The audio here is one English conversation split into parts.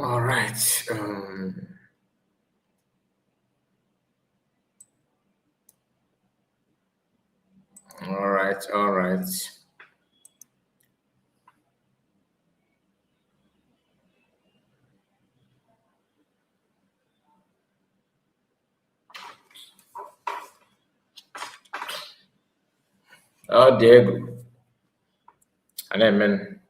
All right. All right. Oh, Diego. And then, man.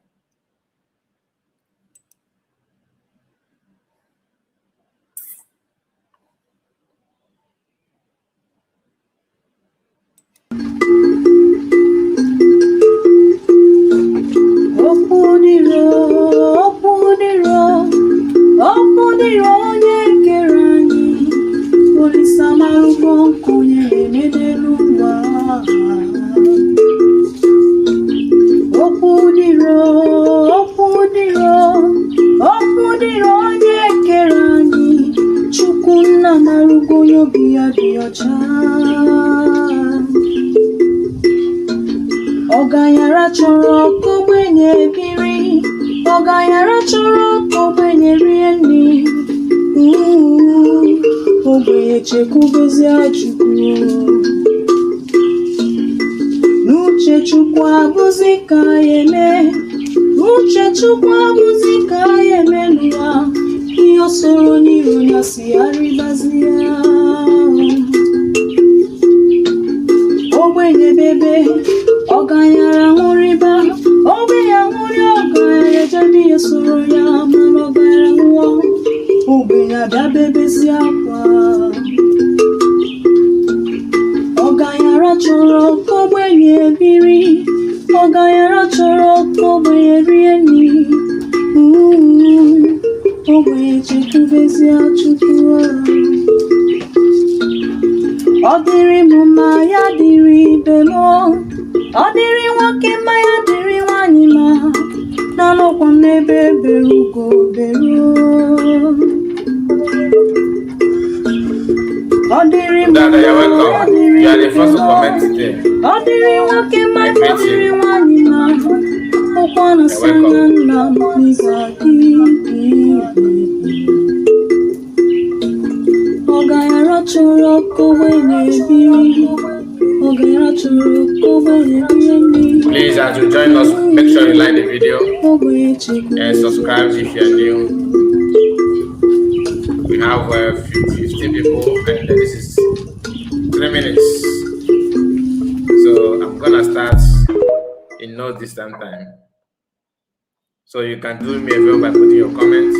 Ọganyara chọrọ ka ogbenye biri, ọganyara chọrọ ka ogbenye rie nri, ogbenye chekwubezie Chukwu. N'uche Chukwu abụzi ka ya eme, n'uche Chukwu abụzi ka ya eme n'ụwa, ihe o soro n'iru ya si arịbazie. Ogbenye bebe, ọganyara ṅụrịba, ogbenye ṅụrị, ọganyara ejebe ya soro ya, mana ọganyara nwụọ, ogbenye adabebezi akwa. Ọganyara chọrọ ka ogbenye biri, ọganyara chọrọ ka ogbenye rie nri, ogbenye chekwubezie Chukwu. Ọ dịrị m mma, ya dịrị ibe m, ọ dịrị nwoke mma, ya dịrị nwanyị mma, na-anọkwa m n'ebe ebere ugo beru. Ọ dịrị m mma, ya dịrị ibe m, ọ dịrị nwoke mma, ọ dịrị nwanyị mma, ụkwa na-asị anya nna m n'ịga ọganyara chọrọ ka ogbenye biri, ọganyara chọrọ ka ogbenye rie nri. Please, as you join us, make sure you like the video and subscribe if you are new. We have 50 people, and this is 3 minutes. So I'm gonna start in no distant time. So you can do me a favor by putting your comments,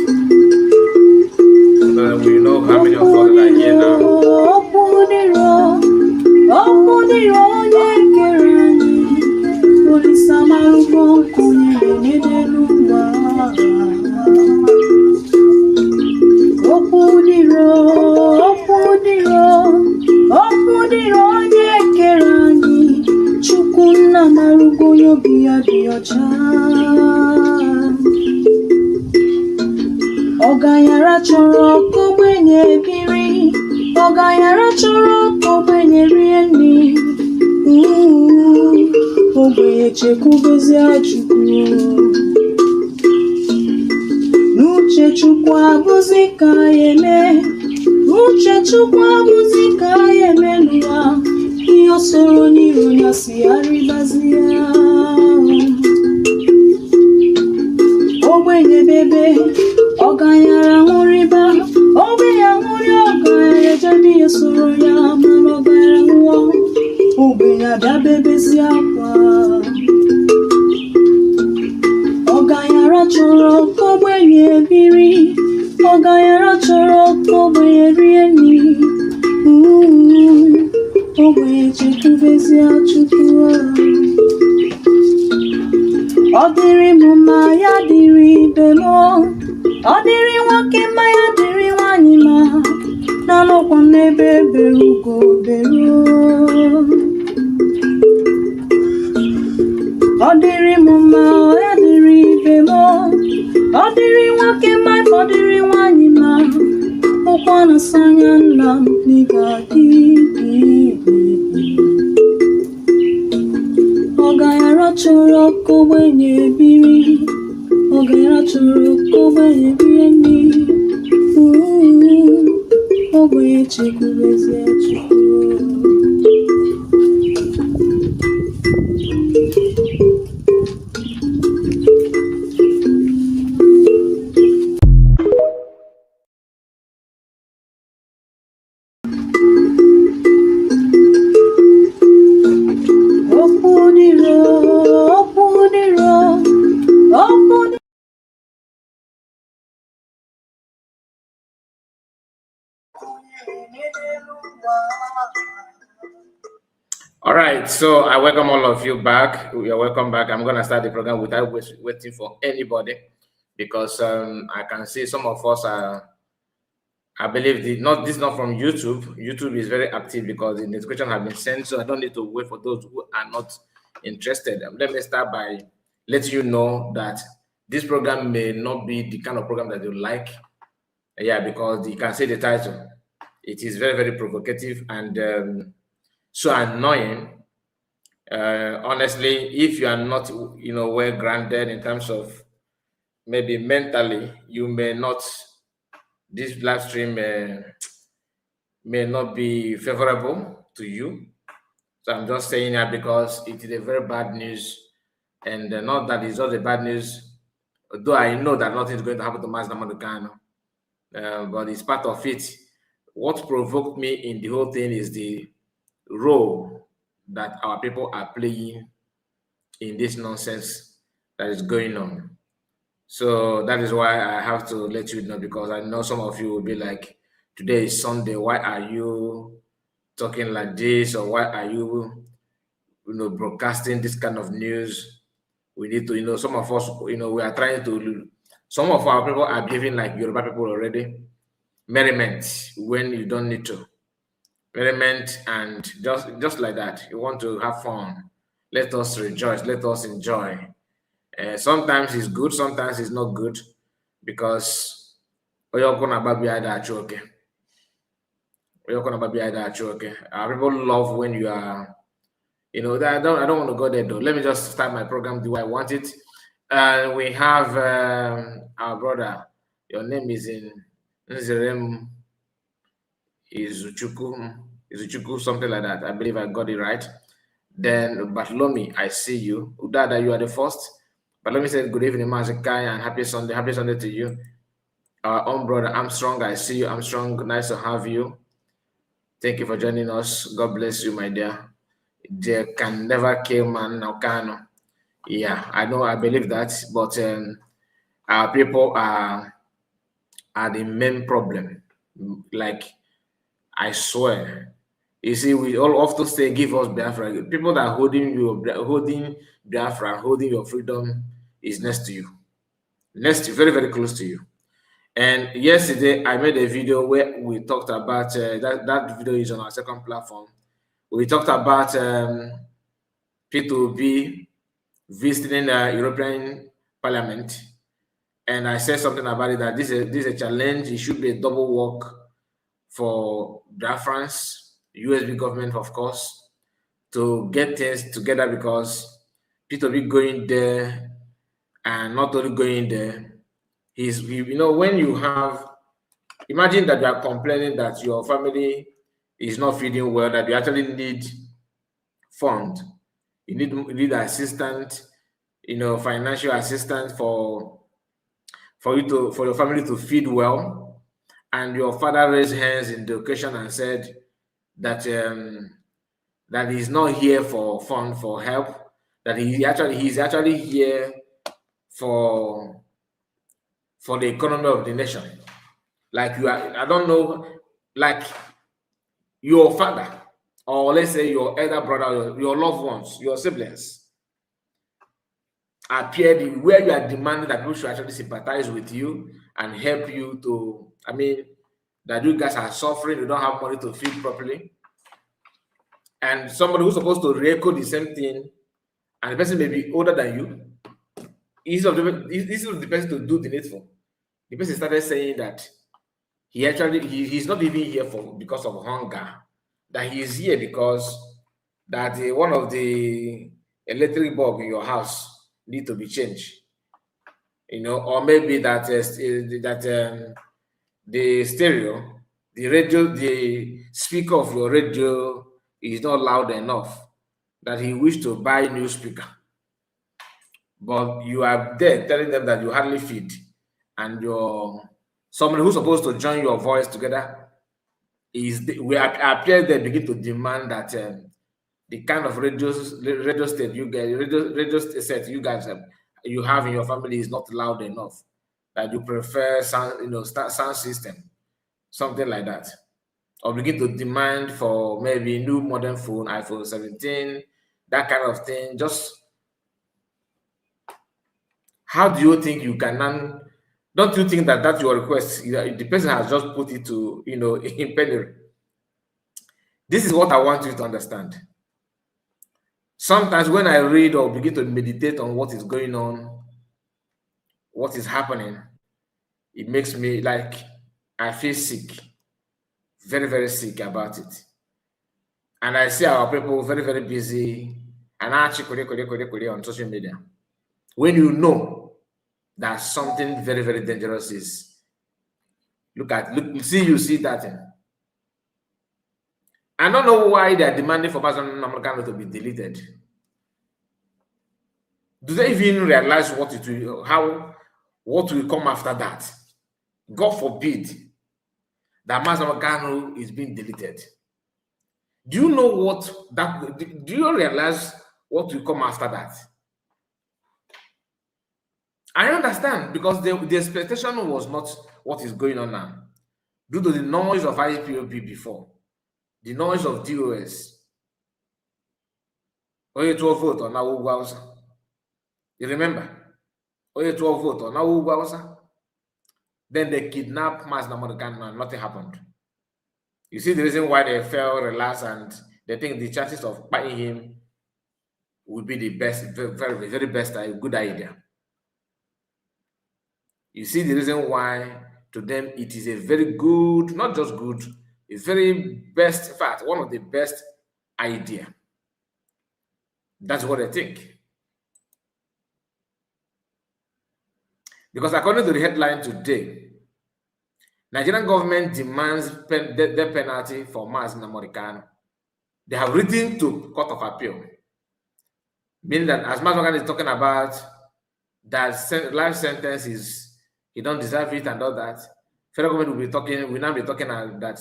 so that we know how many of us are here now. Ọganyara chọrọ ka ogbenye biri, ọganyara chọrọ ka ogbenye rie nri, ogbenye chekwubezie Chukwu. N'uche Chukwu abụzi ka ya eme, n'uche Chukwu abụzi ka ya eme n'ụwa, ihe o soro n'iru ya si arịbazie. Ogbenye bebe, ọganyara ṅụrịba, ogbenye ṅụrị, ọganyara ejebe ya soro ya, mana ọganyara nwụọ, ogbenye adabebezi akwa. Ọganyara chọrọ ka ogbenye biri, ọganyara chọrọ ka ogbenye rie nri, ogbenye chekwubezie Chukwu. Ọ dịrị m mma, ya dịrị ibe m, ọ dịrị nwoke mma, ya dịrị nwanyị mma, na-anọkwa m n'ebe ebere ugo beru. Ọ dịrị m mma, ya dịrị ibe m, ọ dịrị nwoke mma, ọ dịrị nwanyị mma, ụkwa na-asị anya nna m n'ịga ọganyara chọrọ ka ogbenye biri, ọganyara chọrọ ka ogbenye rie nri. ogbenye chekwubezie Chukwu. All right, so I welcome all of you back. You're welcome back. I'm going to start the program without waiting for anybody because I can see some of us are, I believe, this is not from YouTube. YouTube is very active because the notification have been sent, so I don't need to wait for those who are not interested. Let me start by letting you know that this program may not be the kind of program that you like. Yeah, because you can see the title. It is very, very provocative and so annoying. Honestly, if you are not, well grounded in terms of maybe mentally, you may not. This live stream may not be favorable to you. So I'm just saying that because it is a very bad news, and not that it's not a bad news. Though I know that nothing is going to happen to Mazi Kanu, but it's part of it. What provoked me in the whole thing is the role that our people are playing in this nonsense that is going on. So that is why I have to let you know, because I know some of you will be like, today is Sunday, why are you talking like this, or why are you broadcasting this kind of news? We need to, some of us, we are trying to, some of our people are behaving like Yoruba people already. Merriment when you don't need to. Merriment and just like that. You want to have fun. Let us rejoice. Let us enjoy. Sometimes it's good, sometimes it's not good, because our people love when you are, I don't want to go there though. Let me just start my program the way I want it. We have our brother. Your name is in Nzerem Izuchuku, something like that. I believe I got it right. Then Bartholomew, I see you. Udada, you are the first. Bartholomew said, good evening, Mazikai, and happy Sunday. Happy Sunday to you. Our own brother Armstrong, I see you. Armstrong, nice to have you. Thank you for joining us. God bless you, my dear. They can never kill man now, Kanu. Yeah, I know, I believe that, but our people are the main problem. Like, I swear. You see, we all often say, give us Biafra. People that are holding Biafra, holding your freedom is next to you. Next to you, very, very close to you. And yesterday, I made a video where we talked about, that video is on our second platform. We talked about P2B visiting the European Parliament. And I said something about it, that this is a challenge. It should be a double work for Biafrans, USB government, of course, to get things together, because P2B going there, and not only going there, when you have, imagine that you are complaining that your family is not feeding well, that you actually need fund, you need assistance, financial assistance for your family to feed well, and your father raised hands in the occasion and said that that he's not here for fund, for help, that he's actually here for the economy of the nation. Like, you are, I don't know, like your father, or let's say your elder brother, your loved ones, your siblings, appeared where you are demanding that people should actually sympathize with you and help you to, that you guys are suffering, you don't have money to feed properly. And somebody who's supposed to re-echo the same thing, and the person may be older than you, instead of the person to do the needful, the person started saying that he's not even here because of hunger, that he is here because that one of the electric bulb in your house need to be changed, or maybe that the stereo the speaker of your radio is not loud enough that he wished to buy new speaker. But you are there telling them that you hardly fit, and your someone who's supposed to join your voice together we appear there begin to demand that the kind of radio state you get, radio set you guys you have in your family is not loud enough. That you prefer sound, sound system, something like that, or begin to demand for maybe new modern phone, iPhone 17, that kind of thing. Just how do you think you can? Don't you think that that's your request? The person has just put it to in penury. This is what I want you to understand. Sometimes when I read or begin to meditate on what is going on, what is happening, it makes me like I feel sick, very, very sick about it. And I see our people very, very busy and actually on social media. When you know that something very, very dangerous is, you see that thing. I don't know why they're demanding for Mazi Nnamdi to be deleted. Do they even realize what will come after that? God forbid that Mazi Nnamdi is being deleted. Do you know do you realize what will come after that? I understand, because the expectation was not what is going on now. Due to the noise of IPOB before, the noise of DOS. Only 12 vote on Awuwausa. You remember? Only 12 vote on Awuwausa. Then they kidnapped Mazi Nnamdi and nothing happened. You see the reason why they fell relaxed, and they think the chances of buying him would be the best, very, very best, a good idea. You see the reason why to them it is a very good, not just good, a very best, in fact, one of the best idea. That's what I think. Because according to the headline today, Nigerian government demands death penalty for Mazi Nnamdi. They have written to Court of Appeal, meaning that as Mazi Nnamdi is talking about that life sentence is, he don't deserve it and all that, federal government will now be talking that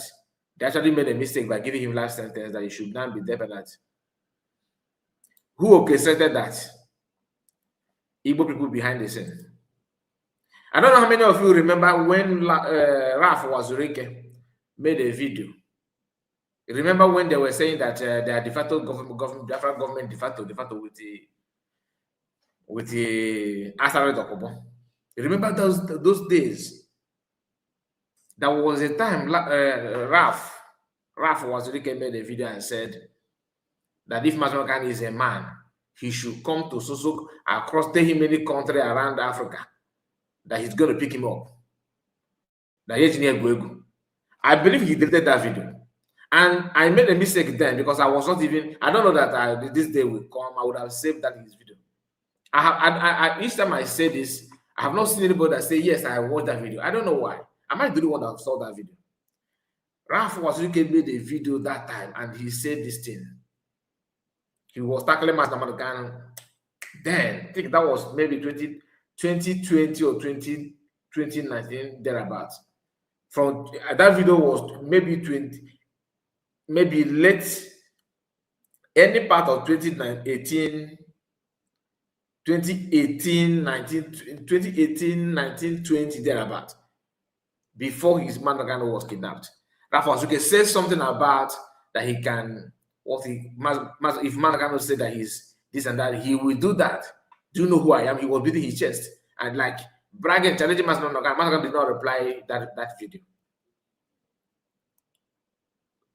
they actually made a mistake by giving him life sentence, that he should now be death penalty. Who orchestrated that? Igbo people behind the scene. I don't know how many of you remember when Raf Wazurike made a video. You remember when they were saying that they are de facto government de facto with the Asari Dokobo. You remember those days? There was a time Raf Wazurike made a video and said that if Mazi Nnamdi is a man, he should come to Susuk across many countries around Africa, that he's going to pick him up. I believe he deleted that video. And I made a mistake then, because I was not even, I don't know that this day will come. I would have saved that in his video. Each time I say this, I have not seen anybody that say, yes, I watched that video. I don't know why. I might be the one that saw that video. Raf Wazurike made a video that time, and he said this thing. He was tackling Mazi Nnamdi. Then, I think that was maybe 2020 or 2019, thereabouts. From that video was maybe late, any part of 2018, 19, 20, thereabouts, before his man was kidnapped. Raf Wazurike says something about that he can, if Managano said that he's this and that, he will do that. Do you know who I am? He was beating his chest and like bragging, challenging Mazi Nnamdi. Mazi Nnamdi did not reply that video.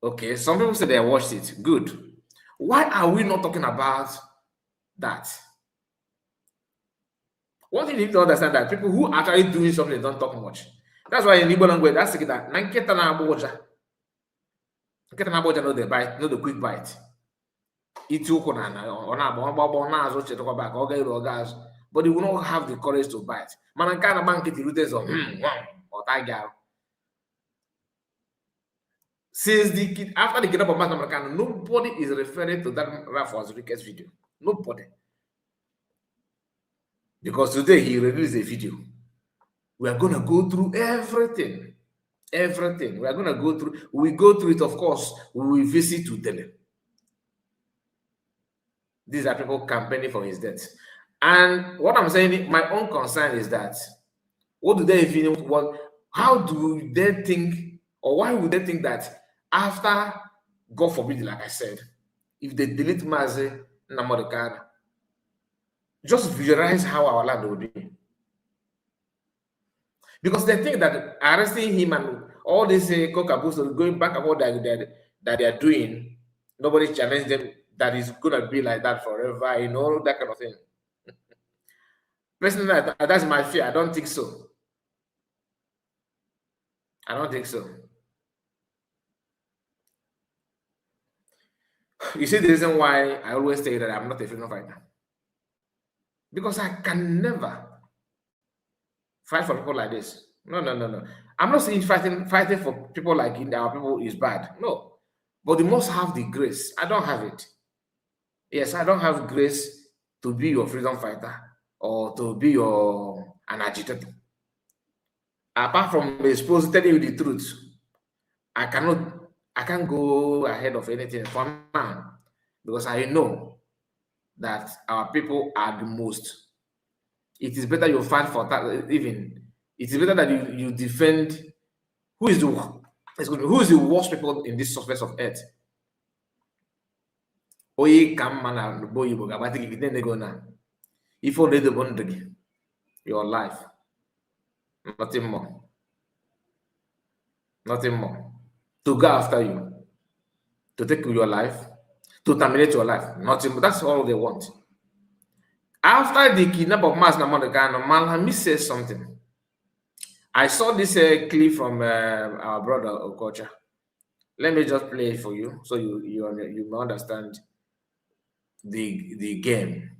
Okay, some people say they watched it. Good. Why are we not talking about that? One thing you need to understand, that people who are actually doing something don't talk much. That's why in Igbo language, that's that nanketa na aboja. Nanketa na aboja, no the bite, no the quick bite. But he will not have the courage to bite. Man, kind of bank it rooted on or tiger. Since after the kidnap of Mazi Nnamdi Kanu, nobody is referring to that Ralph Azubuike's video. Nobody. Because today he released a video. We are gonna go through everything. Everything. We are gonna go through. We go through it, of course. We will visit to tell him. These are people campaigning for his death. And what I'm saying, my own concern is that what do they even want? How do they think, or why would they think that after, God forbid, like I said, if they delete Mazi Nnamdi Kanu, just visualize how our land will be. Because they think that arresting him and all this cockaboo going back and forth that they are doing, nobody challenged them that it's gonna be like that forever, you know, that kind of thing. Personally, that's my fear. I don't think so. I don't think so. You see the reason why I always say that I'm not a freedom fighter. Because I can never fight for people like this. No. I'm not saying fighting for people like our people is bad. No. But you must have the grace. I don't have it. Yes, I don't have grace to be your freedom fighter or to be an agitator. Apart from exposing, telling you the truth, I can't go ahead of anything for now because I know that our people are the most. It is better you fight for that. Even it is better that you defend who is the worst people in this surface of earth. Oye kamana boyibo gabati gidende go na. If only the bondage, your life, nothing more. Nothing more. To go after you, to take your life, to terminate your life. Nothing. That's all they want. After the kidnap of Mazi Nnamdi Kanu, Malami says something. I saw this clip from our brother Okocha. Let me just play it for you, so you may understand the game.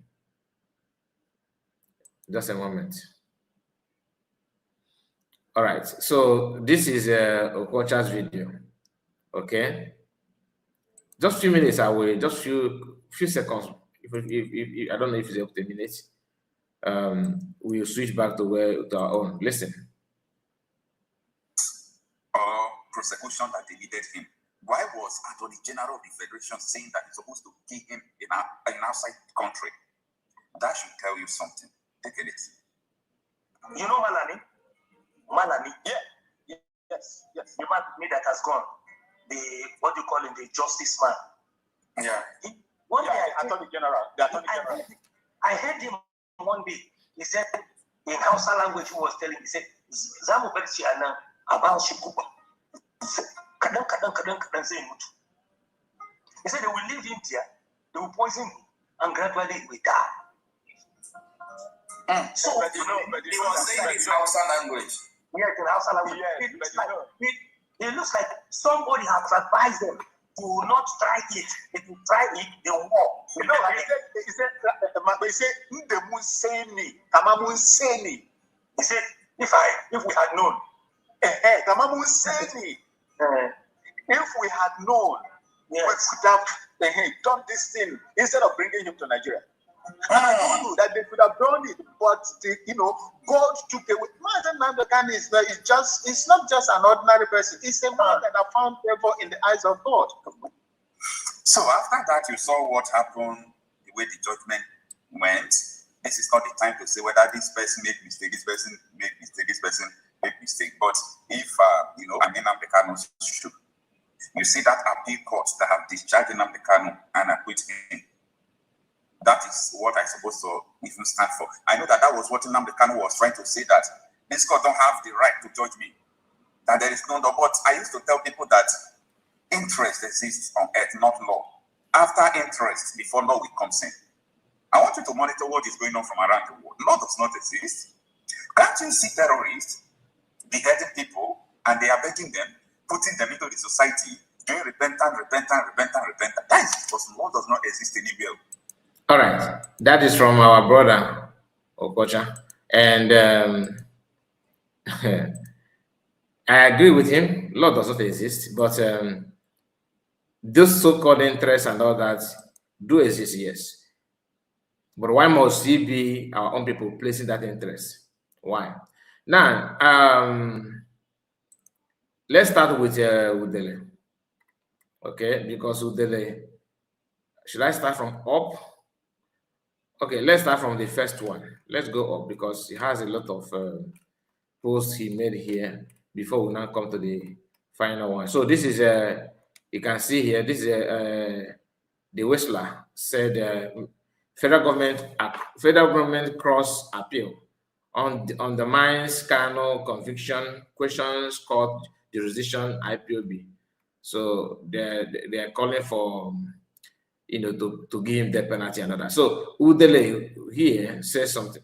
Just a moment. All right. So this is Okocha's video. Okay. Just few minutes away. Just few seconds. If I don't know if it's up to minutes. We'll switch back to our own. Listen. Prosecution that deleted him. Why was Attorney General of the Federation saying that he's supposed to kill him in outside country? That should tell you something. Take a listen. You know Malani? Yeah. Yes. The man that has gone. The what do you call him? The justice man. Yeah. Attorney General. I heard him one day. He said in Hausa language, he was telling. He said, "Zamu berci ana abang shikuba." Kadang say mutu. He said they will leave India, they will poison him, and gradually he will die. So, but he was saying it's Hausa language. Yeah, it's in Hausa language. It looks like somebody has advised them to not try it. If you try it, they will walk. He said, if we had known. If we had known, we could have done this thing instead of bringing him to Nigeria. And I told you that they could have done it, but God took away. Mazi Nnamdi Kanu is not just an ordinary person. It's a man that has found favor in the eyes of God. So after that, you saw what happened, the way the judgment went. This is not the time to say whether this person made mistake, this person made mistake, this person made mistake. But if Nnamdi Kanu should, you see that appeal courts that have discharged Nnamdi Kanu and acquit him. That is what I'm supposed to even stand for. I know that was what Nnamdi Kanu was trying to say, that this court don't have the right to judge me. That there is no law. But I used to tell people that interest exists on earth, not law. After interest, before law will come in. I want you to monitor what is going on from around the world. Law does not exist. Can't you see terrorists beheading people and they are begging them, putting them into the society, doing repentance? That is because law does not exist anywhere. All right, that is from our brother Okocha, and I agree with him. Law does not exist, but those so-called interests and all that do exist, yes. But why must it be our own people placing that interest? Why? Now, let's start with Udele. Okay, because Udele, should I start from up? Okay, let's start from the first one. Let's go up because he has a lot of posts he made here before we now come to the final one. So this is you can see here, this is the Whistler said federal government cross appeal on the mines Kanu conviction questions court jurisdiction IPOB. So they're calling for to give him death penalty and all that. So Udele here says something.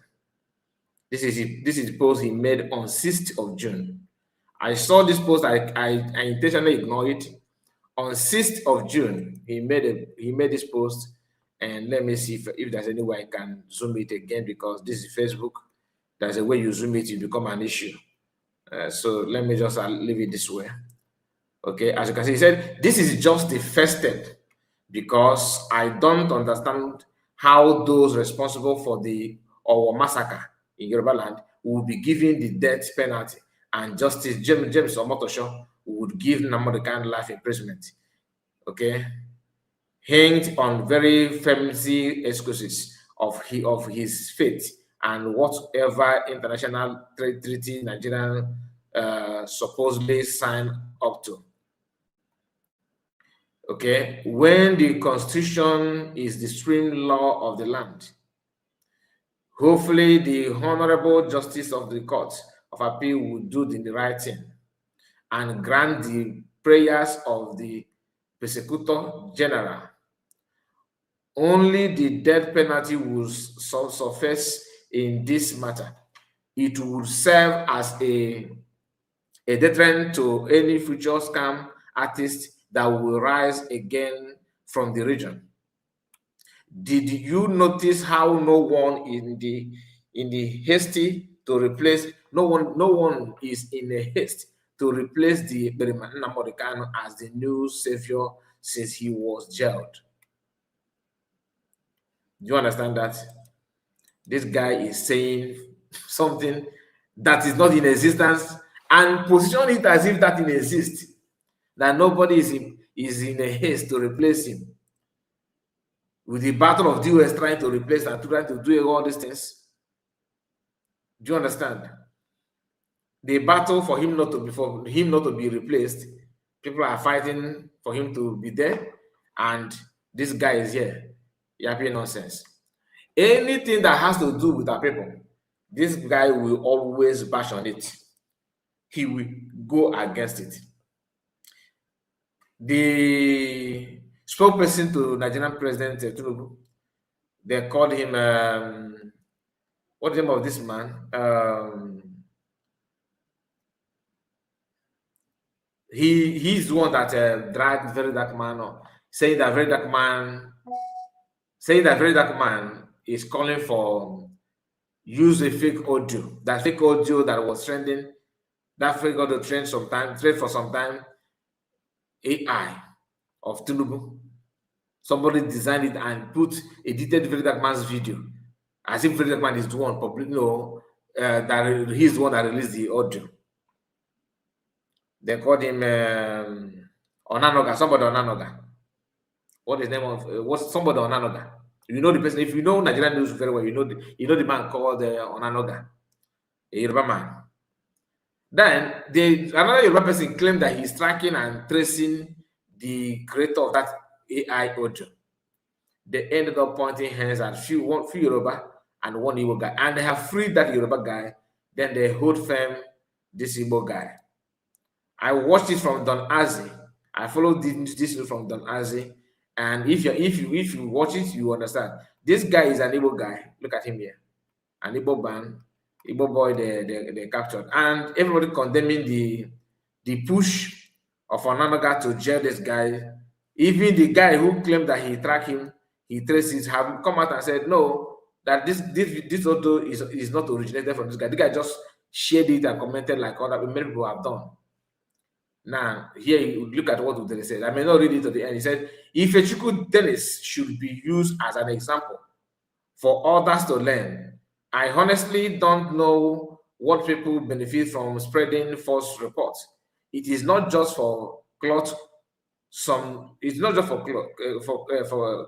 This is the post he made on 6th of June. I saw this post. I intentionally ignored it. On 6th of June, he made this post, and let me see if there's any way I can zoom it again because this is Facebook. There's a way you zoom it, it become an issue. So let me just leave it this way. Okay, as you can see, he said this is just the first step because I don't understand how those responsible for the Owo massacre in Yoruba land will be given the death penalty, and Justice James Omotosho would give Namorika life imprisonment. Okay, hinged on very flimsy excuses of his faith and whatever international treaty Nigeria supposedly signed up to. Okay, when the constitution is the supreme law of the land, hopefully the honorable justice of the court of appeal will do the right thing and grant the prayers of the persecutor general. Only the death penalty will surface in this matter. It will serve as a deterrent to any future scam artist that will rise again from the region. Did you notice how no one in the hasty to replace no one is in a haste to replace the Namorikano as the new savior since he was jailed? Do you understand that? This guy is saying something that is not in existence and position it as if that thing exists, that nobody is in a haste to replace him. With the battle of the US trying to replace and trying to do all these things. Do you understand? The battle for him not to be replaced, people are fighting for him to be there, and this guy is here. Yapping nonsense. Anything that has to do with our people, this guy will always bash on it. He will go against it. The spokesperson to Nigerian President Tinubu, they called him, what's the name of this man? He's the one that dragged Very Dark Man up, saying that Very Dark Man is calling for use a fake audio. That fake audio that was trending, that fake audio trend for some time, AI of Tinubu. Somebody designed it and put a detailed Very Dark Man's video, as if Very Dark Man is the one that he's the one that released the audio. They called him Onanoga, somebody Onanoga. What is the name of what's somebody Onanoga? You know the person. If you know Nigerian news very well, you know the man called Onanoga, a Yoruba man. Then another Yoruba person claimed that he's tracking and tracing the creator of that AI audio. They ended up pointing hands at few Yoruba and one Igbo guy, and they have freed that Yoruba guy. Then they hold firm this Igbo guy. I watched it from Don Azi. I followed this from Don Azi, and if you watch it, you understand. This guy is an Igbo guy. Look at him here, an Igbo man, Igbo boy. They captured, and everybody condemning the push of Onanoga to jail this guy. Even the guy who claimed that he tracked him, he traces, have come out and said no, that this audio is not originated from this guy. The guy just shared it and commented like other many people have done. Now, here you look at what Udele said. I may not read it to the end. He said, Ifechukwu Dennis should be used as an example for others to learn. I honestly don't know what people benefit from spreading false reports. It is not just for clout. It's not just for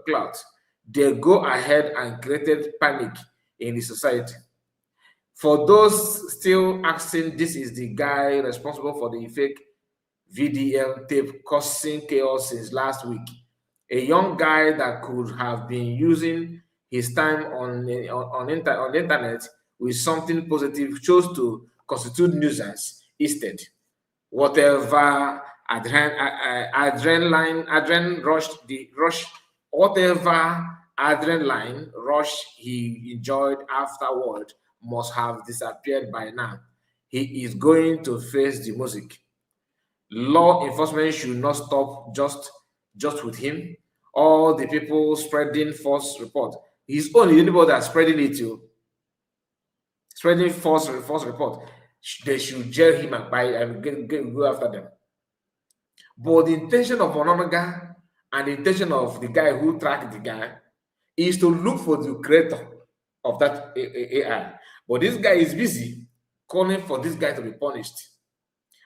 clout. They go ahead and created panic in the society. For those still asking, this is the guy responsible for the fake VDL tape causing chaos since last week. A young guy that could have been using his time on the internet with something positive chose to constitute nuisance instead. Whatever whatever adrenaline rush he enjoyed afterward must have disappeared by now. He is going to face the music. Law enforcement should not stop just with him. All the people spreading false report. He's only anybody that's spreading it to spreading false report. They should jail him and buy and go after them. But the intention of Ononaga and the intention of the guy who tracked the guy is to look for the creator of that AI. But this guy is busy calling for this guy to be punished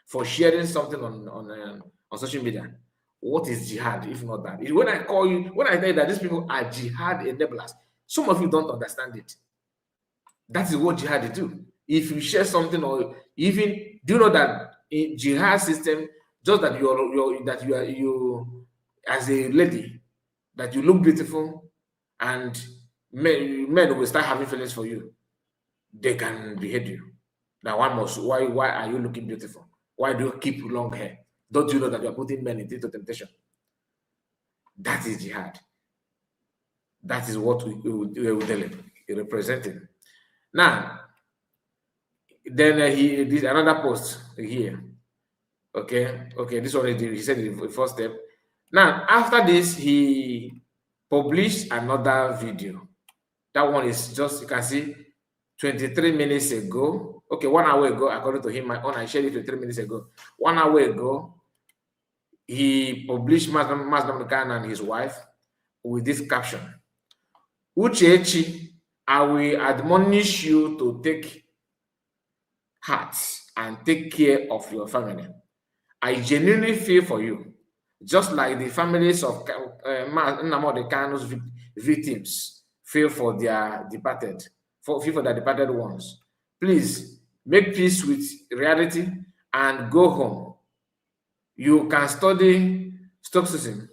for sharing something on social media. What is jihad if not that? When I tell you that these people are jihad enablers, some of you don't understand it. That is what jihad do. If you share something, or even do you know that in jihad system, just that you as a lady, that you look beautiful, and men will start having feelings for you. They can behead you. Now one must. Why are you looking beautiful? Why do you keep long hair? Don't you know that you are putting men into temptation? That is jihad. That is what we will representing. Now, then he did another post here. Okay, this one he said the first step. Now, after this, he published another video. That one is just, you can see, 23 minutes ago. Okay, 1 hour ago, according to him, my own, I shared it 23 minutes ago. 1 hour ago, he published Mazi and his wife with this caption: Uchechi, I will admonish you to take heart and take care of your family. I genuinely feel for you, just like the families of Nnamdi Kanu's victims feel for their departed, feel for their departed ones. Please make peace with reality and go home. You can study Stoicism.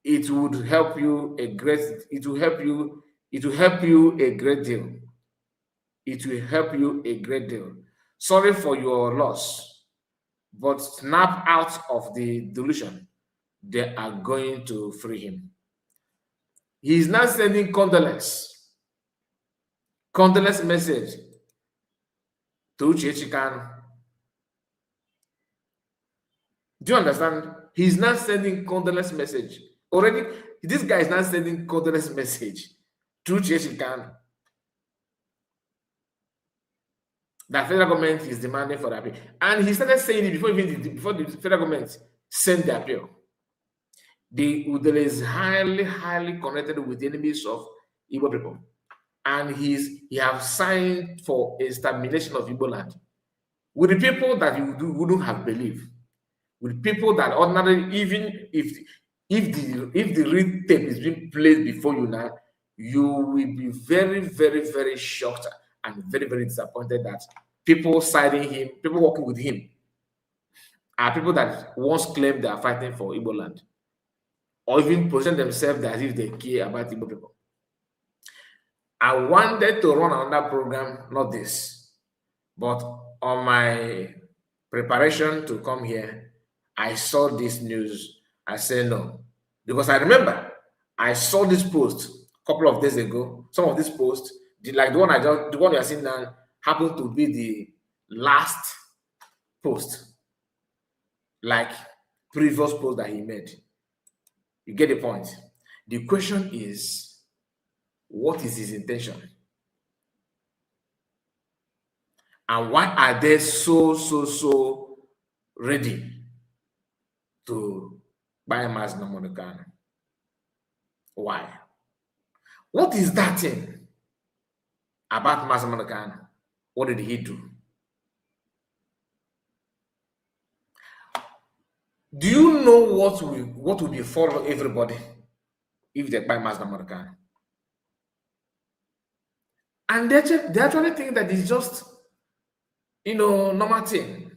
It would help you a great. It will help you. It will help you a great deal. It will help you a great deal. Sorry for your loss, but snap out of the delusion. They are going to free him. He is not sending condolence message to Uchechi Kanu. Do you understand? He's not sending condolence message. Already, this guy is not sending condolence message to Uchechi Kanu. The federal government is demanding for the appeal. And he started saying it before the federal government sent the appeal. The Udele is highly connected with the enemies of Igbo people. And he has signed for extermination of Igbo land. With the people that you wouldn't have believed. With people that ordinarily, even if the real tape is being played before you now, you will be very shocked and very disappointed that people siding him, people working with him, are people that once claimed they are fighting for Igbo land, or even present themselves as if they care about Igbo people. I wanted to run another program, not this, but on my preparation to come here, I saw this news. I said no, because I remember I saw this post a couple of days ago. Some of these posts, like the one you are seeing now, happened to be the last post, like previous post that he made. You get the point. The question is, what is his intention? And why are they so ready to buy Mazi Nnamdi Kanu. Why? What is that thing about Mazi Nnamdi Kanu? What did he do? Do you know what will befall everybody if they buy Mazi Nnamdi Kanu? And they actually think that it's just, normal thing.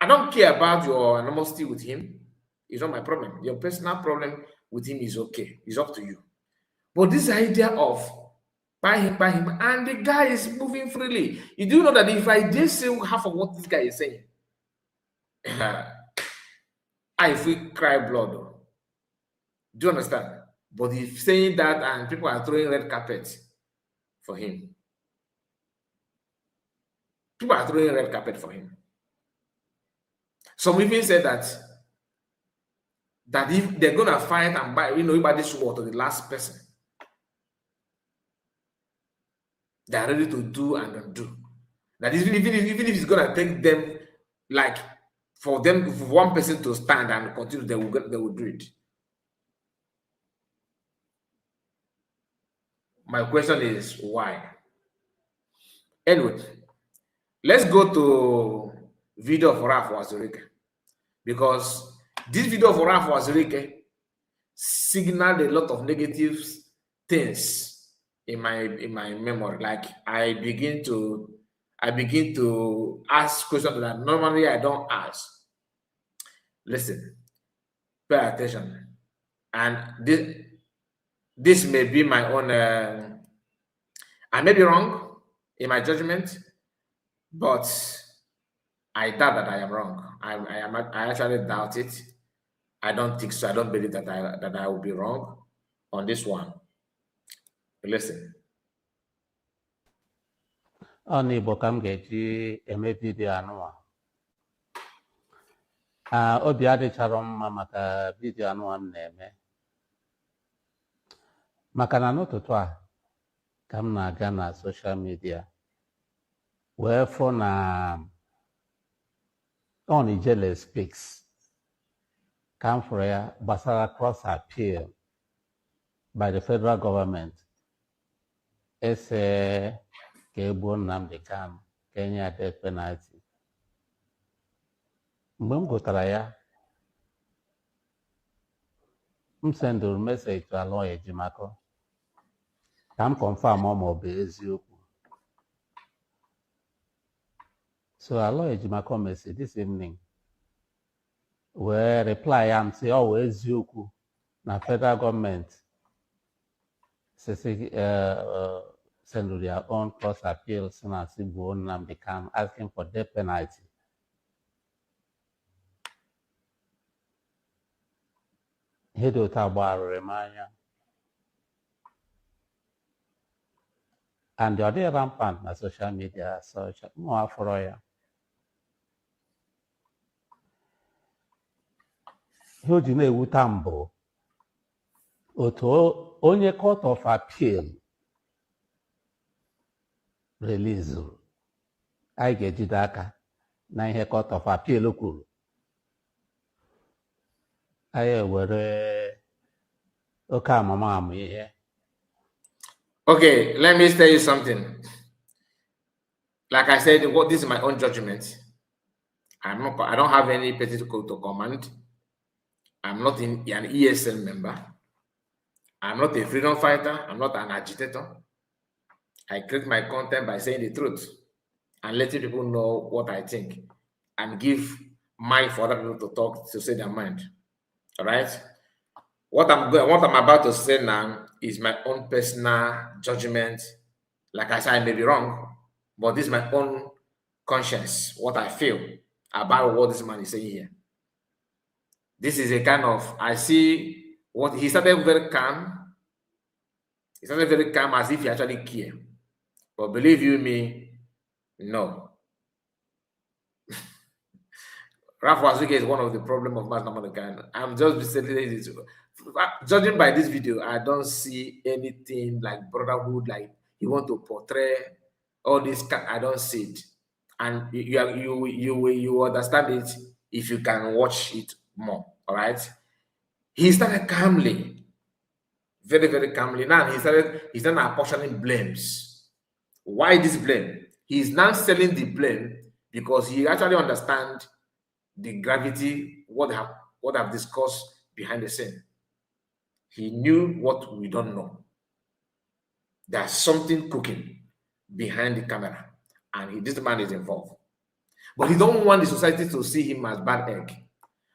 I don't care about your animosity with him. It's not my problem. Your personal problem with him is okay. It's up to you. But this idea of buy him, and the guy is moving freely. You do know that if I did say half of what this guy is saying, I feel cry blood. Do you understand? But he's saying that and people are throwing red carpet for him. People are throwing red carpet for him. Some even said that if they're gonna fight and buy, by this war to the last person, they are ready to do and undo. That even if it's gonna take them, like, for one person to stand and continue, they will do it. My question is why? Anyway, let's go to video of Raf Wazirike, because this video of Raf Wazirike signaled a lot of negative things in my memory. Like I begin to ask questions that normally I don't ask. Listen, pay attention, and this may be my own. I may be wrong in my judgment, but I doubt that I am wrong. I actually doubt it. I don't think so. I don't believe that I will be wrong on this one. Listen. Ọ Igbo ka m ga-eji eme vidiyo anụwa. Obi adịchara mma maka vidiyo anụwa m na-eme. Maka na n'ụtụtụ a ka m na-aga na soshal midia wee fụ na Ijele Speaks ka m fụrụ ya gbasara cross appeal by the federal government ese ka egbuo Nnamdi Kanu ka enye ya death penalty. Mgbe m gụtara ya, m sendụrụ meseji to Aloy Ejimakor ka m confirm ma ọ bụ eziokwu. So Aloy Ejimakor message this evening wee reply ya m sị ọ wụ eziokwu na federal government send their own cross appeal soon as Igbo Nnamdi Kanu asking for death penalty. Ihe dị otu a gbarụrụ m anya. And ọ dị rampant na social media such mụ afọrọ ya. Ihe o ji na-ewute m bụ otu onye court of appeal release anyị ga-ejide aka na ihe court of appeal kwuru. Anyị ewere oke amamamụ ihe. Okay, let me tell you something. Like I said, this is my own judgment. I don't have any political to command. I'm not an ESL member. I'm not a freedom fighter. I'm not an agitator. I create my content by saying the truth and letting people know what I think and give mic for other people to talk, to say their mind. All right? What I'm about to say now is my own personal judgment. Like I said, I may be wrong, but this is my own conscience, what I feel about what this man is saying here. This is a kind of, I see what he started very calm. He started very calm as if he actually cared. But believe you me, no. Raf Wazirike is one of the problems of Mazi Nnamdi Kanu. I'm just saying this. Judging by this video, I don't see anything like brotherhood, like you want to portray all this. I don't see it. and you understand it if you can watch it more. All right. He started calmly, very, very calmly. Now he's not apportioning blames. Why this blame? He's now selling the blame because he actually understands the gravity, what I've discussed behind the scene. He knew what we don't know. There's something cooking behind the camera, and this man is involved. But he don't want the society to see him as bad egg.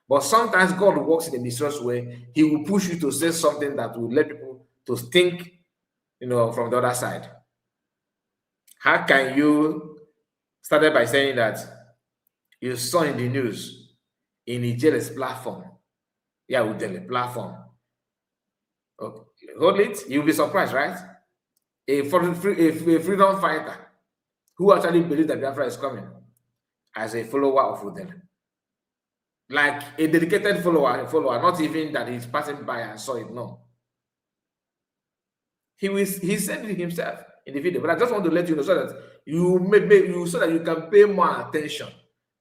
But sometimes God works in a mysterious way. He will push you to say something that will let people to think, from the other side. How can you start by saying that you saw in the news in Nigeria's platform? Yeah, with the platform. Okay. Hold it. You'll be surprised, right? A freedom fighter who actually believes that Biafra is coming as a follower of Udele. Like a dedicated follower, not even that he's passing by and saw it. No. He said it himself in the video, but I just want to let you know so that you can pay more attention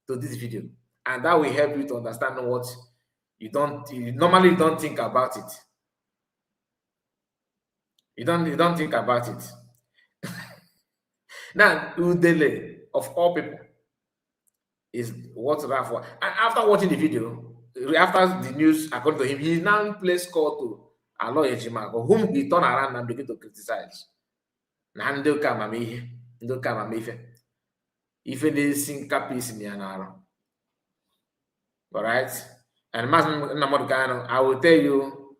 to this video, and that will help you to understand what you normally don't think about it. You don't think about it. Now, Udele, of all people, is what Ralph was. And after watching the video, after the news, according to him, he now placed call to Alo Ejima, whom he turned around and began to criticize. Na ndị ụka amamife, ife na-esi nkapị isi na ya n'arụ. All right? And Mazi Nnamdi Kanu, I will tell you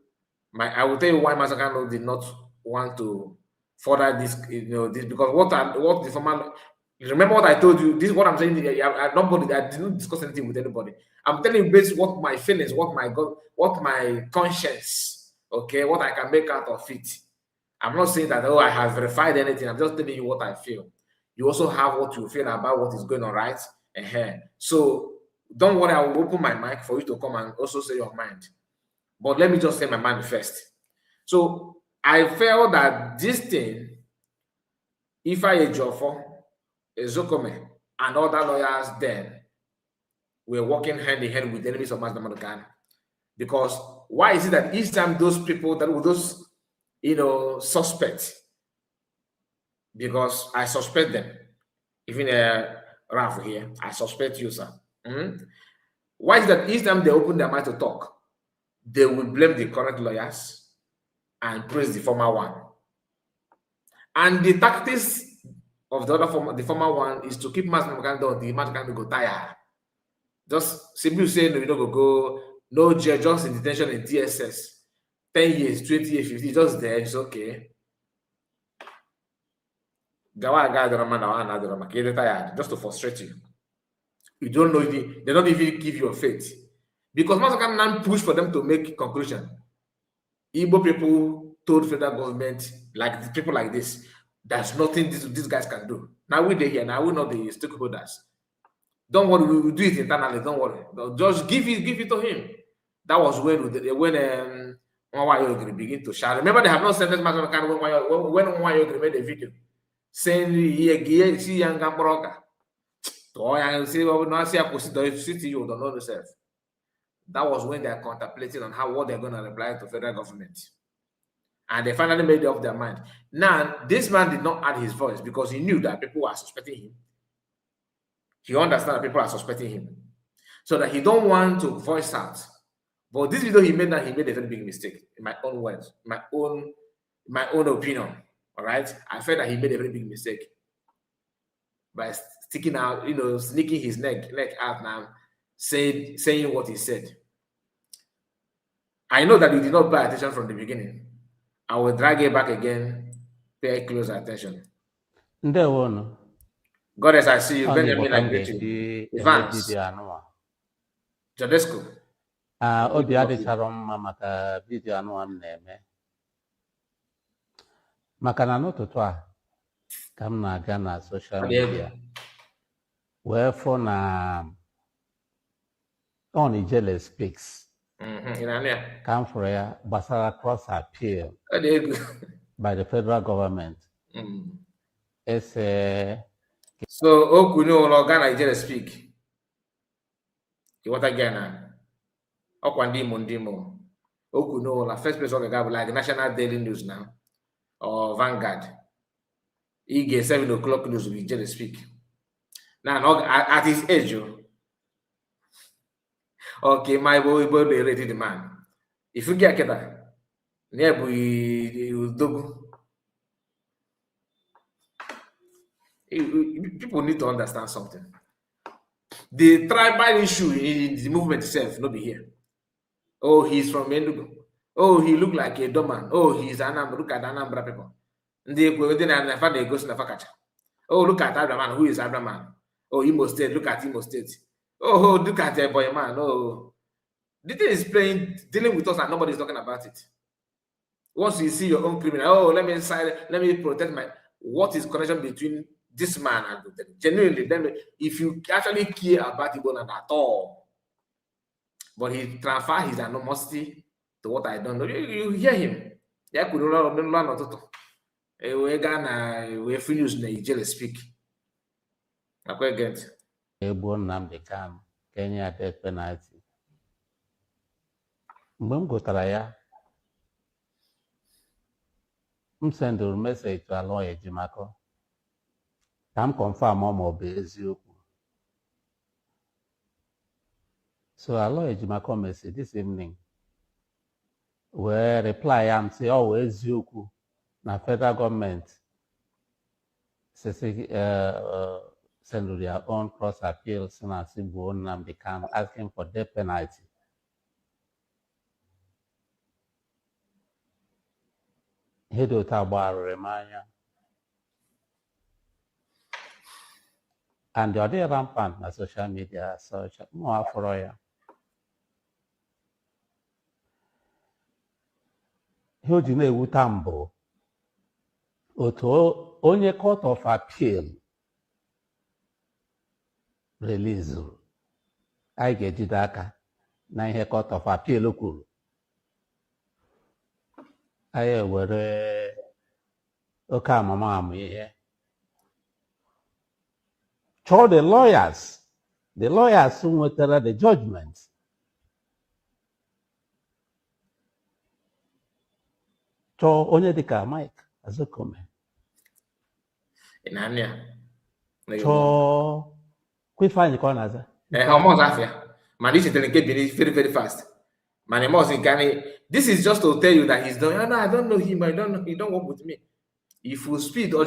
why Mazi Kanu did not want to further this, this, because what the former, remember what I told you, this is what I'm saying. I didn't discuss anything with anybody. I'm telling you based what my feelings, what my conscience, okay, what I can make out of it. I'm not saying that, I have verified anything. I'm just telling you what I feel. You also have what you feel about what is going on, right? So don't worry, I will open my mic for you to come and also say your mind. But let me just say my mind first. So I felt that this thing, Ifeanyi Ejiofor, Ezokome, and other lawyers then were working hand in hand with the enemies of Mazi Nnamdi Kanu. Because why is it that each time those people those suspects, because I suspect them, even Ralph here, I suspect you, sir. Why is it that each time they open their mouth to talk, they will blame the current lawyers and praise the former one? And the tactics of the former one is to keep Mazi Nnamdi Kanu, the Mazi Nnamdi Kanu go tired. Just simply saying, go, no jail, just in detention in DSS. 10 years, 20 years, 50, just there, it's okay. Just to frustrate you. You don't know, they don't even give you a faith. Because Mazi Kanu push for them to make conclusion. Igbo people told federal government, like people like this, there's nothing these guys can do. Now we're here, now we're not the stakeholders. Don't worry, we will do it internally, don't worry. Just give it to him. That was when Nwayogri begin to shout. Remember, they have not sentenced Mazi Nnamdi Kanu when Nwayogri made a video saying he see young Gambroga. That was when they are contemplating on what they're going to reply to federal government. And they finally made up their mind. Now, this man did not add his voice because he knew that people were suspecting him. He understands that people are suspecting him. So that he don't want to voice out. But this video he made a very big mistake, in my own words, my own opinion. All right? I felt that he made a very big mistake by sticking out, sneaking his neck out now, saying what he said. I know that you did not pay attention from the beginning. I will drag it back again. Pay close attention. Goddess, I see you. Benjamin, I greet you. Evans. Jadesco. Obi adịchara mma maka vidiyo anụ m na-eme. Maka na n'ụtụtụ a ka m na-aga na social media wee fụ na on Ijele Speaks. Ka m fụrụ ya gbasara cross appeal by the federal government. It's So Okuno Loga Nigeria speak. You want again now? Okwandimo Ndimo. Okuno, la first place of the guy like National Daily News now or Vanguard. He get 7 o'clock news with Nigeria speak. Now at his age, okay, my boy they rated the man. If you get that, near Dogu. People need to understand something. The tribal issue in the movement itself, not be here. Oh, he's from Enugu. Oh, he look like a Doman. Oh, he's Anambra. Look at Anambra people. They go Fakacha. Oh, look at Abraman. Who is Abraman? Oh, Imo State. Look at Imo State. Oh, look at a boy man. Oh, the thing is dealing with us and nobody's talking about it. Once you see your own criminal, oh, let me protect my. What is connection between this man and them? Genuinely, if you actually care about Igbo at all, but he transfer his animosity to what I don't know. You hear him. Yeah, could not. We Ghana, we finish Nigeria speak. I quite get. Egbuo Nnamdi Kanu Kenya death penalty. Mgbe m gụtara ya, m sendụrụ message to Aloy Ejimakor ka m confirm ma ọ bụ eziokwu. So Aloy Ejimakor message this evening wee reply am say ọ wụ eziokwu na federal government send their own cross appeal na Sigbo Nnamdi Kanu asking for death penalty. Ihe dị otu agbarụrụ m anya. And ọ dị rampant na social media such mụ afọrọ ya. Ihe o ji na-ewuta mbụ otu onye court of appeal release anyị ga-ejide aka na ihe court of appeal kwuru. Anyị ewere oke amụma ihe chọọ the lawyers nwetara the judgment chọọ onye dịka Mike Azokome chọọ Ifeanyi ka ọ na-aza Man, this is very, very fast. Man, this is just to tell you that he's done. No, I don't know him. I don't know. He don't work with me. If you speed, no.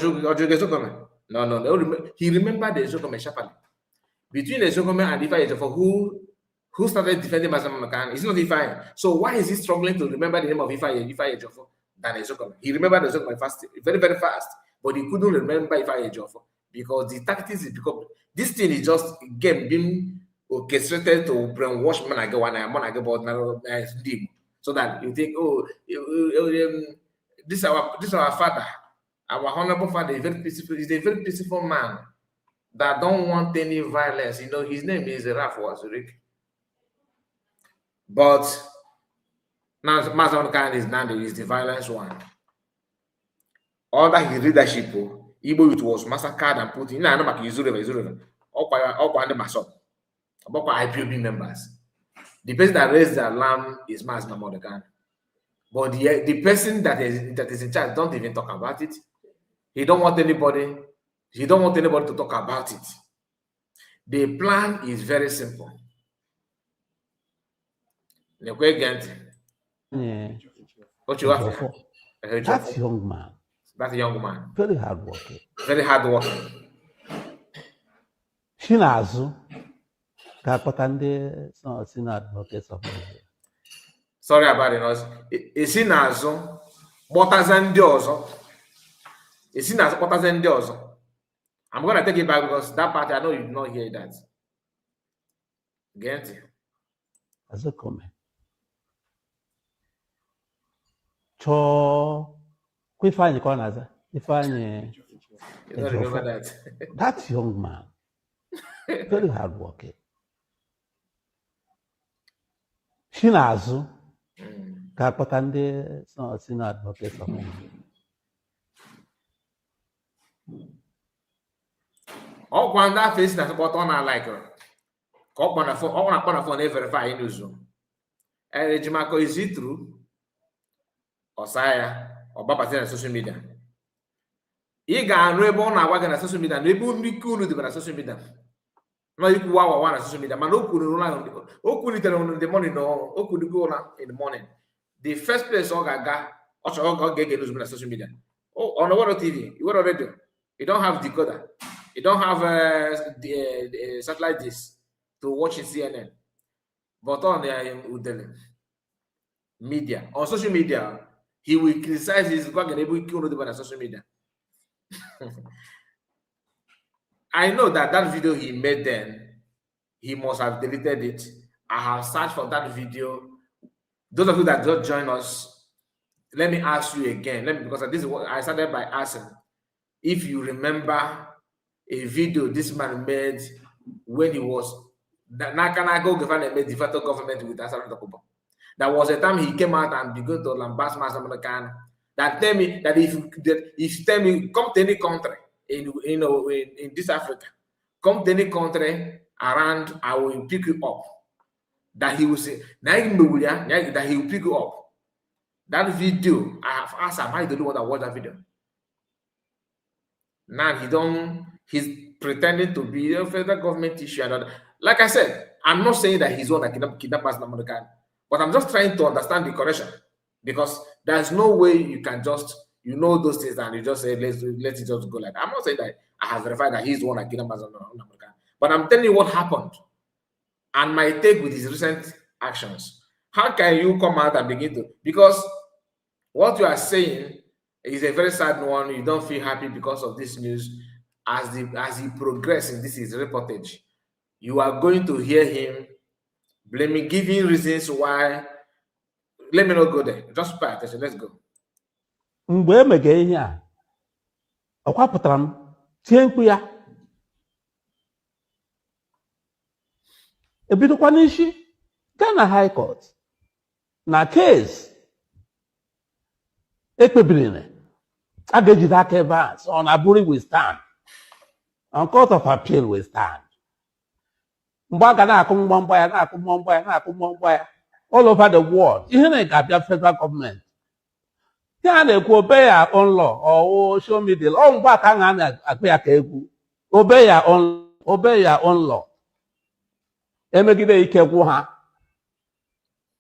He remembered the Ezokome sharply. Between the Ezokome and Ifeanyi Ejiofor, who started defending Mazi Makan? It's not Ifeanyi. So why is he struggling to remember the name of Ifeanyi Ejiofor than Ezokome? He remembered the Ezokome fast, very, very fast, but he couldn't remember Ifeanyi Ejiofor because the tactics is because this thing is just game being orchestrated to brainwash so that you think, oh, this is our father, our honorable father, is very peaceful. He's a very peaceful man that don't want any violence. You know, his name is Raf Wazurik. But now Mazi Makan is the violence one. Under his leadership, Igbo youth was massacred and put in. I know about Izureva. All under Masop. About IPOB members. The person that raised the alarm is Mazi Makan. But the person that is in charge don't even talk about it. He don't want anybody to talk about it. The plan is very simple. Yeah. What you have? That young man. That young man. Very hardworking. Very hardworking. Shinazu. Advocates of Nigeria. Sorry about the noise. Shinazu. I'm going to take it back because that part I know you did not hear that. Get it? As a comment. Cho Ifeanyi ka ọ na-aza Ifeanyi You don't remember that? That young man, very hardworking. Shinazu ga-akpọta ndị senior advocates of Nigeria. All one that face that's about on like call on the phone, all on the phone, they verify news. And Jimako, is it true? Or Saya, or Baba on social media. Ị ga-arụ ebe ọ na-agwa gị na social media na ebe ndị ike unu dị na social media na ikwu wawa na social media mana o kwulitere in the morning o kwuligo ụra in the morning. The first place ọ ga-aga ọ chọrọ ọ ga-ege news na social media. On the World TV, you want radio, you don't have decoder, you don't have the satellite dish to watch CNN, but on the media, on social media, he will criticize his work and able to do on social media. I know that video he made then, he must have deleted it. I have searched for that video. Those of you that don't join us, let me ask you again. Because this is what I started by asking. If you remember a video this man made when he was Nakanago government made the federal government with Asara Dokubo. There was a time he came out and began to lambast Master that tell me that if you tell me come to any country in this Africa, come to any country around, I will pick you up. That he will say, that he will pick you up. That video, I have asked him, I don't know what I watch that video. Now he's pretending to be a federal government issue. And like I said, I'm not saying that he's one that kidnapped us, but I'm just trying to understand the correction. Because there's no way you can just, those things and you just say, let it just go like that. I'm not saying that I have verified that he's the one that kidnapped us, but I'm telling you what happened and my take with his recent actions. How can you come out and begin to, because what you are saying is a very sad one. You don't feel happy because of this news. As he progresses in this is reportage, you are going to hear him blaming, giving reasons why. Let me not go there. Just pay attention. Let's go. Mgbe emege ihe a, ọkwapụtara m tie mkpu ya. Ebidokwa n'isi Ghana High Court na case ekpebiri a ga-ejide aka ebe a on Aburi will stand, on Court of Appeal will stand. Mgbe a ga na-akụ mgbọmgbọ ya na-akụ mgbọmgbọ ya na-akụ mgbọmgbọ ya all over the world, ihe na-ga-abịa federal government. Ihe a na-ekwu obey ya own law or show me the law. Mgbe aka a na-akpụ ya ka egwu obey ya own law. Emegide ike gwụ ha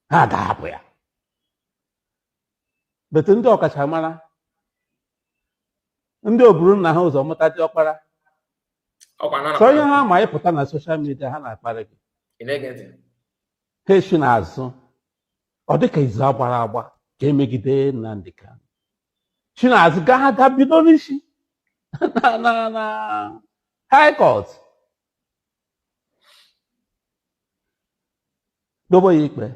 ga-ahapụ ya. But ndị ọkachamara, ndị oburu nna ha ụzọ mụta dị ọkpara, so onye ha ma ịpụta na social media ha na-akparị gị, ha esi n'azụ ọ dịka izu agbara agba ka emegide Nnamdi Kanu. Si n'azụ ga bido n'isi na High Court dobo ya ikpe.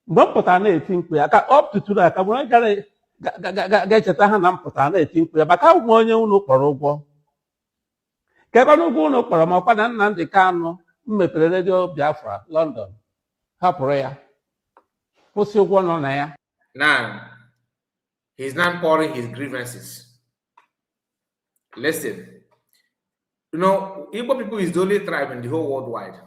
Mgbe m pụtara na-eti mkpu ya ka up to today aka mgbe ga-echeta ha na mpụtara na-eti mkpu ya maka ụmụ onye unu kpọrọ ụgwọ ka ebe n'ụgwọ unu kpọrọ ma ọkwa na Nnamdi Kanu mepere redio Biafra London hapụrụ ya kwụsị ụgwọ nọ na ya. Now he's not pouring his grievances. Listen, Igbo people is the only tribe in the whole world wide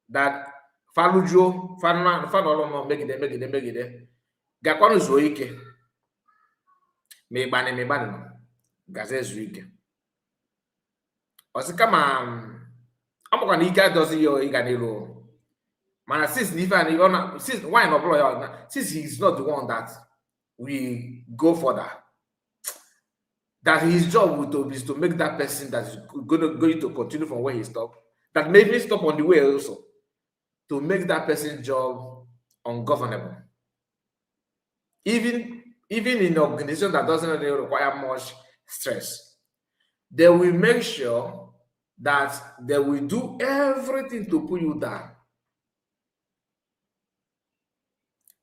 that Falujo, Fanolomo, Megide, Gakwanu Zoike, Mebane, Gaze Zuike. Osikama, I'm going to get does your Iganilo. Man, since why not blow? Since he's not the one that we go for that his job is to make that person that is going to continue from where he stopped, that maybe stop on the way also, to make that person's job ungovernable. Even in an organization that doesn't really require much stress, they will make sure that they will do everything to pull you down.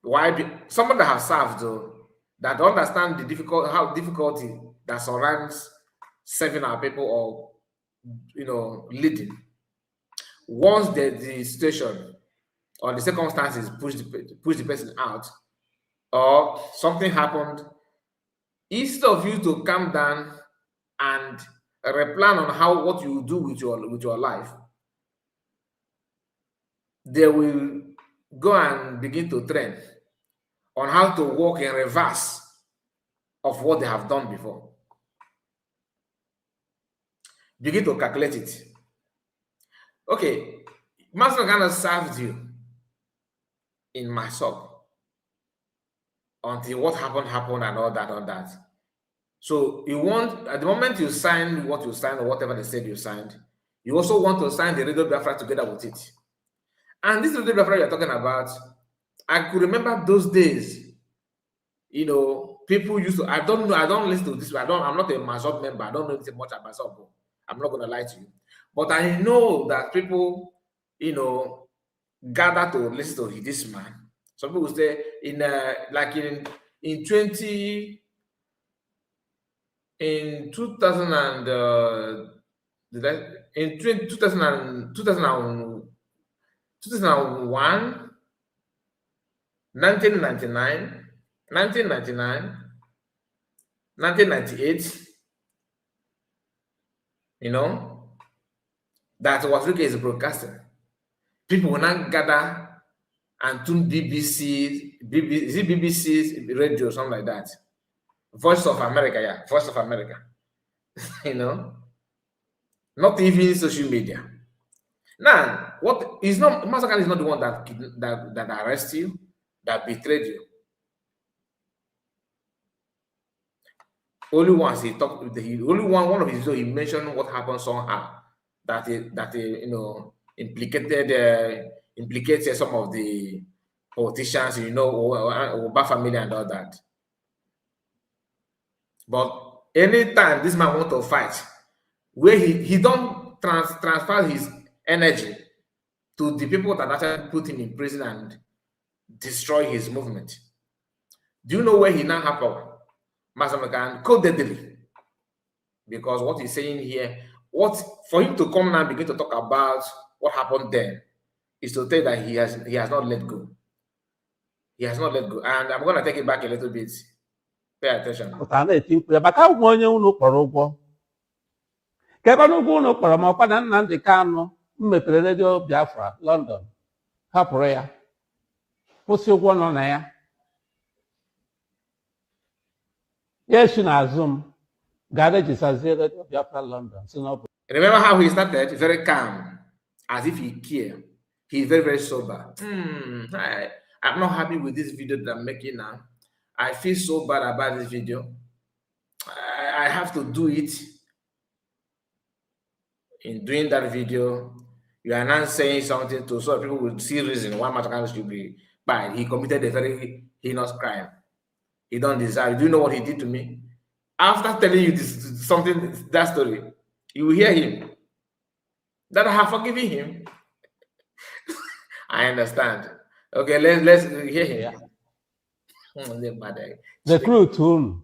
Why? Someone that has served, though, that understand the difficulty that surrounds serving our people or leading. Once the situation or the circumstances push the person out, or something happened, instead of you to calm down and replan on how what you do with your life, they will go and begin to train on how to walk in reverse of what they have done before. Begin to calculate it. Okay, Master Ghana served you in my shop until what happened and all that. So you want, at the moment you sign what you signed or whatever they said you signed, you also want to sign the Radio Biafra together with it. And this Radio Biafra you're talking about, I could remember those days. You know, people used to, I don't listen to this, I'm not a Mazop member, I don't know anything much about Mazop. I'm not going to lie to you. But I know that people, you know, gather to listen to this man. Some people say in 2000 in 2000 and in 2000, 2001, 1999, 1998, you know, that Wafrika is broadcasting. People will not gather and tune BBC's radio, something like that. Voice of America, yeah, Voice of America. You know, not even social media. Now, what is not Massacre is not the one that arrests you, that betrayed you. Only once he talked with only one of his videos, he mentioned what happened somehow that you know, implicated some of the politicians, you know, Oba family and all that. But anytime this man want to fight, where he don't transfer his energy to the people that actually put him in prison and destroy his movement. Do you know where he now have power? Masamekan codedly. Because what he's saying here, for him to come now and begin to talk about what happened then, is to tell that he has not let go. He has not let go. And I'm gonna take it back a little bit. Pay attention. Kanu mepere Radio Biafra London hapụrụ ya kwụsị ụgwọ nọ na ya ya esi n'azụ m ga-registrazie Radio Biafra London. Remember how he started? Very calm, as if he cared. He's very, very sober. I'm not happy with this video that I'm making now. I feel so bad about this video. I have to do it. In doing that video, you are not saying something to so people will see reason why Matakano should be bad. He committed a very heinous crime. He don't deserve. Do you know what he did to me? After telling you that story, you will hear him. That I have forgiven him. I understand. Okay, let's hear him. The crew tune.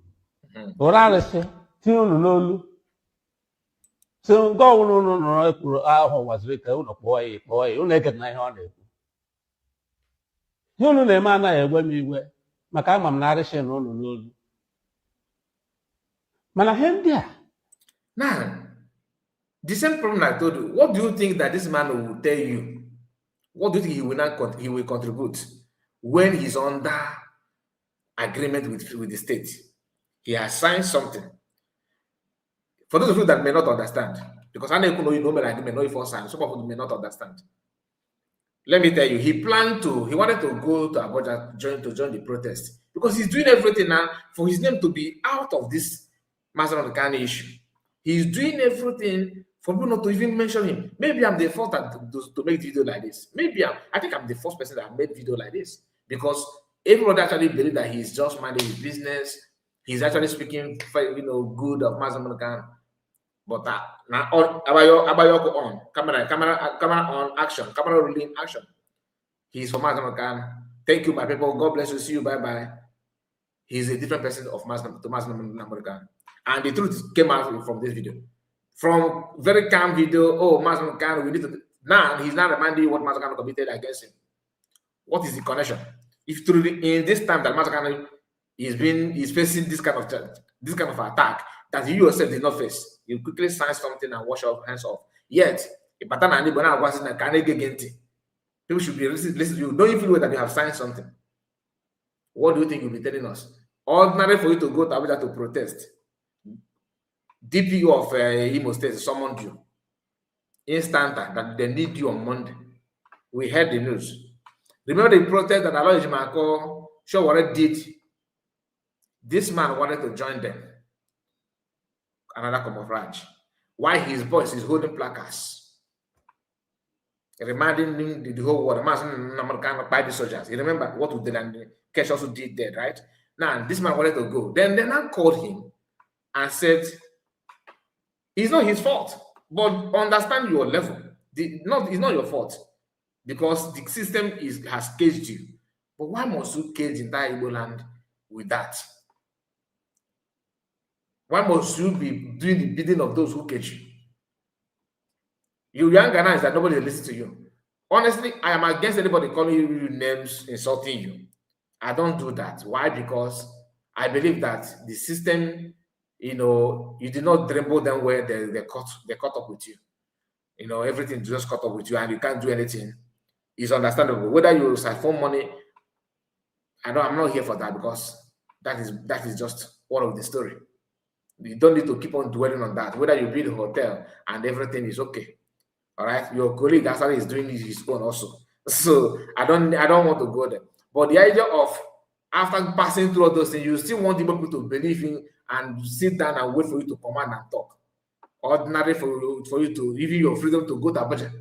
Oralese, tune n'olu. So go no ekwuru ahụ waziri ka unu kpọọ ya unu ege na ihe ọ na-ekwu. Ihe unu na-eme anaghị egwe m iwe maka ama m na arịsị na unu n'olu. Mana ihe ndị a. Now, the same problem I told you. What do you think that this man will tell you? What do you think he will contribute when he's under agreement with the state? He has signed something. For those of you that may not understand, because I know you know agreement, know if for sign, some of you may not understand. Let me tell you, he wanted to go to Abuja to join the protest because he's doing everything now for his name to be out of this Master of the Kanu issue. He's doing everything for people not to even mention him. Maybe I'm the first to make video like this. I think I'm the first person that made video like this because everybody actually believes that he's just minding his business. He's actually speaking, good of Master of the Kanu. But now Abayoko on camera on action, camera rolling action. He's from Master of the Kanu. Thank you, my people. God bless you. See you. Bye bye. He's a different person of Master of the Kanu. And the truth came out from this video. From very calm video, Master Kanu, we need to. Now he's not reminding you what Master Kanu committed against him. What is the connection? If truly in this time that Master Kanu is facing this kind of attack, that you yourself did not face. You quickly sign something and wash your hands off. Yet, if people should be listening. You don't even know that you have signed something. What do you think you'll be telling us? Ordinary for you to go to Abuja to protest. DPO of Imo State summoned you. Instant that they need you on Monday. We heard the news. Remember the protest that Aloy Jimako Showore did? This man wanted to join them. Another camouflage. Why his voice is holding placards, reminding him the whole world. By the soldiers. You remember what we did, and Kesh also did that, right? Now this man wanted to go. Then they now called him and said, it's not his fault, but understand your level. It's not your fault because the system has caged you. But why must you cage entire Igbo land with that? Why must you be doing the bidding of those who cage you? You young Ghanaians that nobody listens to you. Honestly, I am against anybody calling you names, insulting you. I don't do that. Why? Because I believe that the system, you did not dribble them where they caught up with you. Everything just caught up with you and you can't do anything. It's understandable. Whether you siphon money, I'm not here for that because that is just one of the story. You don't need to keep on dwelling on that. Whether you build a hotel and everything is okay. All right, your colleague actually is doing his own also. So I don't want to go there. But the idea of after passing through all those things, you still want people to believe in and sit down and wait for you to command and talk. Ordinary for you to give you your freedom to go to Abuja.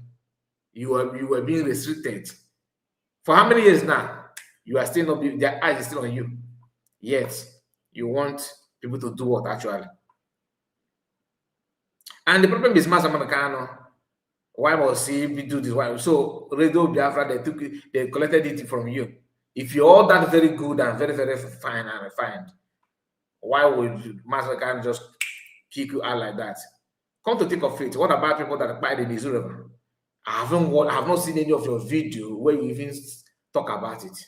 You were being restricted. For how many years now? You are still not, their eyes is still on you. Yet you want people to do what actually? And the problem is Mazi Kanu. Why must he do this? Why? So Radio Biafra, they collected it from you. If you're all that very good and very, very fine and refined, why would Mazi Kanu just kick you out like that? Come to think of it, what about people that buy the Missouri River? I have not seen any of your video where you even talk about it.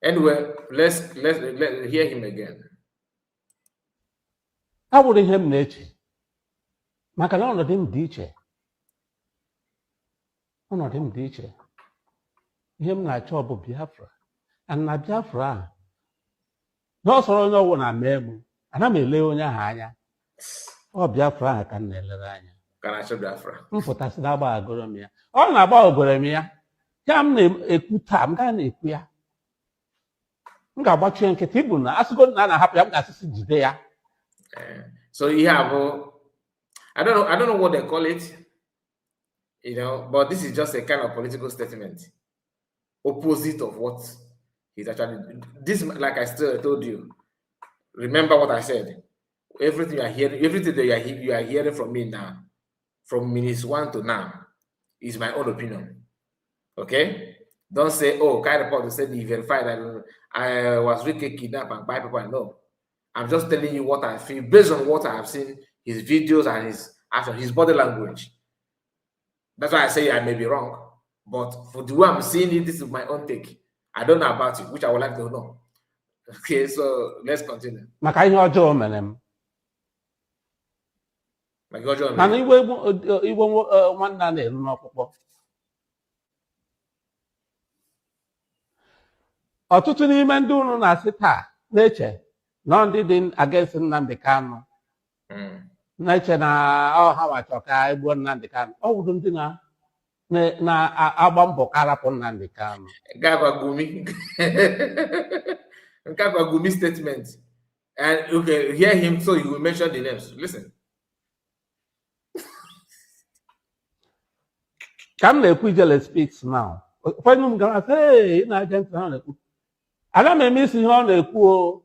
Anyway, let's hear him again. I would hear him nature. Maka na ọnọdụ m dị iche. Ọnọdụ m dị iche. Ihe m na-achọ bụ Biafra. Na Biafra a, n'ọsọrọ onye ọwụ na mee m, ana m ele onye ahụ anya. Ọ Biafra ahụ ka m na-elere anya. M pụtasị na-agba agụrụ m ya. Ọ na-agba ogoro m ya. Ya m na-ekwu taa, m gaa na-ekwu ya. M ga-agbachi nkịtị ibu na asịgo na a na-ahapụ ya, m ga-asịsị jide ya. So you have I don't know what they call it, but this is just a kind of political statement, opposite of what he's actually. This, like I still told you, remember what I said. Everything you are hearing, everything that you are hearing from me now, from minutes 1 to now, is my own opinion. Okay, don't say, "Oh, Kai report said he verified that I was really kidnapped and by people." No, I'm just telling you what I feel based on what I have seen. His videos and his body language. That's why I say I may be wrong. But for the way I'm seeing it, this is my own take. I don't know about it, which I would like to know. Okay, so let's continue. Maka ihe ọjọọ mere m. Mana igwe nwanne a na-eru n'ọkpụkpọ. Ọtụtụ n'ime ndị unu na-asị taa na-eche na ndị dị against Nnamdi Kanu. Na-eche na ha wachọ ka egbuo Nnamdi Kanu. Ọ wụrụ ndị na-agba mbọ ka arapụ Nnamdi Kanu. Gumi statement. And okay, hear him so you will mention the names. Listen. Ka m na-ekwu Ijele speaks now. Ụfọdụ m gara sị, na agent ha na-ekwu. Aga m eme isi ihe ọ na-ekwu o.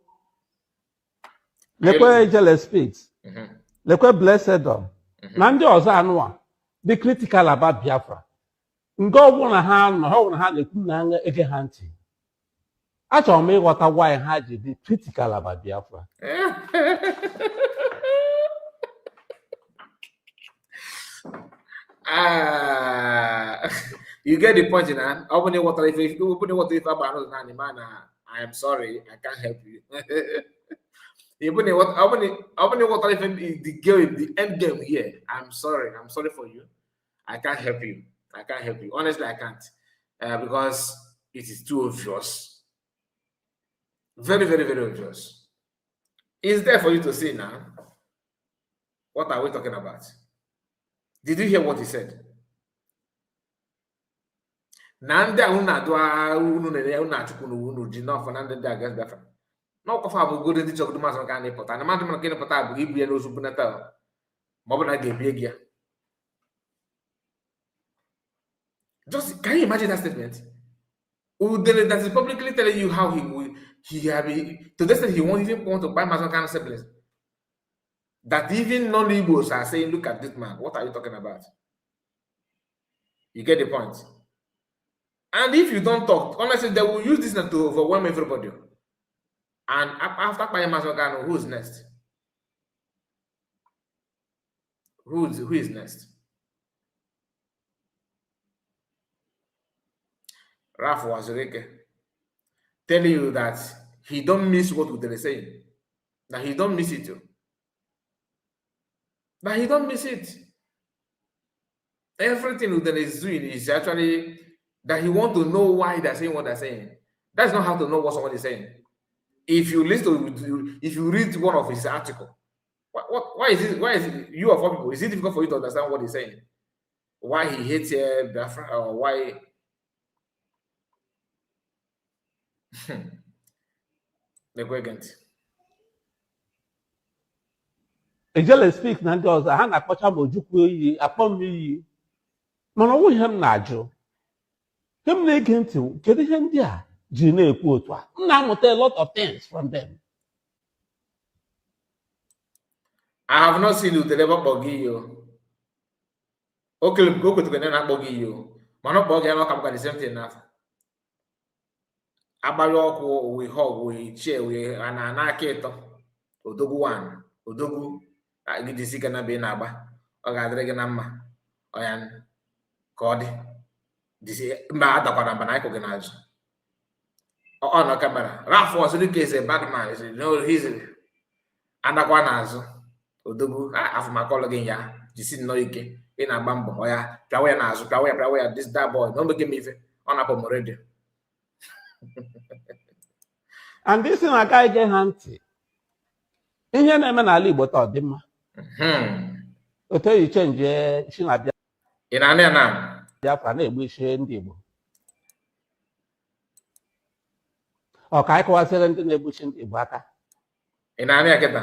Lekwe Ijele speaks. Lekwe Blessed na ndị ọzọ anụwa dị critical about Biafra. Nke ọgwụ na ha nọ, ha nwere ha na-ekwu na ege ha ntị. Achọrọ m ịghọta why ha ji dị critical about Biafra. You get the point, now. Open water if I am sorry, I can't help you. Even what even the game, the end game here. I'm sorry for you. I can't help you. Honestly, I can't. Because it is too obvious. Very, very, very obvious. It's there for you to see now. What are we talking about? Did you hear what he said? Nanda una dua unu ne una chukunu unu jino for nanda da gas dafa. No ko fa bu gode di chok du maso kan ni pota. Na man man ken pota bu ibu no su bunata. Mo bana ge biegia. Just can you imagine that statement? That is publicly telling you how he have to the extent he won't even want to buy Mason kind of siblings. That even non-Igbos are saying, look at this man, what are you talking about? You get the point. And if you don't talk, honestly, they will use this to overwhelm everybody. And after buying Mason Kanu, who's next? Who is next? Raf Wazirike telling you that he don't miss what they're saying. That he don't miss it too. That he don't miss it. Everything Udele is doing is actually that he want to know why they're saying what they're saying. That's not how to know what someone is saying. If you listen to, if you read one of his article, why is it you of all people? Is it difficult for you to understand what he's saying? Why he hates Biafra, or why? Ejele speak na ndị ọzọ ha na-akpọcha m ojukwu iyi akpọ m iyi mana ọnwụ ihe m na-ajụ ihe m na-ege ntị kedu ihe ndị a ji na-ekwu otu a m na-amụta a lot of things from them. I have not seen you deliver Bogiyo. Okay, go to the Bogiyo. Manobogi, I'm not the same thing now. Abayoko, we hug, we cheer, we anaketo. Odogu one, Odogu. I get the sick and be naba. I got reganama. I am Cody. This is mad about an organizer. Oh, no camera. Ralph was in the case a bad man. He no, he's and a guanazo. Odogu, after my call again, ya. You see, no, you can in a bamboo. Oh, yeah, Prawe Nazo, Prawe, this that boy. Don't make me on up on radio. And this is a guy get handy. Ihe na-eme n'ala Igbo taa ọ dị mma. Otu eyi chenji isi na-abịa. Ị na-anị ya na? Biafra na-egbu isi ndị Igbo. Ọ ka anyị kọwasịrị ndị na-egbu isi ndị Igbo aka. Ị na-anị ya kịta?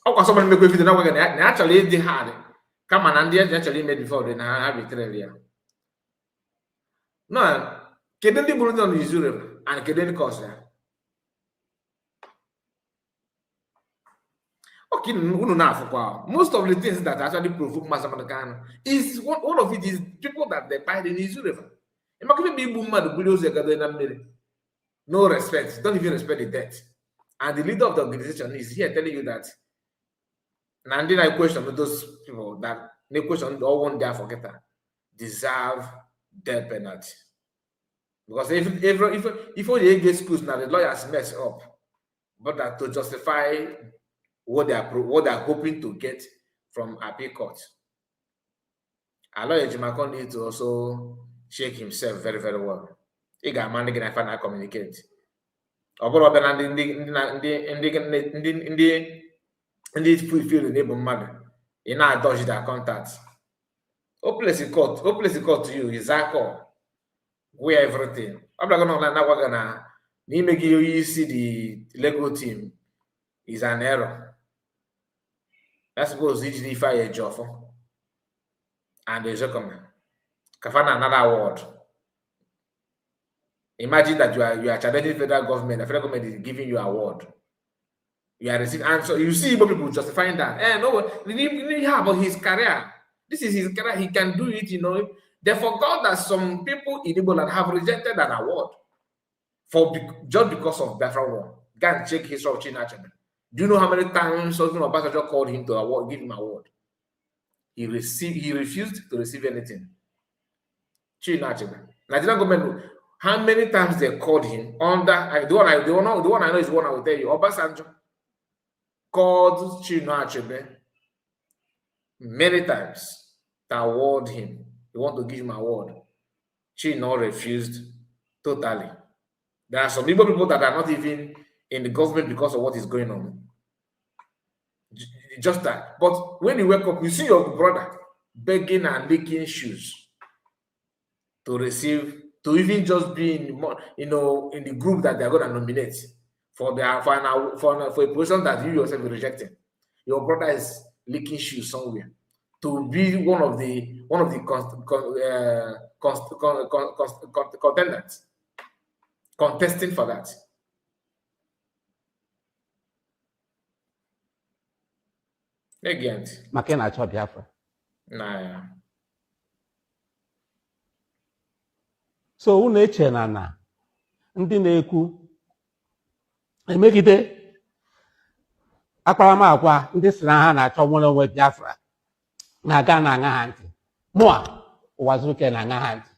Ọ kwa sọmọ mmekwa vidio na-agwaghị na ya chọrọ ịdị hard kama na ndị ya chọrọ ime before na ha bitere ya. No, kedu ndị bụrụ ndị nọ n'Izuru and kedu ndị kọsụ ya? Okay, most of the things that actually provoke Mazi Kanu is one of it is people that they buy in Izu River. No respect, don't even respect the debt. And the leader of the organization is here telling you that. And then I question those people that they question all one day forget that deserve death penalty. Because if only get schools now, the lawyers mess up, but that to justify what they are hoping to get from appeal court. Lawyer Jimakon needs to also shake himself very, very well. He got money and find communicate. Ndị fulfill enable mother. You now dodge their contacts. Hopeless court to you is that call. We everything. I'm not gonna make you see the Lego team is an error. I suppose each fire a job and there's a comment. Kafana another award. Imagine that you are challenging federal government. The federal government is giving you an award. You are receiving answer. You see people justifying that. No, we need about his career. This is his career. He can do it. They forgot that some people in Igbo have rejected an award just because of Biafra war. Go and check history of Chinachebe. Do you know how many times Sultan Obasanjo called him to give him an award? He refused to receive anything. Chinachebe. Nigerian government, How many times they called him under the one I know is the one I will tell you. Obasanjo called Chinua Achebe many times to award him. They want to give him an award. Chinua refused totally. There are some people that are not even in the government because of what is going on. Just that. But when you wake up, you see your brother begging and licking shoes to receive, to even just be in the group that they're going to nominate for a position that you yourself are rejecting. Your brother is licking shoes somewhere to be one of the contenders contesting for that. Again, Makena achọ Biafra. nah. So unu eche na ndị na-ekwu emegide akparamagwa ndị si na ha na-achọ nwere onwe Biafra na-aga na-aṅa ha ntị. Mụa ụwa zuru ike na-aṅa ha ntị.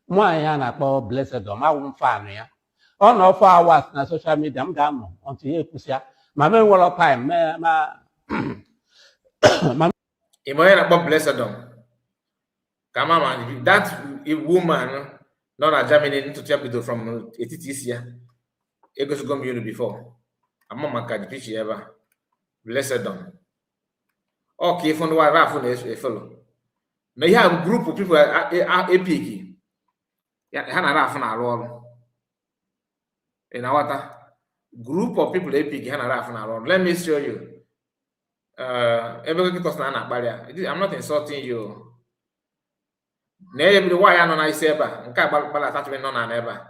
Nwaanyị a na-akpọ Blessed awụ m fan ya. Ọ nọ for hours na social media, m ga-anọ until ya ekwusịa ma m enwere time Imoye na-akpọ Blessed Come on, that woman not a Germany into Chapido from Etitisia. Egos gone you before. I'm not the pitch ever. Blessed on. Okay, from the Rafun is a fellow. May have a group of people are epic. Yeah, Hannah Rafun are all. In our group of people epic Hannah Rafun are all. Let me show you. I'm not insulting you. Name why I know I say and can't attachment on an ever.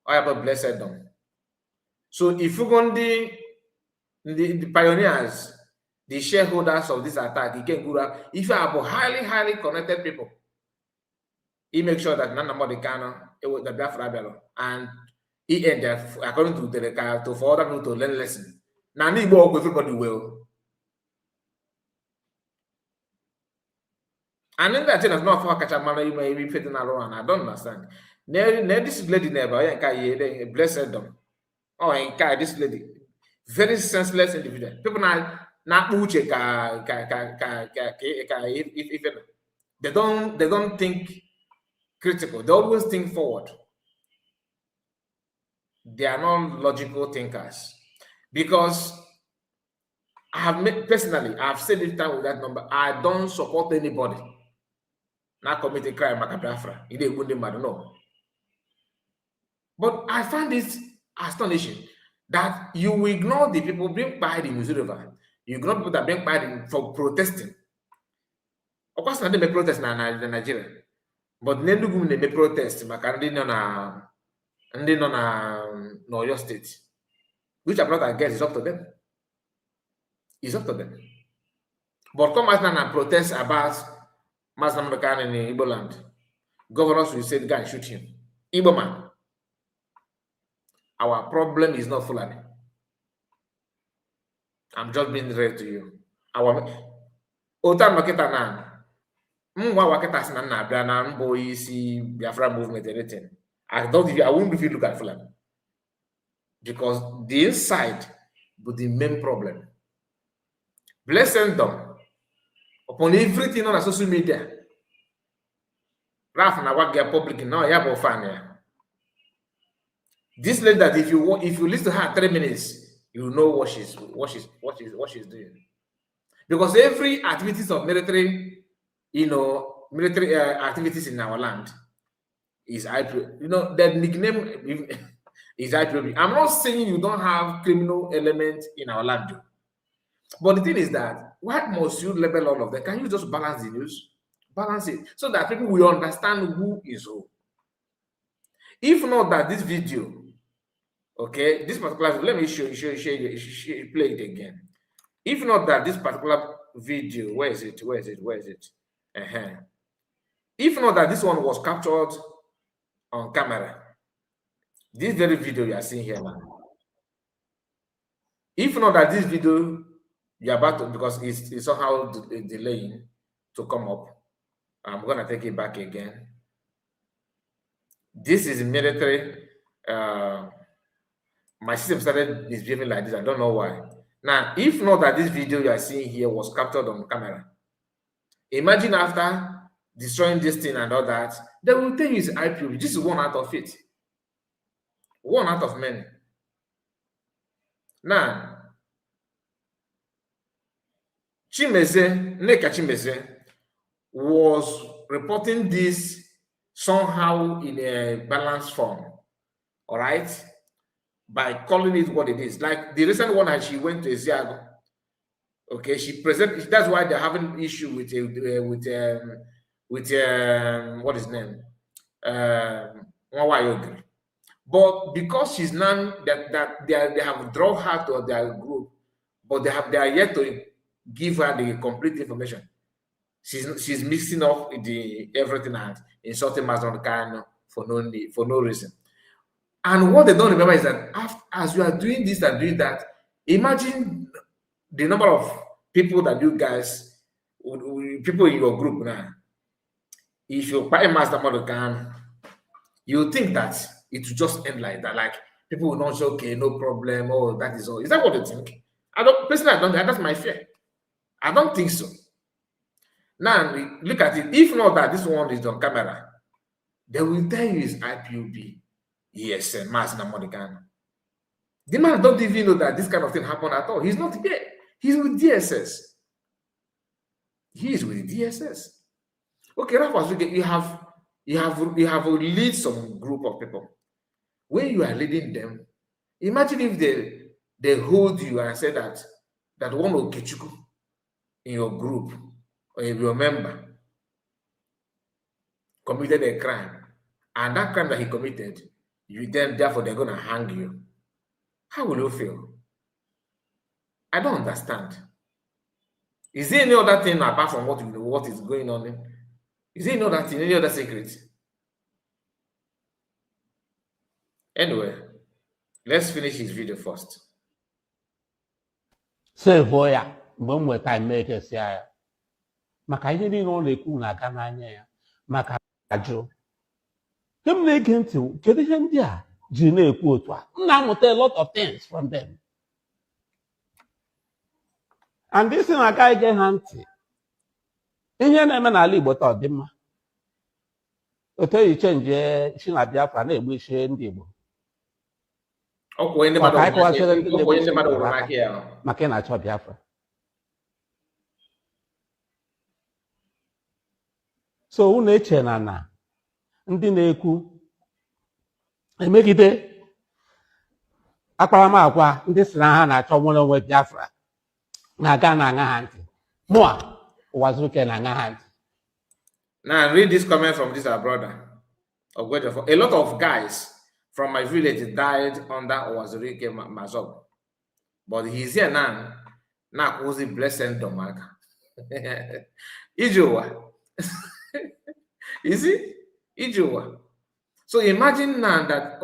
I have a blessed them. So if you go the pioneers, the shareholders of this attack, you can go if you have highly connected people, he make sure that none of the Kanu the Biafra bello and he end according to the record for other people to learn lesson. Now need work with everybody well. And then that thing is not for catch a man, you may be fitting around. I don't understand. This lady never, blessed them. Oh, this lady, very senseless individual. People not uche they don't think critical. They always think forward. They are not logical thinkers. Because I have said it time with that number. I don't support anybody. Not commit a crime like Biafra. It ain't good no. But I find it astonishing that you ignore the people being buried in Missouri River. You ignore people that being buried for protesting. Of course, they may protest in Nigeria. But they may protest no your state. Which I'm not against, it's up to them. It's up to them. But come out now and protest about Mazi in Igbo land. Governors will say the guy shoot him. Igbo man. Our problem is not Fulani. I'm just being real to you. Our Otan Maketa na Mwa Waketa Sinan na Biana Mbo see Biafra movement anything. I won't even look at Fulani. Because the inside but the main problem. Blessing them upon everything on social media. Raf na what get public now, you have fan. This lady that if you listen to her 3 minutes, you know what she's doing. Because every activities of military, military activities in our land is IPOB. The nickname is IPOB. I'm not saying you don't have criminal elements in our land. But the thing is that, why must you label all of them? Can you just balance the news? Balance it so that people will understand who is who. If not that this video, okay, this particular, let me show you, play it again. If not that this particular video, where is it? If not that this one was captured on camera, this very video you are seeing here now. If not that this video you're about to, because it's somehow delaying to come up. I'm gonna take it back again. this is military. My system started misbehaving like this. I don't know why. Now, if not that this video you are seeing here was captured on camera, imagine after destroying this thing and all that, they will tell you it's IPOB. This is one out of it. One out of many. Now, Neka Chimeze was reporting this somehow in a balanced form, all right, by calling it what it is. Like the recent one that she went to Eziago, okay, she presented. That's why they're having issue with what is his name, Nwawayogri. But because she's now that they have drawn her to their group, but they are yet to give her the complete information. She's mixing up the everything and insulting Mazi Kanu for no reason. And what they don't remember is that as you are doing this and doing that, imagine the number of people that you guys, people in your group now. If you buy Mazi Kanu, you think that it will just end like that. Like people will not say, okay, no problem. Oh, that is all. Is that what you think? I don't personally. I don't. That's my fear. I don't think so. Now look at it. If not that this one is on camera, they will tell you it's IPOB. Yes, Mazi Kanu. The man don't even know that this kind of thing happened at all. He's not here. He's with DSS. He is with DSS. Okay, Rafa, you have lead some group of people. When you are leading them, imagine if they hold you and say that one Okechukwu in your group or if your member committed a crime, and that crime that he committed, therefore they're gonna hang you. How will you feel? I don't understand. Is there any other thing apart from what is going on? Is there any other thing, any other secret? Anyway, let's finish his video first. Save ya mgbe m nweta mmekesịa ya maka ihe niile ọ na-ekwu na-aga n'anya ya maka ajụ nke m na-ege ntị kedu ihe ndị a ji na-ekwu otu a m na-amụta a lot of things from them and this na-aga ige ha ntị ihe na-eme n'ala Igbo taa ọ dị mma otu eji chenji si na Biafra na-egbu isi ndị Igbo maka anyị kọwasịrị ndị na-egbu isi maka ị na-achọ Biafra. So unu eche na ndị na-ekwu emegide akparamagwa ndị si na ha na-achọ nwere onwe Biafra na-aga na-aṅa ha ntị mụa ụwa zuru ike na-aṅa ha ntị. Now read this comment from this our brother. A lot of guys from my village died under Owazurike Mazob, but he's here now. Now who's the blessed Domaka? Ijowa. You see? Ijowa. So imagine now that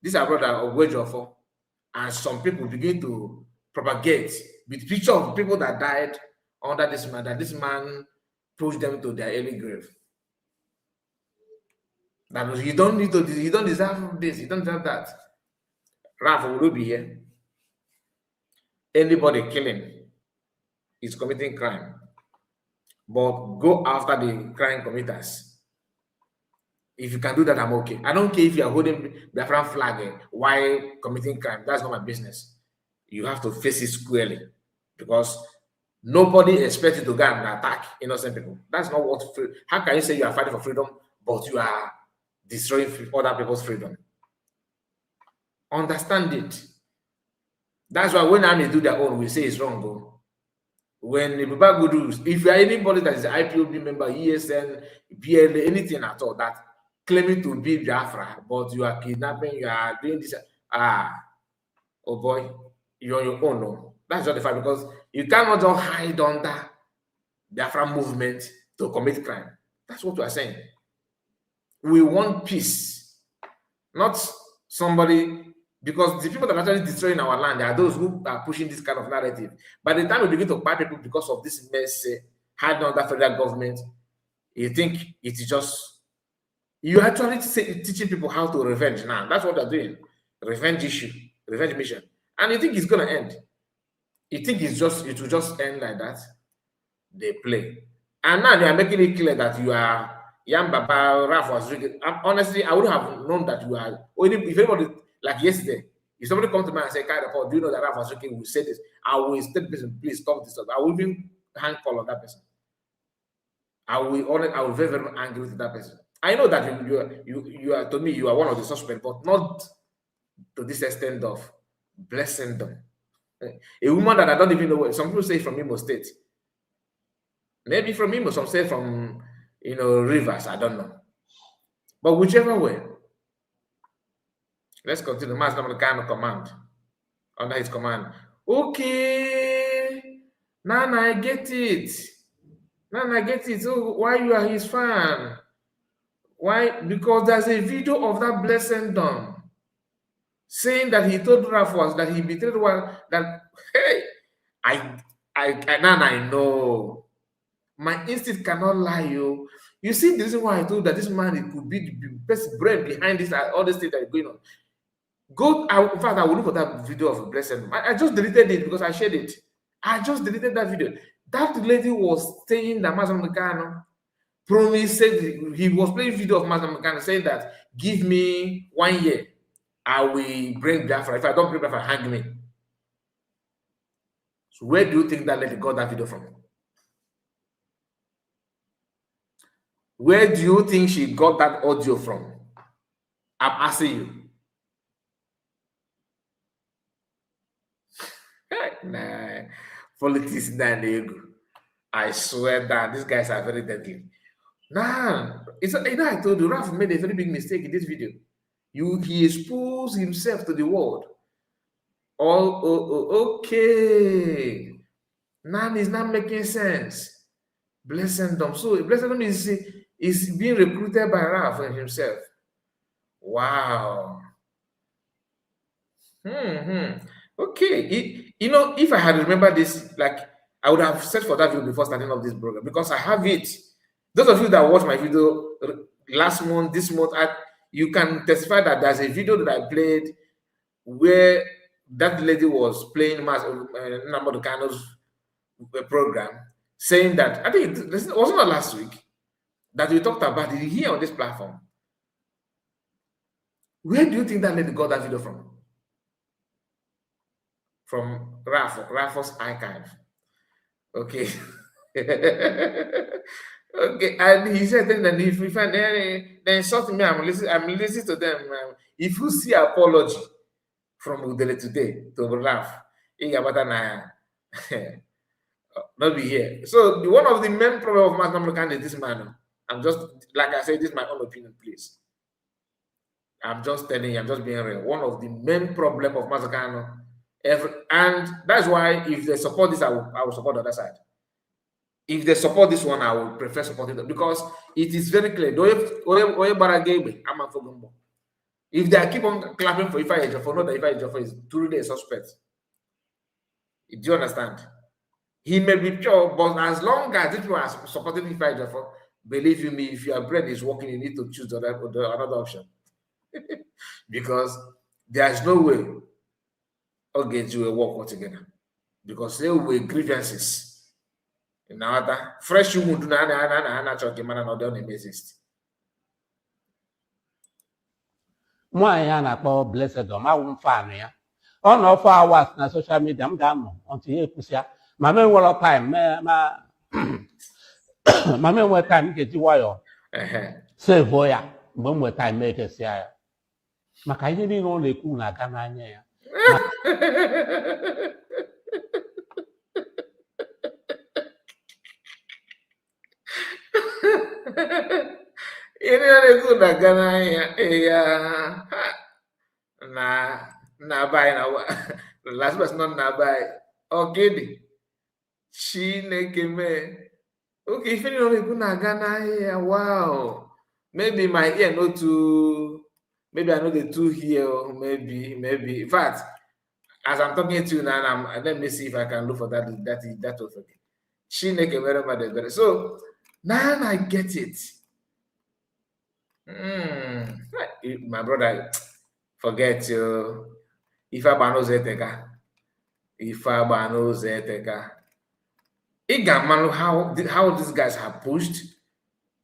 this our brother Ogwejofo and some people begin to propagate with picture of people that died under this man, that this man pushed them to their early grave. That you don't deserve this, you don't deserve that. Rafa will be here. Anybody killing is committing crime. But go after the crime committers. If you can do that, I'm okay. I don't care if you are holding the Biafran flag while committing crime. That's not my business. You have to face it squarely. Because nobody expects you to go and attack innocent people. That's not what. How can you say you are fighting for freedom, but you are destroying other people's freedom? Understand it. That's why when army do their own, we say it's wrong. Though. When the Bible rules, if you are anybody that is an IPOB member, ESN, BLA, anything at all that claiming to be Biafra, but you are kidnapping, you are doing this, oh boy, you're on your own. No. That's not the fact, because you cannot just hide under Biafra movement to commit crime. That's what we are saying. We want peace, not somebody, because the people that are actually destroying our land are those who are pushing this kind of narrative. By the time we begin to buy people because of this mess hiding under federal government, you think it is just You actually teaching people how to revenge now. That's what they're doing. Revenge issue, revenge mission. And you think it's gonna end? You think it will just end like that? They play. And now they are making it clear that you are Yam Baba, Raf was drinking. Honestly, I would have known that you are. If anybody, like yesterday, if somebody comes to me and say, "Kind of, do you know that Raf was drinking?" We say this. I will tell the person, please stop this. I will even hang call on that person. I will very, very angry with that person. I know that you are, to me, you are one of the suspects, but not to this extent of blessing them. A woman that I don't even know where. Some people say from Imo State. Maybe from Imo, some say from Rivers. I don't know. But whichever way, let's continue. Mazi Nnamdi Kanu command. Under his command. Okay. Now I get it. Now I get it. So why you are his fan? Why? Because there's a video of that blessing done saying that he told Rafwas that he betrayed one. That hey, now I know. My instinct cannot lie, you. You see, the reason why I told that this man it could be the best brain behind this all this thing that is going on. In fact, I will look for that video of blessing. I just deleted it because I shared it. I just deleted that video. That lady was saying that Mazi Nnamdi Kanu promised, said he was playing video of Mazi Nnamdi Kanu saying that give me 1 year, I will bring Biafra. If I don't bring Biafra, hang me. So where do you think that lady got that video from? Where do you think she got that audio from? I'm asking you. Nah, politics I swear that these guys are very deadly. Nah, I told you, Raf made a very big mistake in this video. He exposed himself to the world. Okay. Now it's not making sense. Blessendom. So Blessendom is being recruited by Raf himself. Wow. Okay. If I had remembered this, like I would have searched for that video before starting up this program because I have it. Those of you that watched my video last month, this month, you can testify that there's a video that I played where that lady was playing Nnamdi Kanu's program, saying that I think it wasn't last week that we talked about it here on this platform. Where do you think that lady got that video from? From Raf's archive. Okay. Okay, and he said that if we find they insult me, I'm listening to them. If you see apology from Udele today to Raf, not be here. So one of the main problem of Mazi Nnamdi Kanu is this man. I'm just, like I said, this is my own opinion, please. I'm just telling you, I'm just being real. One of the main problem of Mazi Kanu, and that's why if they support this, I will support the other side. If they support this one, I would prefer supporting them because it is very clear. If they keep on clapping for Ifa Ejiofor, know that Ifa Ejiofor is truly a suspect. Do you understand? He may be pure, but as long as people are supporting Ifa Ejiofor, believe you me, if your brain is working, you need to choose another option. Because there's no way you will work altogether. Because there will be grievances. In other fresh wound na don't exist. Nwaanyị a na-akpọ Blessendom awụ fan ya. Ọ nọ for hours na social media m ga-anọ until ya ekwusịa ma m enwere time ma m enwe time ga-eji nwayọọ save ya mgbe m nwere time ekesịa ya maka ihe niile ọ na-ekwu na-aga n'anya ya. Last but not by okay. Okay, if you wow. Maybe my ear not too, maybe I know the two here, maybe. In fact, as I'm talking to you now, let me see if I can look for that was okay. So now I get it. My brother, forget you. If I ban Zeteka, if I ban Zeteka, man, how these guys have pushed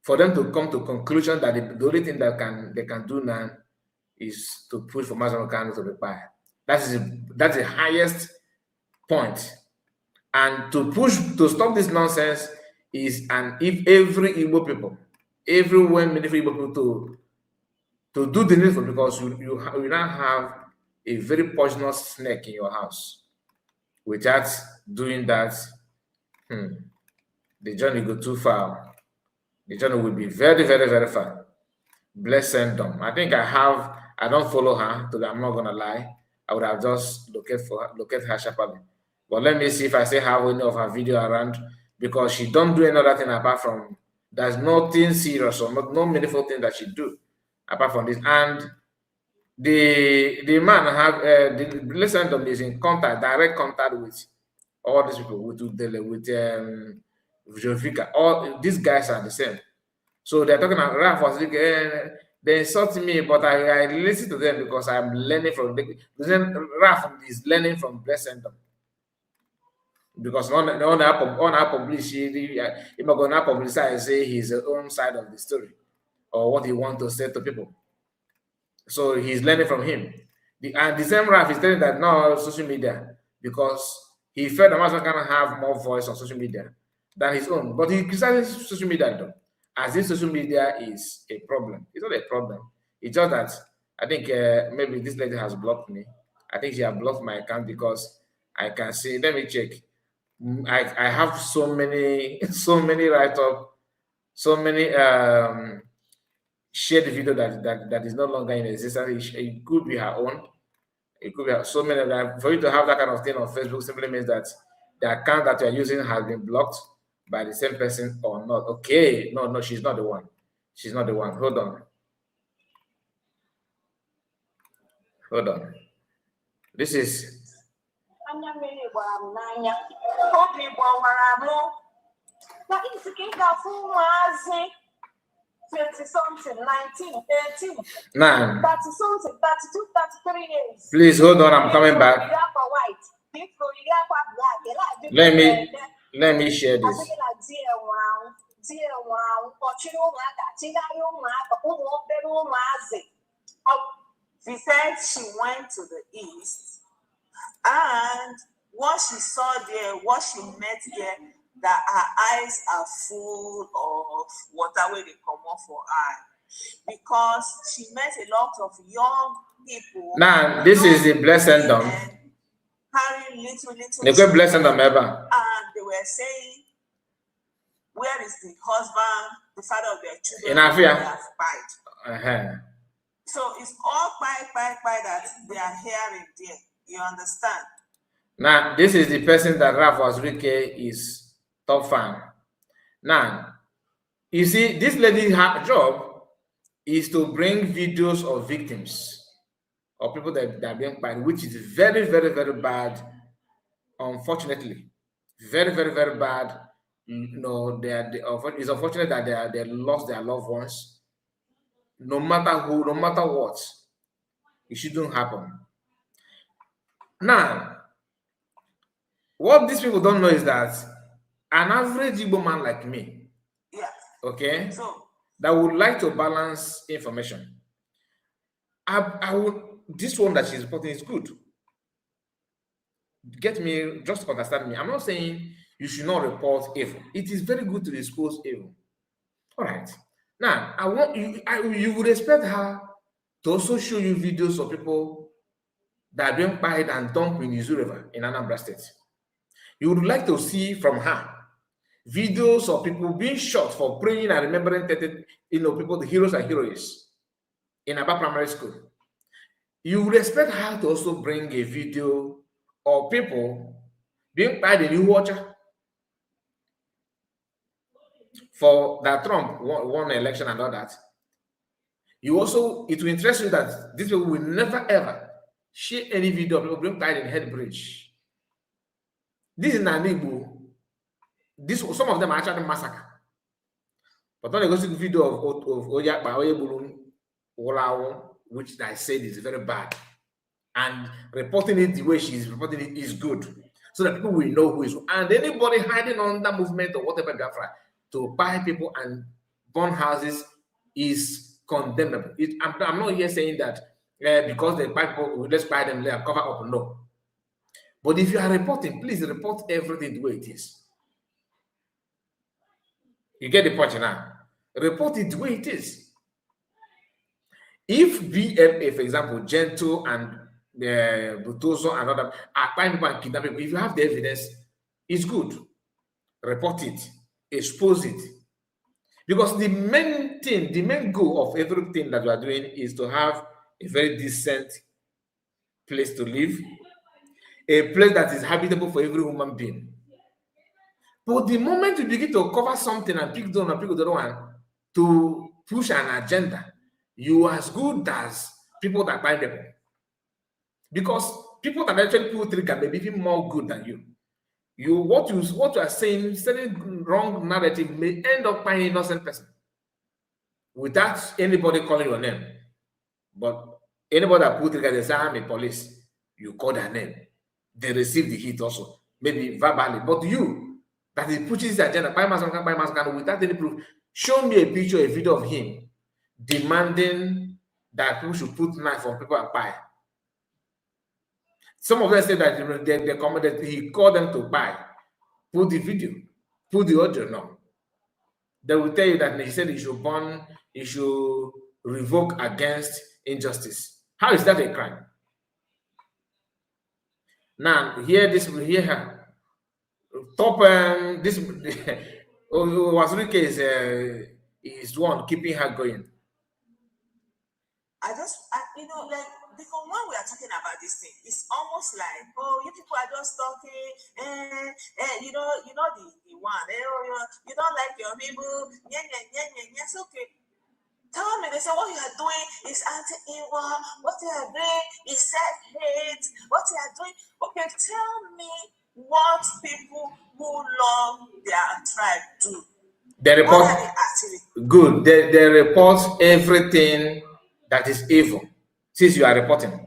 for them to come to conclusion that the only thing that they can do now is to push for Mazi Kanu to be fired. That's the highest point. And to push to stop this nonsense is, and if every Igbo people, everyone, many Igbo people to do the needful, because you now have a very poisonous snake in your house. Without doing that, the journey go too far. The journey will be very, very, very far. Bless Sendom. I think I don't follow her, so I'm not gonna lie. I would have just locate her sharply. But let me see if I still have any of her video around, because she don't do any other thing apart from, there's nothing serious or no meaningful thing that she do apart from this. And the man have the Bless Sendom is in direct contact with all these people, with Jovika. All these guys are the same. So they're talking about Ralph was like, they insult me, but I listen to them because I'm learning from them. Ralph is learning from Bless Sendom. Because on our publicity, if I'm gonna publicize, say his own side of the story or what he wants to say to people. So he's learning from him. And the same Ralph is telling that no social media, because he felt that Mazi can have more voice on social media than his own. But he criticizes social media though, as if social media is a problem. It's not a problem. It's just that I think maybe this lady has blocked me. I think she has blocked my account because I can see. Let me check. I have so many write-up, so many shared video that is no longer in existence. It could be her own. It could be so many of that. For you to have that kind of thing on Facebook simply means that the account that you're using has been blocked by the same person or not. Okay, no, she's not the one. She's not the one. Hold on. This is. Na isi ka ị ga-afụ ụmụazị 20-something, 19, 18, 30-something, 32, 33 years. Please hold on, I'm coming back. Let me share this. She said she went to the east, and what she saw there, what she met there, that her eyes are full of water where they come off for eye, because she met a lot of young people. Now, this is the Bless Sendom. Carrying little the good Bless Sendom ever. And they were saying, where is the husband, the father of their children? In Afia. So it's all by that they are hearing there. You understand? Now, this is the person that Ralph Wazirike is top fan. Now, you see, this lady's job is to bring videos of victims or people that are being fired, which is very, very, very bad. Unfortunately, very, very, very bad. You know, it's unfortunate that they lost their loved ones. No matter who, no matter what, it shouldn't happen. Now, what these people don't know is that an average Igbo man like me, okay, that would like to balance information, I would. This one that she's reporting is good. Get me, just understand me. I'm not saying you should not report evil. It is very good to expose evil. All right. Now, I want you would expect her to also show you videos of people that are being fired and dumped in Izu River in Anambra State. You would like to see from her videos of people being shot for praying and remembering people, the heroes and heroines in Aba Primary School. You would expect her to also bring a video of people being fired in Ihuacha for that Trump won the election and all that. It will interest you that these people will never ever share any video of people being fired in Head Bridge. This is Nanibu. Some of them are actually massacre. But when they go see the video of Oyakba Oyebulun Wolao, which I said is very bad, and reporting it the way she's reporting it is good, so that people will know who is who. And anybody hiding on that movement or whatever Biafra to buy people and burn houses is condemnable. I'm not here saying that because they buy people, let's buy them, let cover up. No. But if you are reporting, please report everything the way it is. You get the point now. Report it the way it is. If BMA, for example, Gentle and Butoso and other are buying people and kidnapping people, if you have the evidence, it's good. Report it, expose it. Because the main thing, the main goal of everything that we are doing is to have a very decent place to live, a place that is habitable for every human being. But the moment you begin to cover something and pick the one and pick the other one to push an agenda, you are as good as people that buy them. Because people that actually pull trigger may be even more good than you. What you are saying, saying wrong narrative may end up by an innocent person without anybody calling your name. But anybody that pull trigger, they say, I'm a police. You call their name. They receive the hit also, maybe verbally. But you, that he pushes his agenda, buy Masan, without any proof, show me a picture, a video of him demanding that people should put knife on people and buy. Some of them say that they commented, he called them to buy. Put the video, put the audio now. They will tell you that he said he should burn, he should revoke against injustice. How is that a crime? Now, here, top this Wazirike is one keeping her going. Like, because when we are talking about this thing, it's almost like, oh, you people are just talking, you know the one, you don't like your people, yes, okay. Tell me, they say what you are doing is anti-Iwa, what you are doing is self-hate, what you are doing, okay, tell me what people who love their tribe do. They report, good, they report everything that is evil, since you are reporting,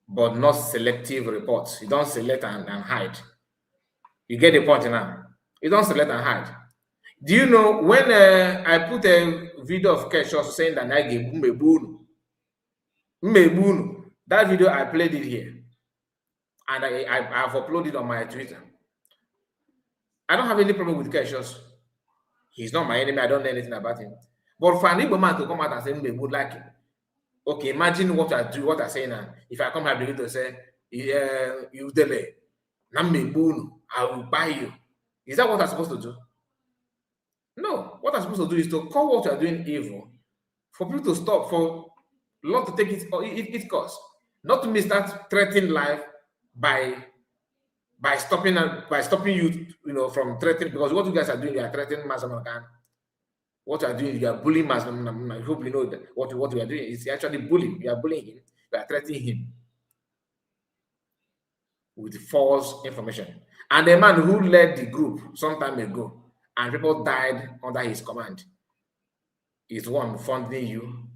but not selective reports. You don't select and hide. You get the point now. You don't select and hide. Do you know when I put a video of Kesho saying that I gave Mbebunu, that video I played it here, and I've uploaded on my Twitter. I don't have any problem with Kesho. He's not my enemy. I don't know anything about him. But for an Igbo man to come out and say Mbebunu like him, okay, imagine what I do, what I say now. If I come here and begin to say, you delay, I will buy you. Is that what I'm supposed to do? No. What I'm supposed to do is to call what you are doing evil, for people to stop, for Lord to take its course. Not to me start threatening life by stopping you, from threatening, because what you guys are doing, you are threatening Mazamakan. What you are doing, you are bullying Mazamakan. I hope you know that what you are doing is actually bullying. You are bullying him. You are threatening him with false information. And the man who led the group some time ago, and people died under his command, is one funding you,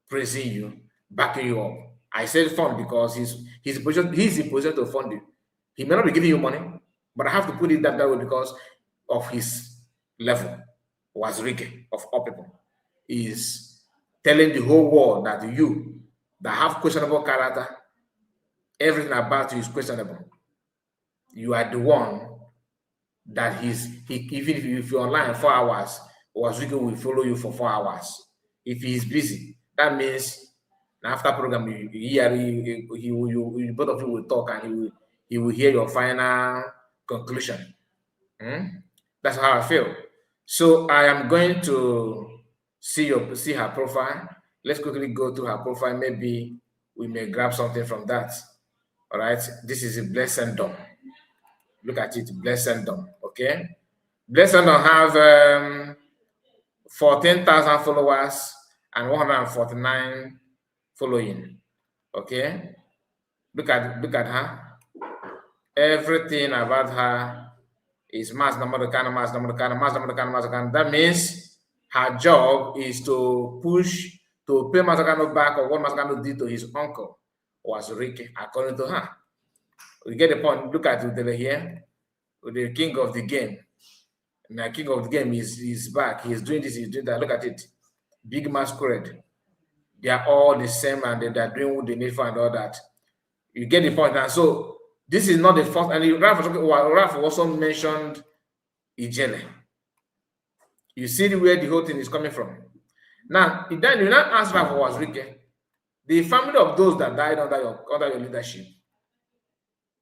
praising you, backing you up. I said fund because he's in position to fund you. He may not be giving you money, but I have to put it that way because of his level. Wazirike, of all people, is telling the whole world that you that have questionable character, everything about you is questionable. You are the one that even if you're online 4 hours, Wazirike will follow you for 4 hours. If he is busy, that means after program, both of you will talk and he will hear your final conclusion. That's how I feel. So I am going to see her profile. Let's quickly go through her profile. Maybe we may grab something from that. All right. This is a Blessendom. Look at it, Blessendom. Okay. Blessendom have 14,000 followers and 149 following. Okay. Look at her. Everything about her is That means her job is to push to pay Masakano back or what Masakano did to his uncle was Ricky, according to her. We get the point. Look at Udele here, the king of the game. Now, king of the game is back. He's doing this, he's doing that. Look at it. Big masquerade. They are all the same and they are doing what they need for and all that. You get the point. And so this is not the first. And Ralph also mentioned Ijele. You see where the whole thing is coming from. Now, then you not ask Ralph was Ricky. The family of those that died under your leadership,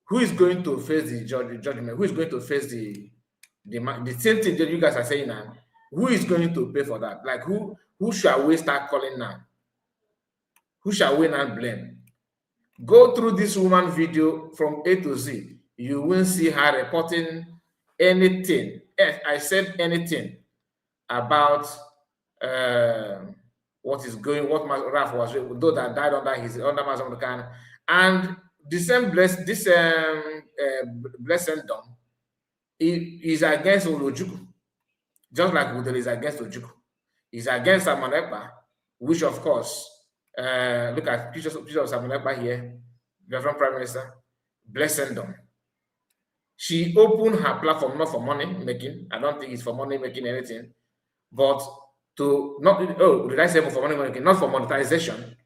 who is going to face the judgment? Who is going to face the same thing that you guys are saying now? Who is going to pay for that? Like who shall we start calling now? Who shall we now blame? Go through this woman video from A to Z. You won't see her reporting anything. Yes, I said anything about what Ralph was, those that died under Mazam Khan, and the same blessing done is against Olojuku, just like Udele is against Ojukwu. He's against Samanekpa, which of course, look at pictures of Samanekpa here, Reverend Prime Minister, blessing them. She opened her platform not for money making. I don't think it's for money making anything, but to not did I say for money making? Not for monetization,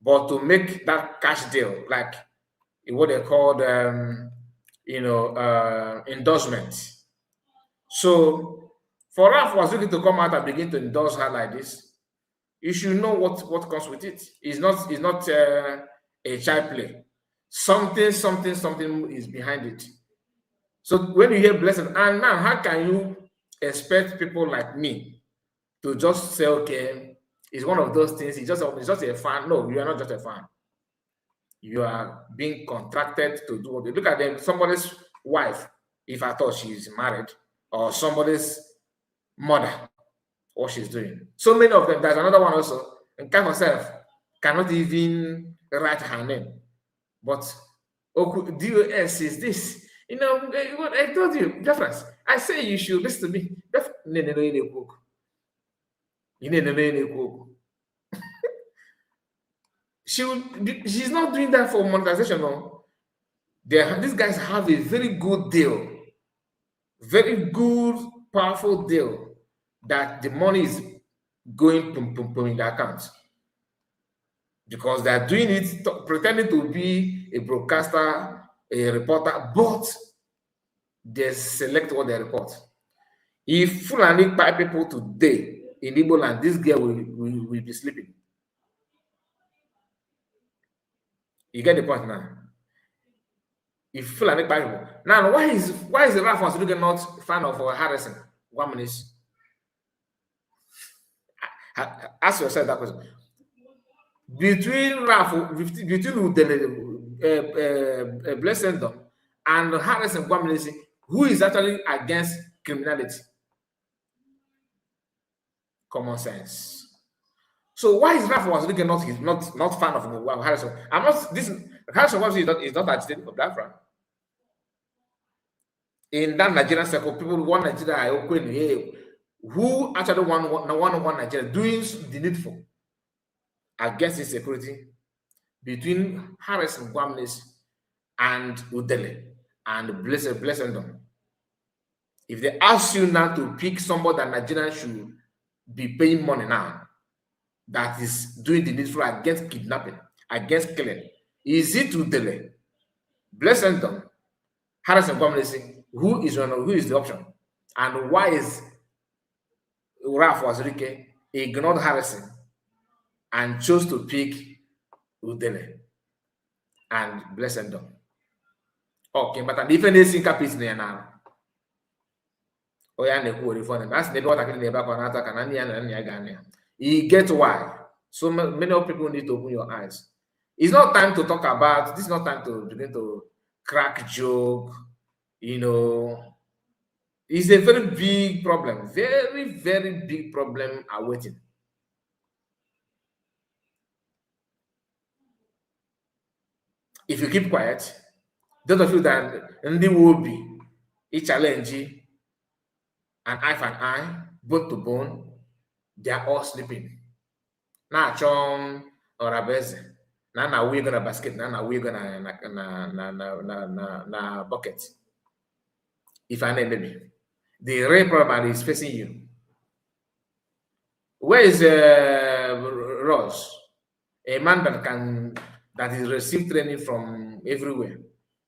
but to make that cash deal, like what they called endorsement. So for Ralph was looking to come out and begin to endorse her like this, you should know what comes with it. It's not a child play. Something is behind it. So when you hear blessing, and now how can you expect people like me to just say, okay, it's one of those things, it's just a fan? No, you are not just a fan. You are being contracted to do what you look at them, somebody's wife, if I thought she's married, or somebody's mother, what she's doing. So many of them. There's another one also, and Kanu herself cannot even write her name. But DOS is this. You know, what I told you, difference. I say you should listen to me. She's not doing that for monetization. No. These guys have a very good deal. Very good, powerful deal that the money is going in the account. Because they're doing it, pretending to be a broadcaster, a reporter, but they select what they report. If Fulani buy people today in Igbo land, this girl will be sleeping. You get the point now? If Fulani buy people. Now, why is the Ralph Onsuduke not fan of Harrison? 1 minute. Ask yourself that question. Between Ralph, between Blessendom and Harrison Gwamnesi, who is actually against criminality? Common sense. So why is Ralph Onsuduke not fan of Harrison? Harrison Gwamnesi is not agitated for Biafra. In that Nigerian circle, people want Nigeria, who actually want Nigeria doing the needful against insecurity between Harrison Gwamnesi and Udele and Blessendom. If they ask you now to pick somebody that Nigeria should be paying money now, that is doing the needful against kidnapping, against killing, is it Udele, Blessendom, Harrison Gwamnesi? Who is the option? And why is Ralph Onsuduke ignored Harrison and chose to pick Udele and Blessendom? Okay, but the difference in capital now. Oh, yeah, that's the what I can never can. You get why? So many people need to open your eyes. It's not time to talk about this. Is not time to begin to crack joke. You know, it's a very big problem, very, very big problem awaiting. If you keep quiet, those of you that they will be a challenge, an eye for an eye, bone to bone, they are all sleeping. Now, Chong or Abeze, now we're gonna basket, now we're gonna na bucket. If I maybe the real problem is facing you. Where is Ross? A man that is received training from everywhere.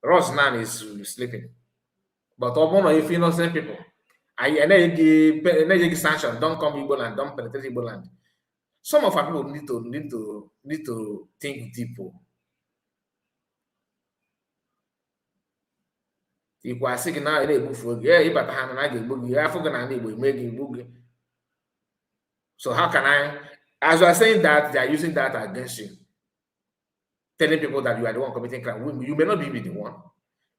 Ross now is sleeping. But one of innocent people. I give sanction, don't come Igbo land, don't penetrate Igbo land. Some of our people need to think deep. Igbo asị gị na na-egbufu oge ya ịbata ha na ga-egbu gị afọ gị na Igbo eme gị egbu gị. So how can I, as you are saying that, they are using that against you, telling people that you are the one committing crime. You may not be the one.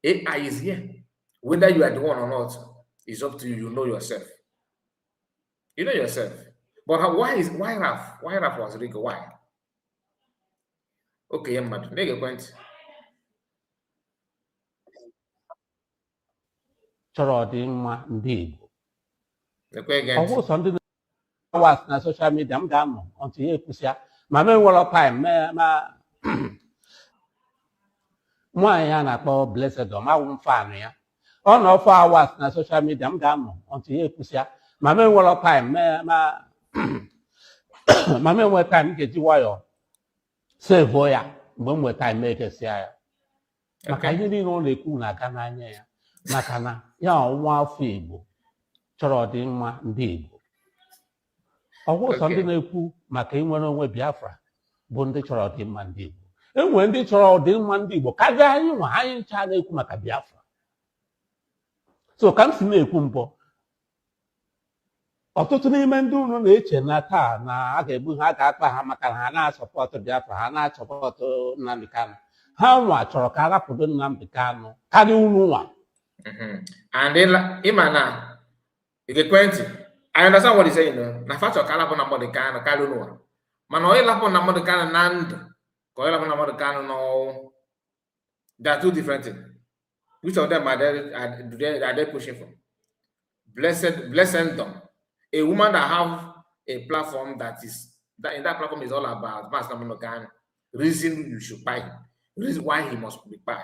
AI is here. Whether you are the one or not is up to you. You know yourself. You know yourself. But why Raf? Why Raf was Rico? Why? Okay, make a point. Chọrọ dị mma ndị Igbo. Again. Ọ bụ sọ ndị was na social media m ga-anọ until ya ekwusịa ma me nwere time ma nwaanyị a na-akpọ Blessed ọmawụ m fan ya ọ nọ 4 hours na social media m ga-anọ until ya ekwusịa ma me nwere time ma me nwere time m ga-eji nwayọọ save ya mgbe m nwere time ma ekesịa ya maka ihe niile ọ na-ekwu na-aga n'anya ya maka na ya ọnwa afọ Igbo chọrọ dị mma ndị Igbo. Ọgwụsọ ndị na-ekwu maka inwere onwe Biafra bụ ndị chọrọ ọdịmma ndị Igbo. Enwere ndị chọrọ ọdịmma ndị Igbo karịa anyị nwa anyị ncha na-ekwu maka Biafra. So ka m si na-ekwu mbụ ọtụtụ n'ime ndị unu na-eche na taa na a ga-egbu ha ga-akpa ha maka na ha na-asọpọtụ Biafra, ha na-asọpọtụ Nnamdi Kanu. Ha nwa chọrọ ka a rapụdo Nnamdi Kanu karịa unu nwa. And Imana, I understand what he's saying. Na fact of Kalapon about the Kanu, Kalunua. Manoel upon the Kanu Nand, Koel upon the Kanu, no. They are two different things. Which of them are they pushing for? Blessed them. A woman that have a platform that in that platform is all about Master Kanu. Reason you should buy him. Reason why he must be buy.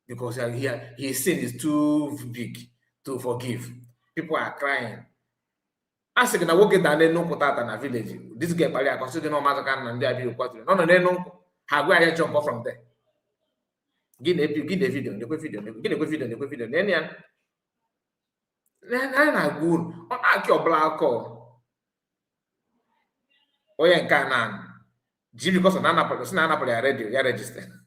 Because his sin is too big to forgive. People are crying. I said, "I walk down there, no put out in a village. This guy, I consider no matter can there be quite no, no. How go I jump off from there? Give the video, the video. Then I good. On ask your black call. Oh, yeah, can Jimmy because of Nana radio, you register.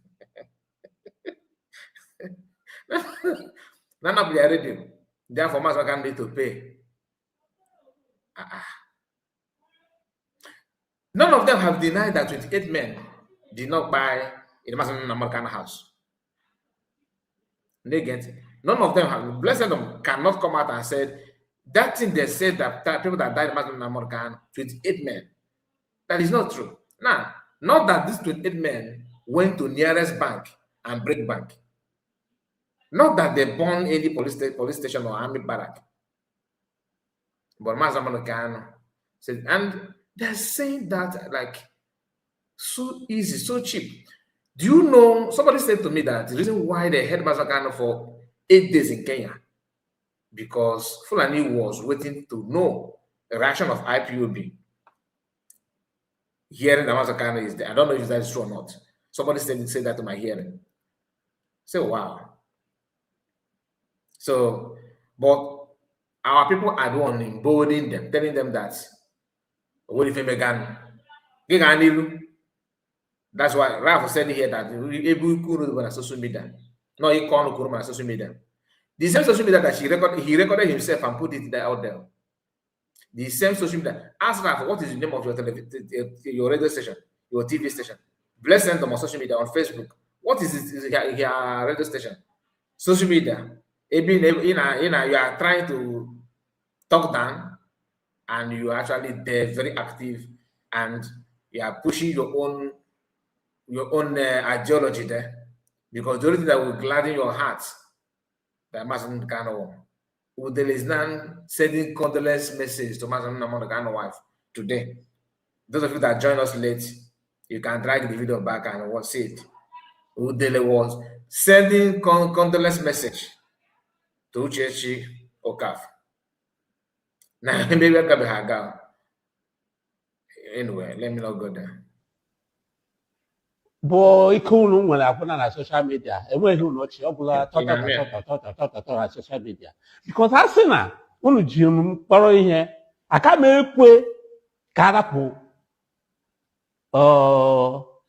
Nana play radio. Therefore, Master can need to pay. None of them have denied that 28 men did not buy in the Master American house. None of them have. Blessed them cannot come out and said that thing they said that people that died in Master American 28 men. That is not true. Now, not that these 28 men went to nearest bank and break bank. Not that they burned any police station or army barrack. But Master American said, and they're saying that like so easy, so cheap. Do you know, somebody said to me that the reason why they had Master Kanu for 8 days in Kenya, because Fulani was waiting to know the reaction of IPOB. Hearing that Master Kanu is there. I don't know if that is true or not. Somebody said that to my hearing. So wow. So, but our people are the one emboldening them, telling them that what if Megan? That's why Ralph said here that on social media. No, he called on social media. The same social media that he recorded himself and put it out there. The same social media. Ask Ralph, what is the name of your radio station, your TV station? Bless them on social media, on Facebook. What is your radio station? Social media. You are trying to talk down, and you are actually there, very active, and you are pushing your own ideology there, because the only thing that will gladden your heart, that Master Kanu, there is none sending condolence message to Master Kanu wife. today. Those of you that joined us late, you can drag the video back and watch it. Udele was sending condolence message to Uchechi Okaf. Now, maybe I can be her. Anyway, let me not go there. Boy, ike unu nwere akwụna na social media enweghị unu ọchị ọ bụla tọtọtọtọtọtọtọtọ na social media because ha sị na unu ji m kpọrọ ihe aka m ekwe ka arapụ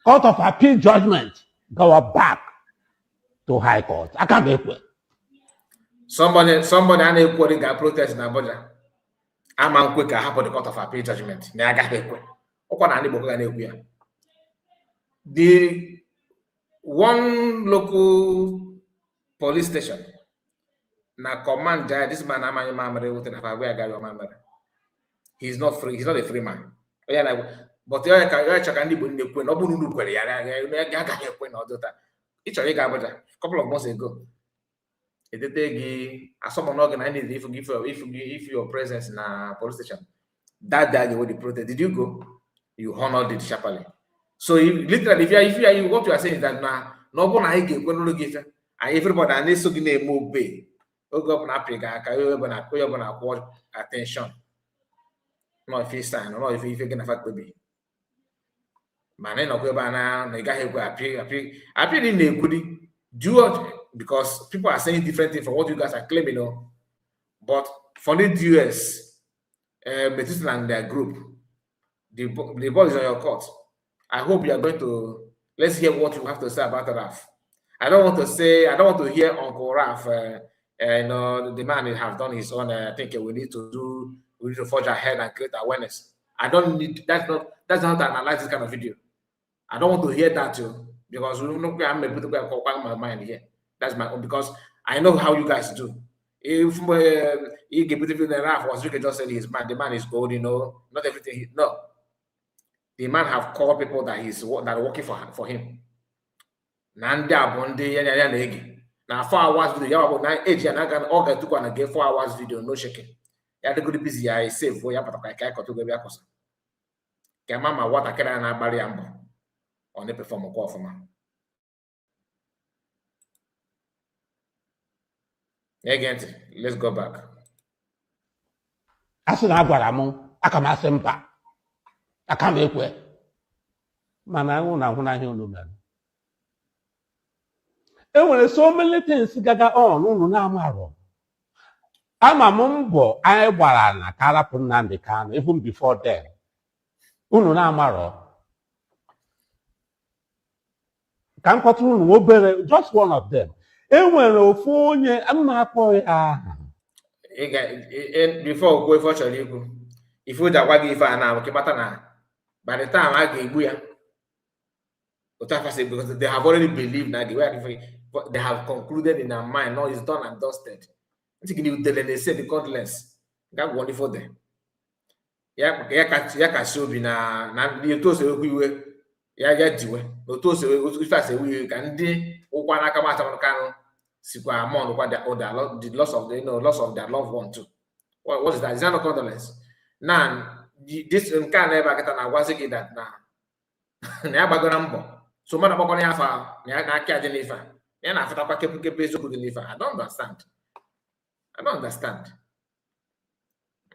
court of appeal judgment go back to high court aka m ekwe somebody a na-ekwu ga protest na Abuja ama nkwe ka hapụ the court of appeal judgment na agaghị ekwe ọkwa na ndị Igbo ga na-ekwu ya. The one local police station na command this man amanye mamere with na where guy mamere. He's not free, he's not a free man. Yeah, like, but you can ndị Igbo na-ekwe na ọ bụrụ unu kwere ya agaghị ekwe na ọdụta. Ịchọrọ ịga Abuja a couple of months ago. Edete gị asọmọ oge na need if your presence na police station. That day you the protest. Did you go? You honored it sharply. So literally, if you what you are saying is that now no I get when you give everybody and this so gonna move be go up na piga ka you gonna watch attention. No if you stand, no if you gonna fact baby. Man no go ba na ga go appear in the goodie. Do what because people are saying different things from what you guys are claiming, you know. But for the US, Betty and their group, the ball is on your court. I hope you are going to let's hear what you have to say about Raf. I don't want to hear Uncle Raf. You know, the man have done his own. I think we need to forge ahead and create awareness. I don't need that's not to analyze this kind of video. I don't want to hear that too because I'm able to go my mind here. That's my own because I know how you guys do. If he get beautiful the Raf was you can just say his man, the man is good, you know, not everything. No. The man have called people that are working for him. Nanda Bonde now 4 hours video. About 9 age and I can all get to go and get 4 hours video, no shaking. You have to go to busy. I save for you, but I can't go to the house. Mama, what I can bury ambo on the perform a call for man. Again, let's go back. As an Aguaramo, Akamasempa. I can't make way. Man, I won't have no man. And when so many things gather on, no, no, I'm a mumbo, I warana, Carapun the can, even before then. Uno namaro. Campatun will be just one of them. And when a phone, I'm not boy. Before go for Chaliku, if you that wagi if I now, Kibatana. By the time I get because they have already believed that they have concluded in their mind, no, it's done and dusted. They say the condolence. That one for them. Yeah, show be na you told say we were diwe. No told say if I say we can de ukwana kama Kanu sikwa amount the loss of loss of their loved one too. What is that? Is that no condolence? Now this can never get an was again that now. Never number. So man about on yafa, na kia Jennifer. Then after keep peso good deliver. I don't understand. I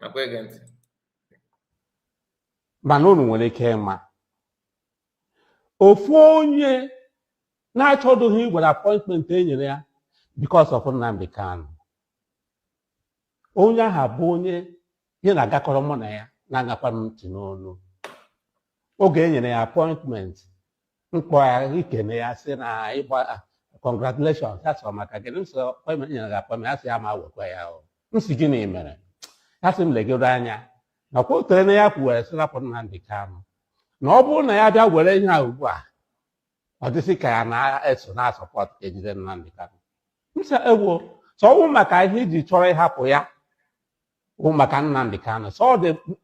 go again. Manonu nwere ike ma. Ofu onye na-achọdụghị igwere appointment enyere ya because of Nnamdi Kanu. Onye ahụ bụ onye ihe na-agakọrọ mụ na ya na-agakwa ntị n'olu. Oge enyere ya appointment mkpọ ya ikene ya sị na ịgba congratulations that's all maka gị nso appointment nyere ya appointment ya sị ya ma wekwa ya o. Nsi gịnị mere? Ya sị m legoro anya na kwotere na ya kwuwere sị rapụ Nnamdi Kanu. Na ọ bụrụ na ya bịa were ihe a ugbu a ọ dịsị ka ya na-eso na-asọpọt ejide Nnamdi Kanu. Nsị ewo so ọ bụ maka ihe iji chọrọ ịhapụ ya maka Nnamdi Kanu.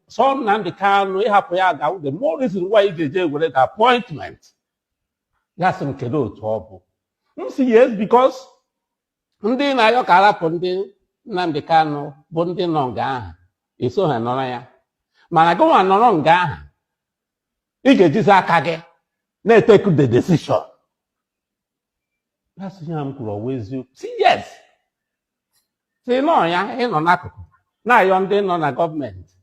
So Nnamdi Kanu ịhapụ ya ga the more reason why ị ga-eje were the appointment. Ya sị m kedu otu ọ bụ. M sị yes because ndị na-ayọ ka arapụ ndị Nnamdi Kanu bụ ndị nọ nga ahụ eso ha nọrọ ya mana gị nwa nọrọ nga ahụ ị ga-ejizi aka gị na-eteku the decision. That's ihe m kwuru ọwa eziokwu. Si yes, si nọ ya ịnọ n'akụkụ na-ayọ ndị nọ na gọọmenti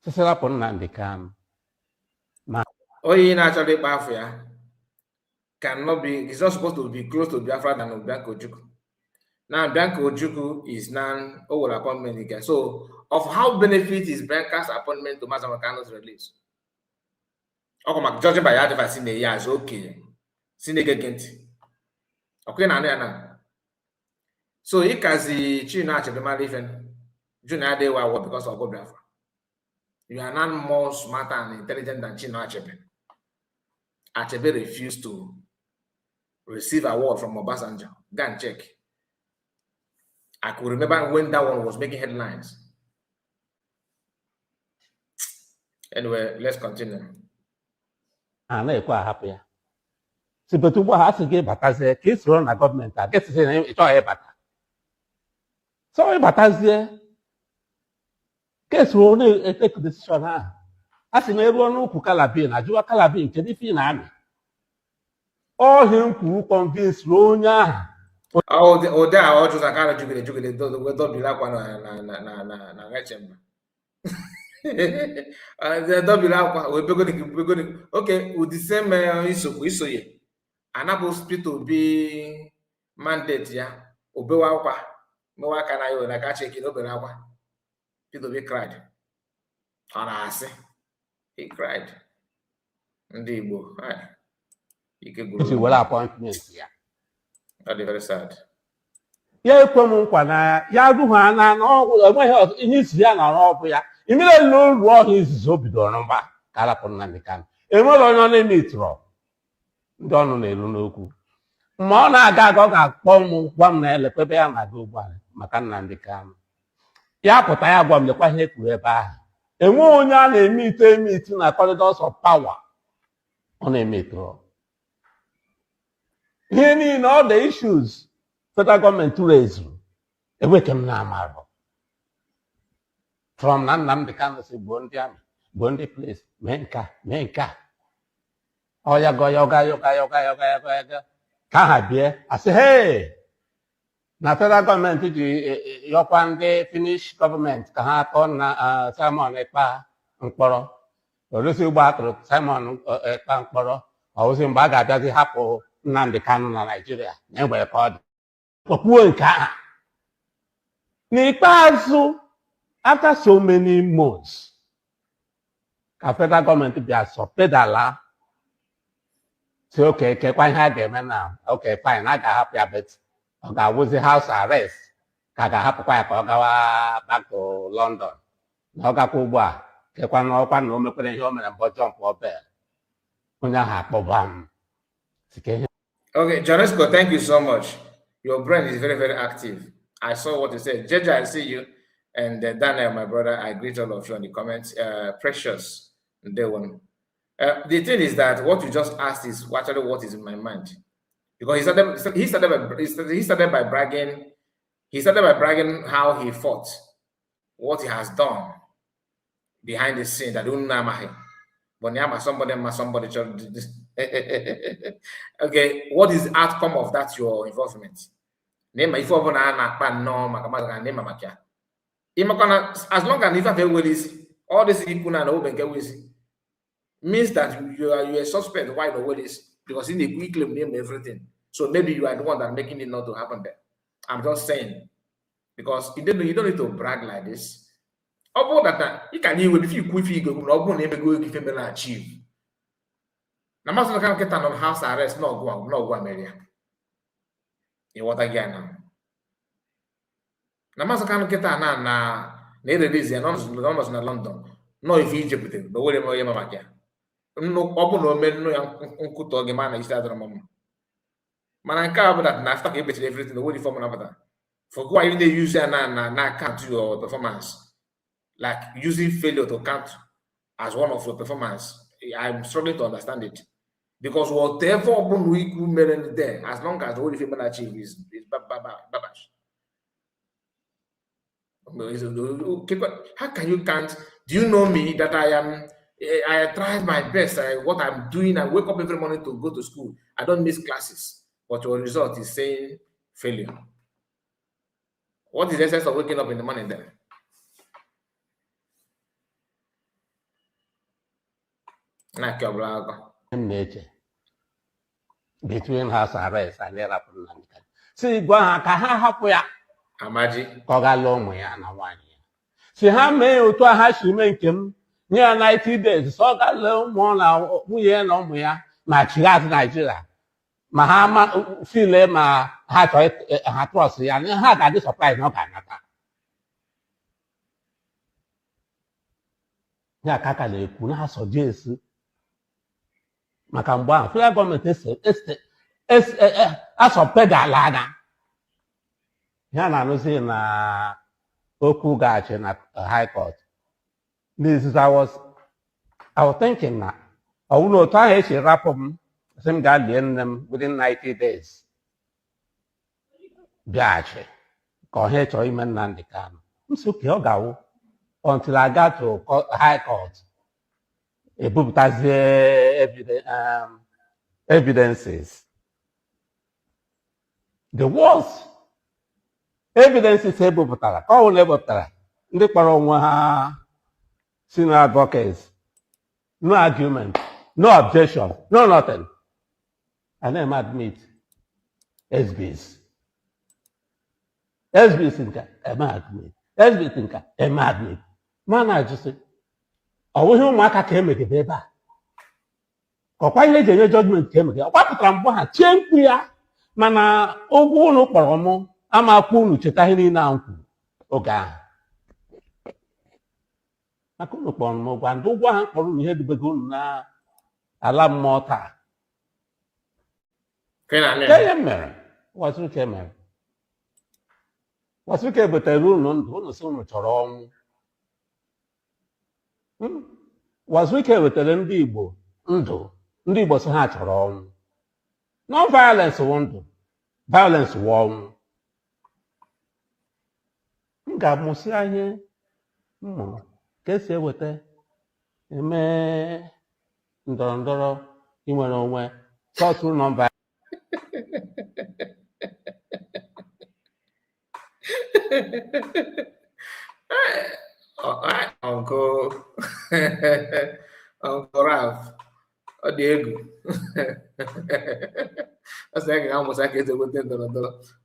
sisirapụ Nnamdi Kanu. Onye na-achọrọ ịkpa afọ ya cannot be, he's not supposed to be close to Biafra than Bianca Ojukwu. Now Bianca Ojukwu is now over appointment again. So of how benefit is Bianca's appointment to Mazi Kanu's release? Okay, judging by that, if I see the years, okay, see the gent. Okay, now. So he can see China the Malifan, Junior Day what because of Biafra. You are not more smarter and intelligent than Chino Achebe. Achebe refused to receive award from Obasanjo. Go and check. I could remember when that one was making headlines. Anyway, let's continue. Na-ekwe ahapụ ya. Si betu ugbo ha sị gị batazie ka ị soro na gọọmenti a gịsị na ịchọghị ịbata. So ịbatazie ka esoro na-eteku decision ahụ. A sị na eruo n'ukwu Kalabin ajụwa Kalabin kedu ife ị na-amị. Ohi m kwuru convince onye ahụ. Ode a ọ jụrụ aka jugide dobila akwa na rechemba. Dobila akwa webegodi okay with the same isoye anapụ split obi mandate ya obewa akwa mewa aka na yo na ka cheki obere akwa Peter Obi cried. Ọ na-asị he cried. Ndị Igbo ike gwụrụ were appointment ya. That's very sad. Ya ekwe m nkwa na ya ruhu ana enweghị ihe isi ya na ọrụ ya. Imere n'olu ọhịa izizi o bidoro mba ka arapụ Nnamdi Kanu. Enwere onye ọ na-emetụrụ ndị ọnụ na-elu n'okwu. Ma ọ na-aga aga ọ ga-akpọ m gwa m na elekwebe ya na-aga ụgbọala maka Nnamdi Kanu. Ya pụta ya gwa m lekwa ihe kwuru ebe ahụ. Enwe onye a na-emete na corridors of power ọ na-emetụrụ. Ihe niile all the issues federal government raised enweghị m na-amarụ. From na Nnamdi Kanu si gbuo ndị amị gbuo ndị police mee nke a ọya yoga ka ha bie asị hey na federal gọọmenti ji yọkwa ndị Finnish gọọmenti ka ha kọọ na Simon Ekpa mkpọrọ orisi ụgbọ atụrụ Simon Ekpa mkpọrọ ọwụzi mgbe a ga-abịazi hapụ Nnamdi Kanu na Nigeria na-enwere ka ọ dị okpuo nke ahụ n'ikpeazụ after so many months ka federal gọọmenti bịa sọpedala si oke kekwa ihe a ga-eme na oke fine a ga-ahapụ ya bet ọ ga-awụzi house arrest ka a ga-ahapụkwa ya ka ọ gawa back to London na ọ gakwa ugbu a kekwa na ọkwa na o mekwere ihe o mere mbọ jump obel onye ahụ akpọba m. Okay, Janesco, thank you so much. Your brain is very, very active. I saw what you said. Jeja, I see you. And Daniel, my brother, I greet all of you in the comments. Precious, day one. The thing is that what you just asked is actually what is in my mind. Because he started by bragging. He started by bragging how he fought, what he has done behind the scene. That don't know him. But somebody. Okay, what is the outcome of that? Your involvement. Name if you as long as you have all this people and open means that you are a suspect. Why the way this? Because in the quick claim name everything. So maybe you are the one that making it not to happen there. I'm just saying because you don't need to brag like this. About that, you can even if you quit, you go give him achieve. Now, most can get on house arrest. No go America. You what again now? Na maso kan kita na release ya no na London no if Egypt but we mo yema makia no obu no me no ya nkuto ge mana isi adoro mama mana nka abu that na after ke bet everything the way form na bata for why you dey use na count your performance like using failure to count as one of your performance. I'm struggling to understand it because whatever we could make there as long as the only thing achieve is babash. How can you count? Do you know me that I try my best. What I'm doing, I wake up every morning to go to school. I don't miss classes. But your result is saying failure. What is the essence of waking up in the morning then? Between house arrest and thereafter. See, go on, Kaha Amaji. Kogalo Moya na one year. See, how many to a hash you make him near 90 days. So got low one now, we are no more. My child Nigeria. Mahama feel my heart across the and had at this supply no Canada. Ya kaka le kuna so jesu makambwa federal government aso pedalana ya na no say na okwu gachi na high court. This is I was thinking na I will not try to wrap up some guardian them within 90 days. Gachi ko he cho imen nan dikan. Nso ke ogawo until I got to high court. A book has evidences. The worst evidence is able to tell. Call level tell. The Paronwa senior advocates. No argument, no objection, no nothing. And then admit SBs. SBs thinker, admit. SB thinker, admit. Man, I just say, I wish you might came with the paper. Quite late in your judgment came again. What put on one change we are? Mana, oh, no, Poromo. I'm a pool to Tahini now. Okay. I couldn't upon more one. Do one for you had the begun now. Alarm mortar. Can what's the camera? What's the cable with the room on soon with wrong? Was wicked with the Ndibo? Ndibo's heart wrong. No violence won't. Violence won't. Gamusia here. Guess you with it. Me Ndoro, you went away. Talk through non-violence. Uncle Uncle Ralph. Oh, Diego. I was like, almost I get with $10.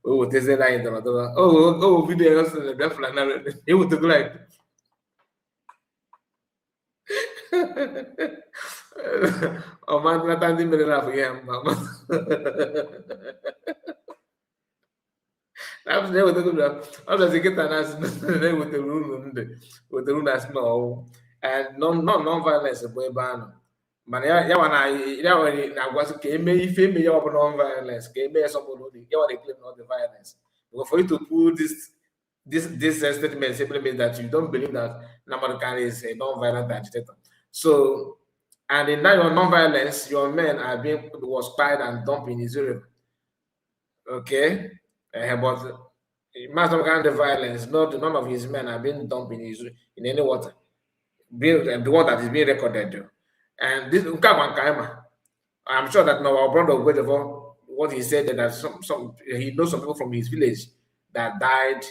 Oh, $10. Oh, video definitely. It would look like. Oh, man, not standing very enough for him, Mama. I was there with the good. I was get an ass with the room as small and non-violence boy ban. Man, I was came if me up non-violence, came here somebody they claim not the violence. But for you to put this statement simply means that you don't believe that Namarakan is a non-violent agitator. So, and in that your non-violence, your men was spied and dumped in Israel. Okay. But master kind of violence, none of his men have been dumped in any water. The water that is being recorded. And this I'm sure that now our brother what he said that he knows some people from his village that died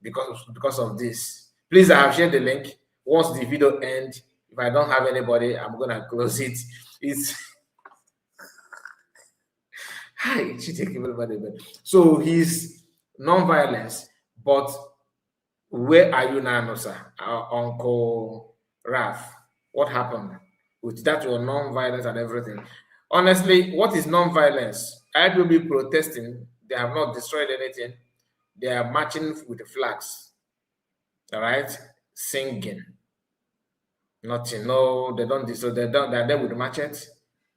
because of this. Please, I have shared the link. Once the video ends, if I don't have anybody, I'm gonna close it. It's so he's non-violence, but where are you now, sir? Uncle Ralph, what happened with that your non-violence and everything? Honestly, what is non-violence? I will be protesting. They have not destroyed anything. They are marching with the flags. All right, singing. Nothing. No, they don't destroy. They're there with the machete,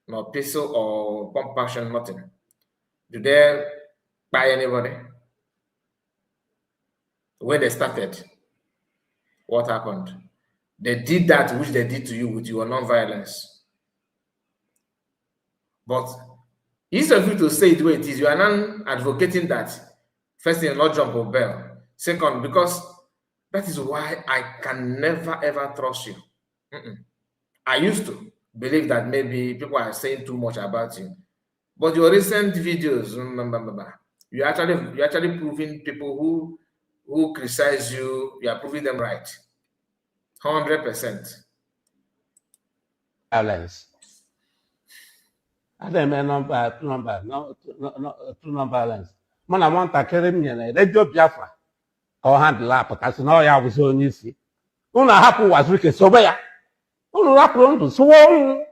no pistol or pump action. Nothing. Do they buy anybody? When they started, what happened? They did that which they did to you with your non-violence. But instead of you to say it the way it is, you are not advocating that. First thing, not jump or bell. Second, because That is why I can never ever trust you. I used to believe that maybe people are saying too much about you, but your recent videos, you're actually proving people who criticize you. You are proving them right, 100%. Violence. I don't know non-violence. Mana nwatakịrị m nyere redio Biafra ka ọ handụl apụtasị na ọ ya bụzi onye isi. Unu ahapụ Wazirike sobe ya. Unu rapụrụ ndụ sụwa ọnwụ.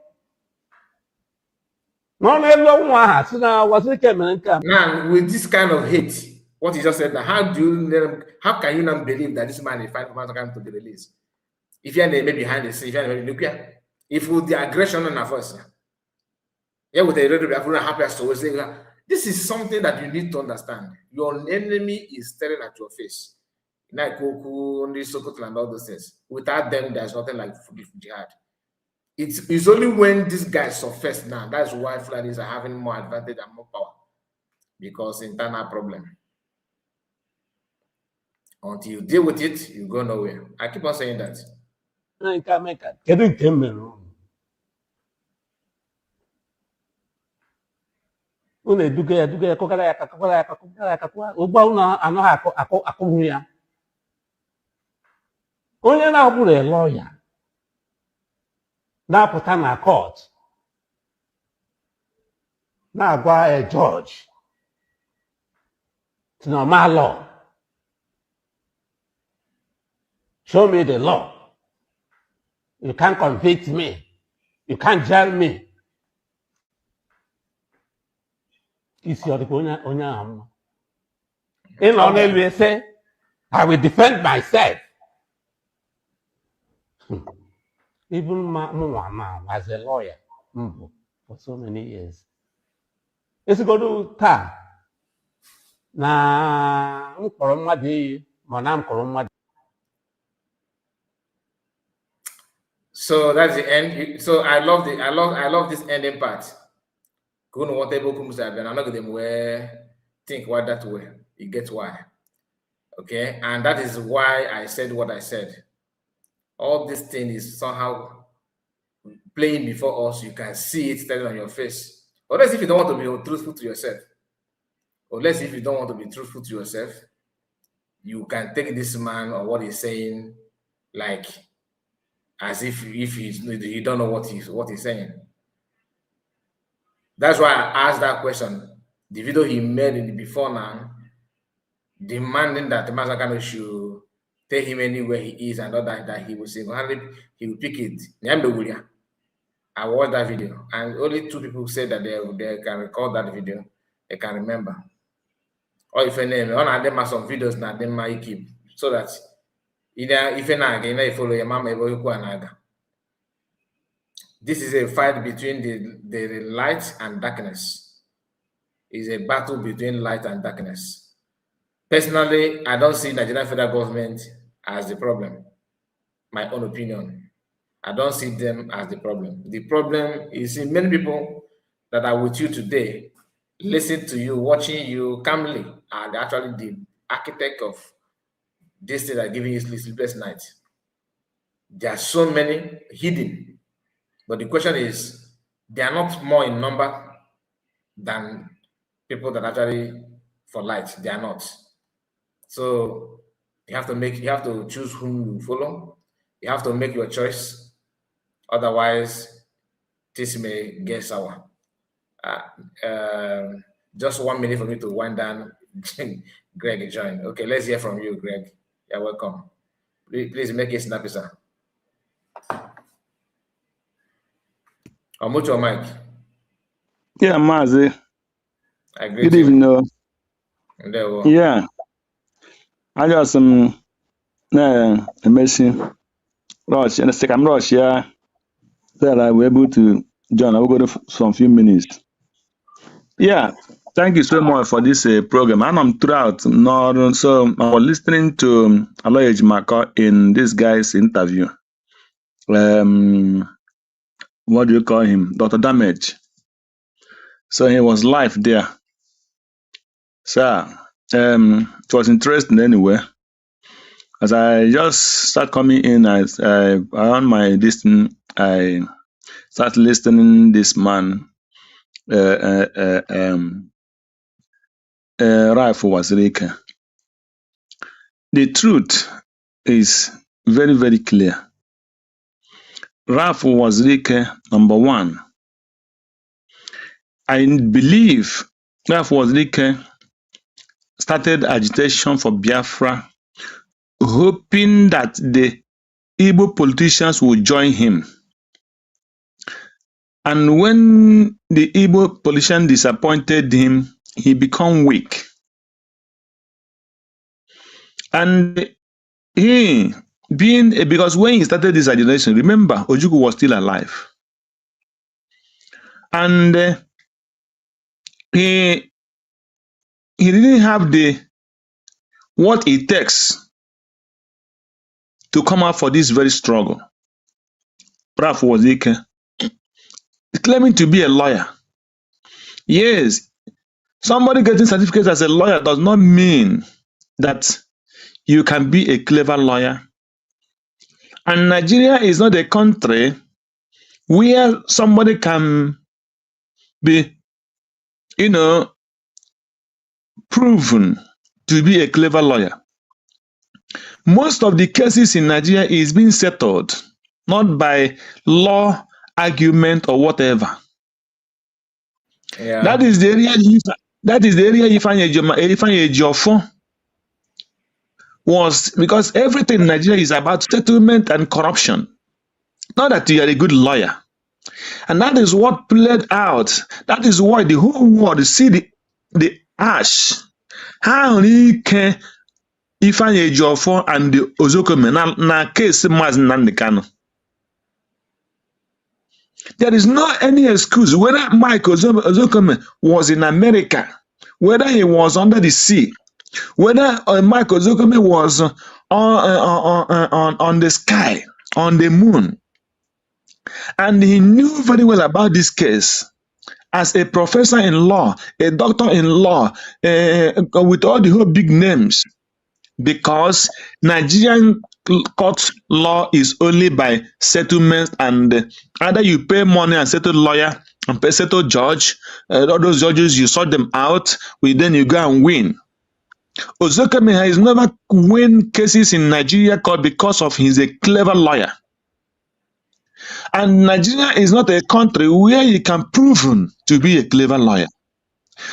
N'ọnụ elu ọnwụ aha si na Wazirike mere nke a. Now, with this kind of hate, what he just said, now how can you not believe that this man is fighting for come to be released? If you're maybe behind the scene, if you're nuclear, if with the aggression on the force, yeah, with the radio Biafra happy as to say, this is something that you need to understand. Your enemy is staring at your face. Like Koku, Sokoto, and all those things. Without them, there's nothing like jihad. It's only when these guys surface now. That's why Fulanis are having more advantage and more power. Because internal problem. Until you deal with it, you go nowhere. I keep on saying that. Kedu nke m mere unu? Unu eduga ya kụkara ya ụgbọ unu anaghị akụghị ya. Onye na-abụrụ lọya na-apụta na court na-agwa judge to normal law. Show me the law. You can't convict me. You can't jail me. Isi ọ dịka onye ahụ mma. Ịnọ n'elu ese, I will defend myself. Even my mama was a lawyer for so many years. It's go to taa na mkpọrọ mmadụ iyi ma na mkpọrọ mmadụ. So that's the end. So I love this ending part. Couldn't want able to say, and I'm not going to think what that way. You get why. Okay, and that is why I said what I said. All this thing is somehow playing before us. You can see it standing on your face. Unless if you don't want to be truthful to yourself. Unless if you don't want to be truthful to yourself, you can take this man or what he's saying like as if you don't know what he's saying. That's why I asked that question. The video he made in the before now, demanding that the Mazi Kanu should take him anywhere he is and all that he will he will pick it. I watched that video, and only 2 people said that they can record that video, they can remember. Or if name, one of them have some videos now, they might keep so that either if you follow your mama, this is a fight between the light and darkness. It's a battle between light and darkness. Personally, I don't see Nigerian federal government as the problem. My own opinion. I don't see them as the problem. The problem is in many people that are with you today, listen to you, watching you calmly, are actually the architect of this thing that are giving you sleepless nights. There are so many hidden, but the question is, they are not more in number than people that actually for light. They are not. So you have to choose whom you follow. You have to make your choice. Otherwise, this may get sour. Just 1 minute for me to wind down. Greg join. Okay, let's hear from you, Greg. You're welcome. Please make it snappy, sir. I'll mute your mic. Yeah, Mazi. I agree. Good evening. Yeah. I got some amazing rush and a second rush, yeah. That I were able to join. I will go to some few minutes. Yeah, thank you so much for this program. And I'm throughout Northern, so I was listening to Aloy Ejimaka in this guy's interview. What do you call him? Dr. Damage. So he was live there. So it was interesting anyway. As I just start coming in, as I on my listening, I start listening this man, Ralph Wazirika. The truth is very, very clear. Ralph Wazirika, number one, I believe Ralph Wazirika started agitation for Biafra, hoping that the Igbo politicians would join him. And when the Igbo politician disappointed him, he became weak. And he, because when he started this agitation, remember, Ojukwu was still alive. And he didn't have what it takes to come out for this very struggle. Ralph Wazirika, claiming to be a lawyer. Yes, somebody getting certificates as a lawyer does not mean that you can be a clever lawyer. And Nigeria is not a country where somebody can be, proven to be a clever lawyer. Most of the cases in Nigeria is being settled not by law, argument, or whatever. Yeah. That is the area. Ifeanyi Ejiofor was, because everything in Nigeria is about settlement and corruption. Not that you are a good lawyer. And that is what played out. That is why the whole world see the ash. How he can Ifeanyi Ejiofor and the Ozokome na case Mazi Kanu. There is no any excuse whether Mike Ozokome was in America, whether he was under the sea, whether Mike Ozokome was on the sky, on the moon. And he knew very well about this case. As a professor in law, a doctor in law, with all the whole big names, because Nigerian court law is only by settlements, and either you pay money and settle lawyer and pay settle judge, all those judges you sort them out, then you go and win. Ozokeme has never won cases in Nigeria court because of he's a clever lawyer. And Nigeria is not a country where you can proven to be a clever lawyer.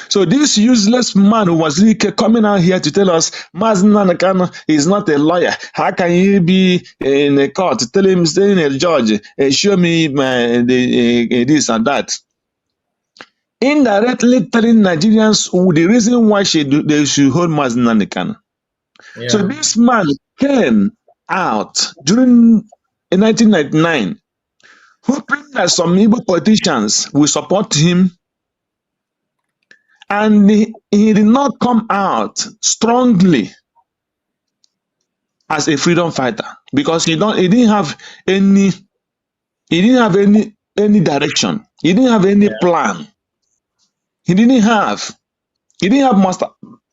So this useless man who was coming out here to tell us Mazi Kanu is not a lawyer. How can you be in a court? Tell him, saying a judge, show me this and that. Indirectly telling Nigerians the reason why they should hold Mazi Kanu. Yeah. So this man came out during 1999, hoping that some Igbo politicians will support him. And he did not come out strongly as a freedom fighter because he didn't have any direction. He didn't have any plan. He didn't have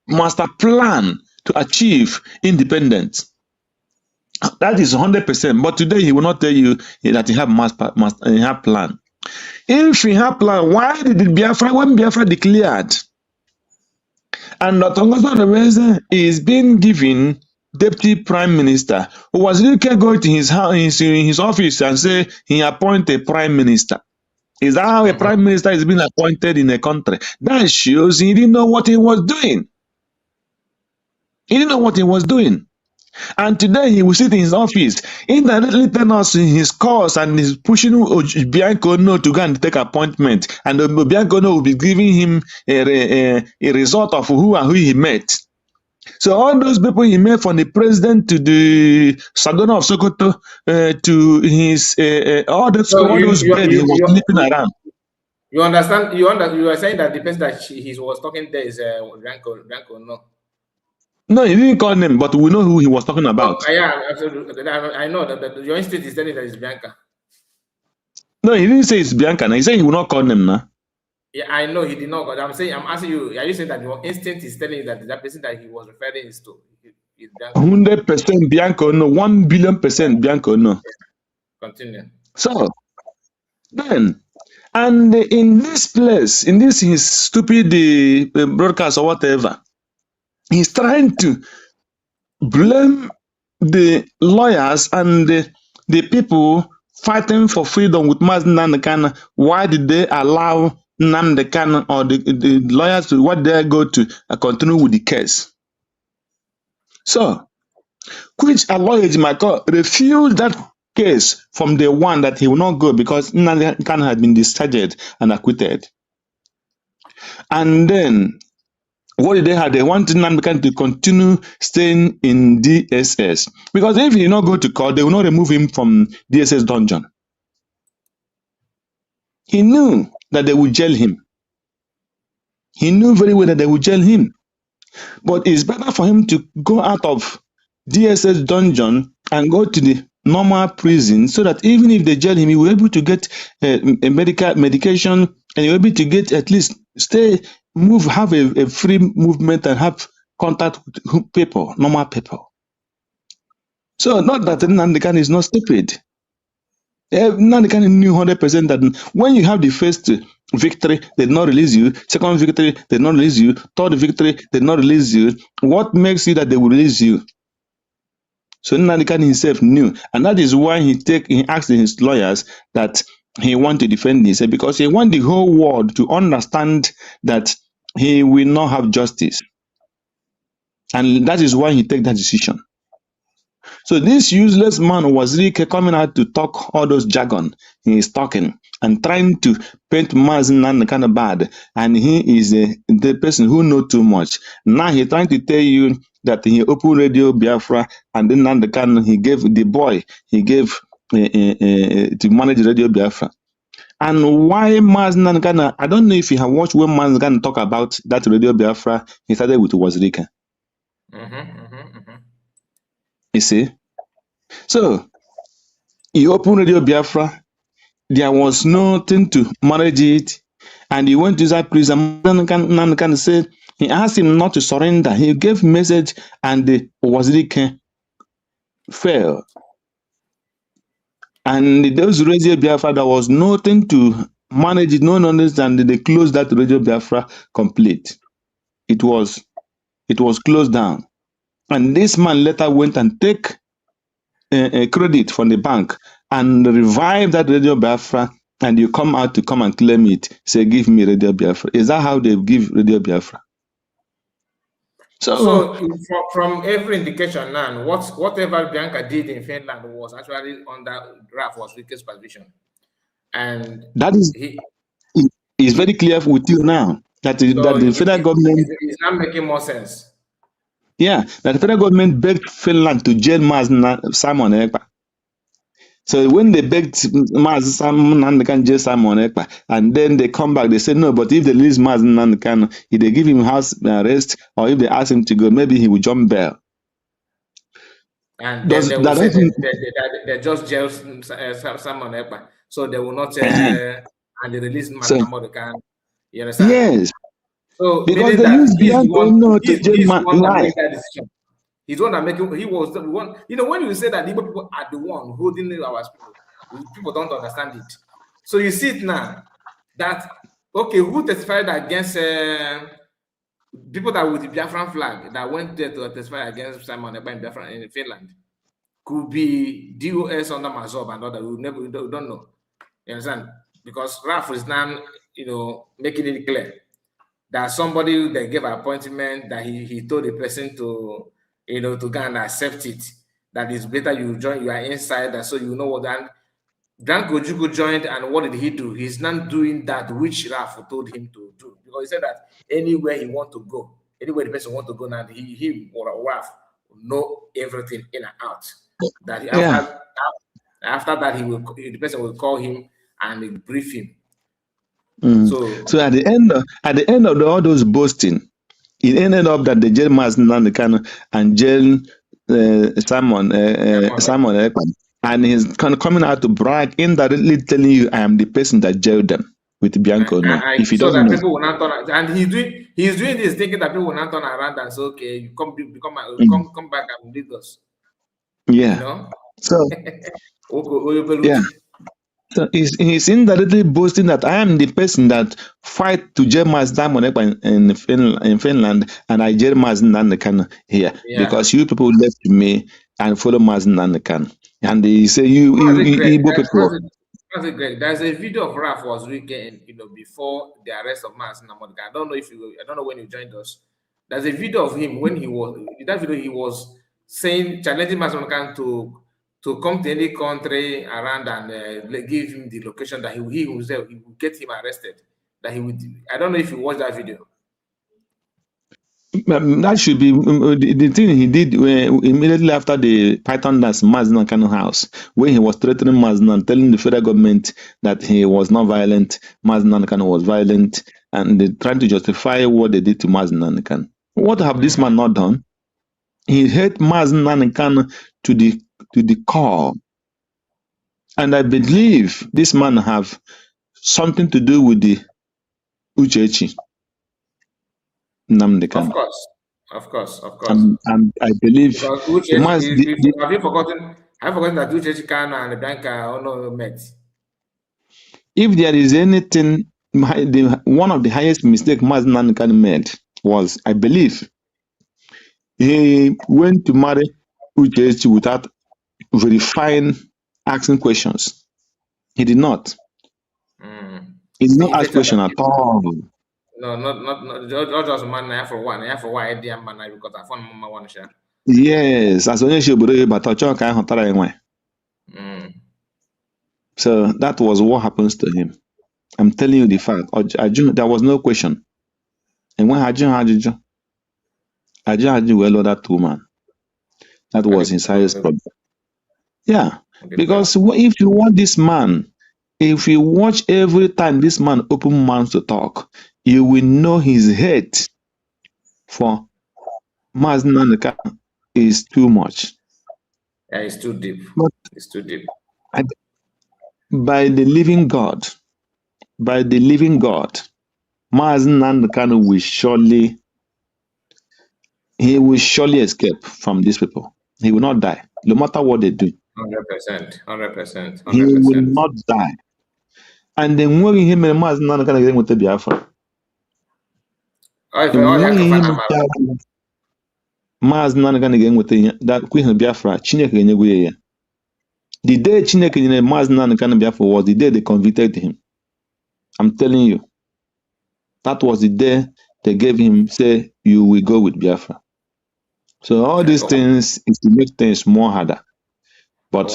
master plan to achieve independence. That is 100%. But today he will not tell you that he have plan. If he had plan, why did Biafra, when Biafra declared, and Dr. Ngozi is being given deputy prime minister, who was really going to his office and say he appoint a prime minister? Is that how a prime minister is being appointed in a country? That shows he didn't know what he was doing. He didn't know what he was doing. And today he will sit in his office, indirectly tell us his cause, and he's pushing Bianco to go and take appointment. And Bianco will be giving him a result of who he met. So all those people he met, from the president to the Sadona of Sokoto to his all those beds he was sleeping around. You understand? You are saying that the person that he was talking there is Ranko, no? No, he didn't call him, but we know who he was talking about. Oh, yeah, absolutely. I know that your instinct is telling that it's Bianca. No, he didn't say it's Bianca. He said he will not call them now. Yeah, I know he did not. But I'm asking you, are you saying that your instinct is telling you that that person that he was referring is to? is Bianco. 100% Bianco, no, 1 billion% Bianco, no. Continue. So then, and in this place, in this his stupid broadcast or whatever, he's trying to blame the lawyers and the people fighting for freedom with Mazi Nnamdi Kanu. Why did they allow Nnamdi Kanu or the lawyers to what they go to continue with the case? So, which a lawyer refused that case from the one that he will not go because Nnamdi Kanu had been discharged and acquitted. And then what did they have? They wanted Nnamdi Kanu to continue staying in DSS. Because if he not go to court, they will not remove him from DSS dungeon. He knew that they would jail him. He knew very well that they would jail him. But it's better for him to go out of DSS dungeon and go to the normal prison so that even if they jail him, he will be able to get a medication and he will be able to get at least have a free movement and have contact with people, normal people. So not that Nnamdi Kanu is not stupid. Nnamdi Kanu knew 100% that when you have the first victory, they did not release you. Second victory, they did not release you. Third victory, they did not release you. What makes you that they will release you? So Nnamdi Kanu himself knew, and that is why he asked his lawyers that he want to defend himself because he want the whole world to understand that he will not have justice, and that is why he take that decision. So this useless man was really coming out to talk all those jargon he is talking and trying to paint Mazi Nnamdi Kanu bad, and he is the person who know too much. Now he's trying to tell you that he opened Radio Biafra and then Nnamdi Kanu he gave to manage Radio Biafra. And why Mazi Nnamdi Kanu? I don't know if you have watched when Mazi Kanu talk about that Radio Biafra. He started with Wazirika. You see? So, he opened Radio Biafra. There was nothing to manage it. And he went to that prison. Nnamdi Kanu said, he asked him not to surrender. He gave message and the Wazirika fell. And those Radio Biafra, there was nothing to manage it, no knowledge, and they closed that Radio Biafra complete. It was closed down. And this man later went and take a credit from the bank and revive that Radio Biafra, and you come out to come and claim it. Say, give me Radio Biafra. Is that how they give Radio Biafra? So from every indication now, whatever Bianca did in Finland was actually under Ralph Wazirika's supervision. And that is very clear with you now. That the federal government is not making more sense. Yeah, that the federal government begged Finland to jail Simon Ekpa. So when they begged Mazi Nnamdi Kanu jail Simon Ekpa, and then they come back, they say no, but if they release Mazi Nnamdi Kanu, if they give him house arrest, or if they ask him to go, maybe he will jump bail. And then they just jail Simon Ekpa, so they will not and they release Mazi Nnamdi Kanu. You understand? Yes. So because they use Bianco to jail Mazi. He's the one that making. He was the one. You know, when you say that Igbo people are the one holding our people don't understand it. So you see it now that okay, who testified against people that with the Biafran flag that went there to testify against Simon Ekpa in Biafra in Finland could be DOS under Mazob and other. We don't know. You understand? Because Ralph is now, you know, making it clear that somebody they gave an appointment that he told the person to, you know, to go and accept it. That is better you join, you are inside, and so you know what. And Branko Ojukwu joined, and what did he do? He's not doing that which Ralph told him to do, because he said that anywhere he want to go, anywhere the person want to go, now he or Ralph know everything in and out. That after that the person will call him and brief him. So at the end of all those boasting, it ended up that they jailed Mazi Nnamdi Kanu and jailed Simon Ekpa, and he's kind of coming out to brag, indirectly telling you, I am the person that jailed them. with Bianco. No, if he so doesn't that know. people will not turn, and he's doing this thinking that people will not turn around and say, okay, you Mm. come back and lead us. You Yeah. know? So yeah. So he's indirectly boasting that I am the person that fight to jail Mazda in Finland, and I jail Mazda Kanu here Yeah. because you people left me and follow Mazda Kanu. And they say Mazi Greg, Igbo people. Mazi Greg, there's a video of Raf was leaking, before the arrest of Mazi Namodika. I don't know when you joined us. There's a video of him when in that video he was saying, challenging Mazi Namodika to come to any country around and give him the location that he himself he would get him arrested. That he would. I don't know if you watched that video. That should be the thing he did immediately after the Python dance Mazda Kanu house, when he was threatening Mazda and telling the federal government that he was not violent, Mazda Kanu was violent, and they trying to justify what they did to Mazda Kanu. What have this man not done? He hate Mazda Kanu to the core, and I believe this man have something to do with the Uchechi Nnamdi Kanu. Of course. And I believe Because have you forgotten that Uchechi Kanu and Bianca Ono met? If there is anything, one of the highest mistake Mazda Kanu made was, I believe, he went to marry Uchechi without verifying, asking questions. He did not. He did not ask question at all. No, not just man na for one. I for why I did man because I found mama one share. Yes, as onye shi obodo but ọchọ ka ahụ tara enwe. So that was what happens to him. I'm telling you the fact. There was no question. And when Ajun well that woman. That was his highest problem. Yeah, because if you want this man, if you watch every time this man open mouth to talk, you will know his hate for Mazda is too much. Yeah, it's too deep. But it's too deep. By the living God, Mazda will surely escape from these people. He will not die, no matter what they do. 100%. He will not die. And then when he made Mazda can get with the Biafra. Mazda can get with that Queen Biafra. The day Chineke in Mazda can Biafra was the day they convicted him. I'm telling you. That was the day they gave him, say, you will go with Biafra. So all these things is to make things more harder. But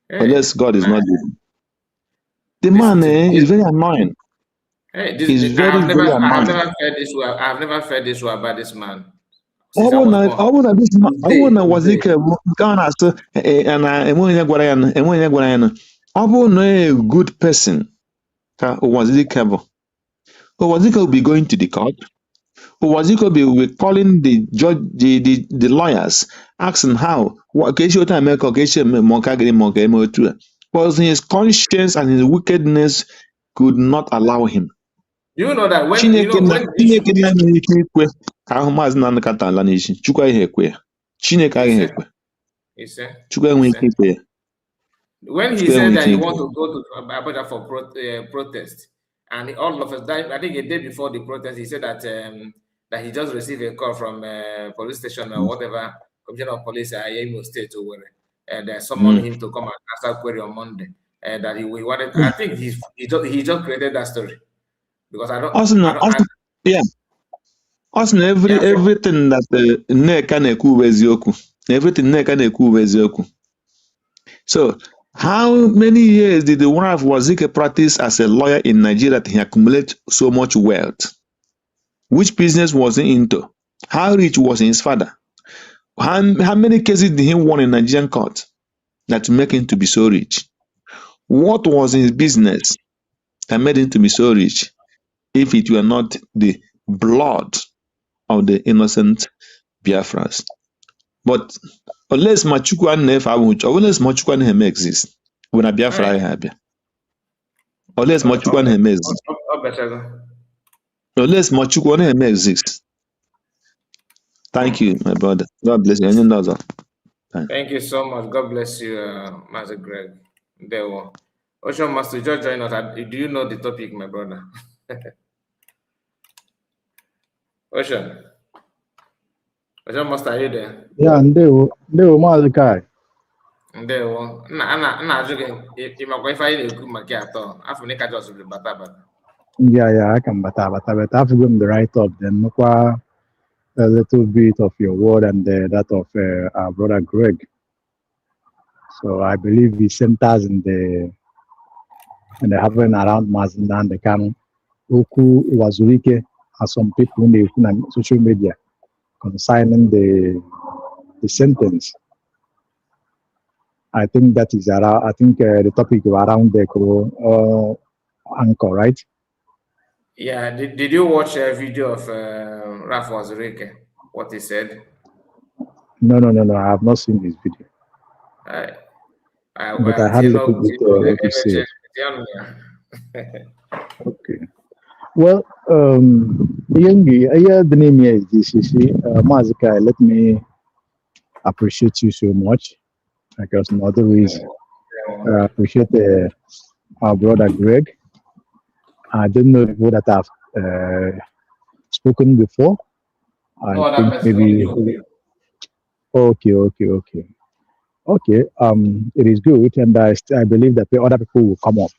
unless God is not giving. The man is very annoying. He's very annoying. I've never felt this way about this man. I was a good person. Owazika will be going to the court. Owazika will be calling the judge, the lawyers, asking how. Because his conscience and his wickedness could not allow him. You know that when when he said that he wants to go to Abuja for protest, and all of us, I think a day before the protest, he said that he just received a call from police station or whatever, commissioner of police at Imo State or whatever, and summoned him to come and answer query on Monday. That he wanted. I think he just created that story because I don't. Everything that Nneka na-ekwu bụ eziokwu. Everything Nneka na-ekwu bụ eziokwu. So, how many years did the wife Wazike practice as a lawyer in Nigeria that he accumulated so much wealth? Which business was he into? How rich was his father? How many cases did he won in Nigerian court that make him to be so rich? What was his business that made him to be so rich if it were not the blood of the innocent Biafrans? But unless Machukwu and unless Machukwu and him exist, when a Biafra have Unless Mochukwu na-eme exist. Unless Mochukwu na-eme exist. Thank you, my brother. God bless you. Any other? Thank you so much. God bless you, Master Greg. There were. Ocean Master, just join us. Do you know the topic, my brother? Ocean. Ocean Master, are you there? Yeah, ndewo Mazi Kai. Ndewo. Nna ajụ gị ịmakwa ife anyị na-ekwu maka atọ afọ n'ịka just bata. Yeah, I can bata. But I have to go the right up. Then a little bit of your word and that of our brother Greg. So I believe he centers in the happening around Mazinda and the Kanu. Oku Wazurike and some people in the social media concerning the sentence. I think that is around. I think the topic is around the anchor, right? Yeah. Did you watch a video of Raf Wazurike? What he said? No. I have not seen this video. But I had a little bit what you said. Okay. Well, the name here is this. You see, Mazi Kai, let me appreciate you so much. Because another reason, I appreciate our brother Greg. I don't know people that have spoken before. I think maybe. Okay. It is good, and I believe that the other people will come up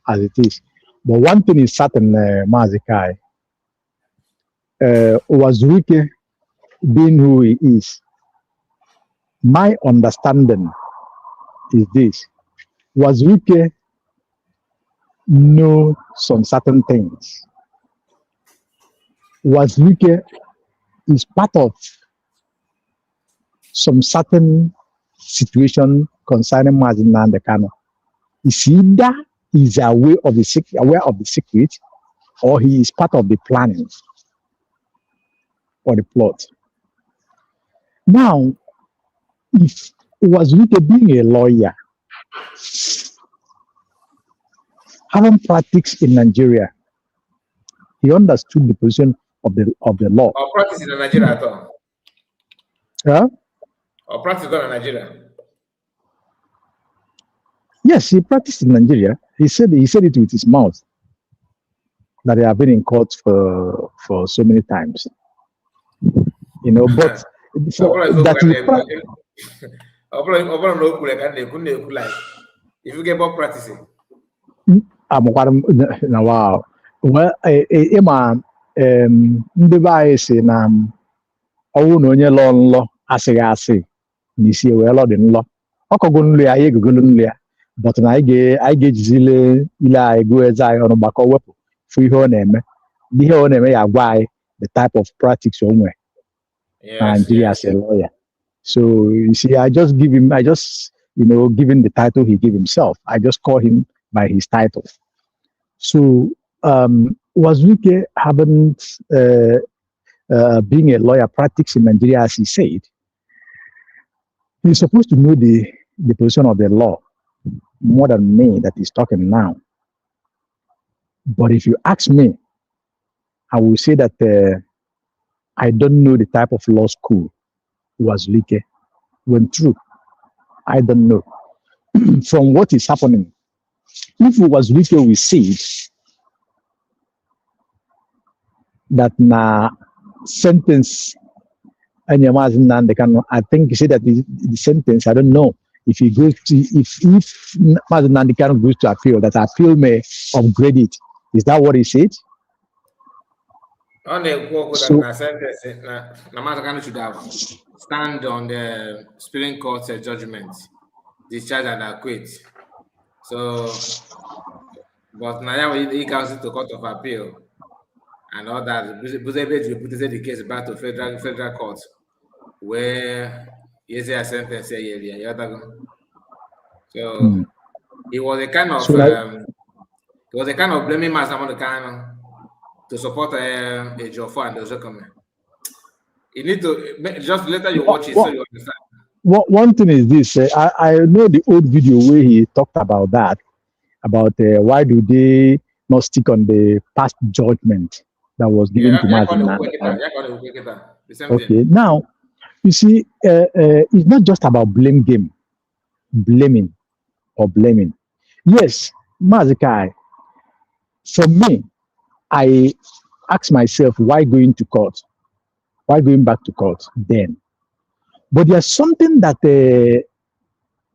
as it is. But one thing is certain, Mazi Kai, Wazurike being who he is, my understanding is this: Wazurike know some certain things. Wazurike is part of some certain situation concerning Mazinda and the Kanu. Is either he's aware of the secret, or he is part of the planning or the plot. Now, if Wazurike being a lawyer, having practiced in Nigeria, he understood the position of the law. Or practice in Nigeria at all? Huh? Or practice in Nigeria? Yes, he practiced in Nigeria. He said it with his mouth that he have been in court for so many times. You know, but if you get about practicing. Wow. Well, ndị be anyị si na ọwụ na onye lọ nlọ asịghị asị n'isi wee lọ dị nlọ ọkọgo nlu ya anyị egogolo nlu ya but na anyị ga-ejizile ile anyị gụọ eze anyị ọnụ gbakọ wepụ fụ ihe ọ na-eme ihe ọ na-eme ya agwa anyị the type of practice o nwere na Nigeria as a lawyer. So you see, I just give him the title he gave himself. I just call him by his title. So Wazurike haven't being a lawyer practice in Nigeria, as he said. He's supposed to know the position of the law more than me that is talking now. But if you ask me, I will say that I don't know the type of law school Wazurike went through. I don't know. From what is happening, if Wazurike will say that na sentence and I think he said that the sentence, I don't know if he goes to if Mazi goes to appeal, that appeal may upgrade it. Is that what he said? On the sentence, Mazi should have stand on the Supreme Court's judgment, discharge and acquit. So, but now he comes to Court of Appeal and all that. Busebe put the case back to federal court, where he has a sentence here. So it was a kind of blaming Mazi to support a Joffo and the Zokomen. You need to just later you watch it so you understand. One thing is this: I know the old video where he talked about that, about why do they not stick on the past judgment that was given Yeah, to yeah, Mazi Nnamdi Kanu. the same Okay, thing. now you see, it's not just about blame game, blaming or blaming. Yes, Mazi Kai, for me, I ask myself why going to court, why going back to court then. But there's something that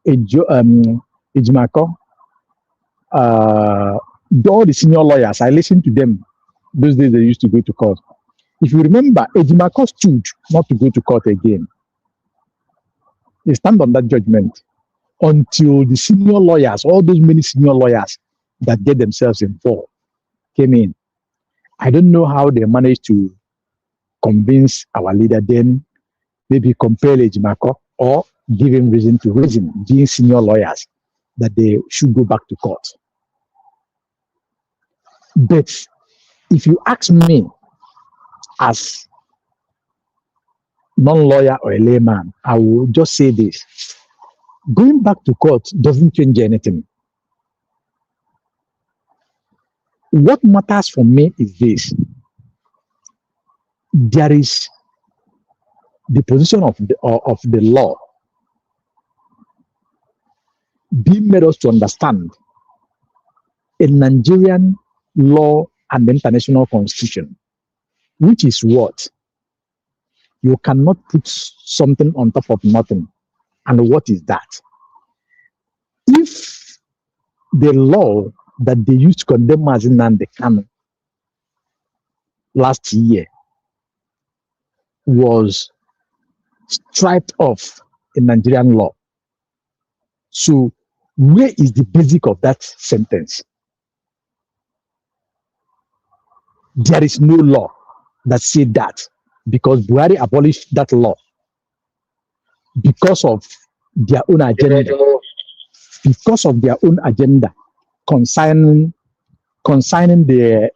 Ejimako, all the senior lawyers, I listened to them those days they used to go to court. If you remember, Ejimako stood not to go to court again. He stand on that judgment until the senior lawyers, all those many senior lawyers that get themselves involved, came in. I don't know how they managed to convince our leader then, maybe compel Ejimako or give him reason to reason, being senior lawyers, that they should go back to court. But if you ask me as non-lawyer or a layman, I will just say this. Going back to court doesn't change anything. What matters for me is this. There is the position of the law being made us to understand in Nigerian law and the international constitution, which is what? You cannot put something on top of nothing. And what is that? If the law that they used to condemn Mazi Nnamdi Kanu last year was striped off in Nigerian law, so where is the basic of that sentence? There is no law that said that, because Buhari abolished that law because of their own agenda, consigning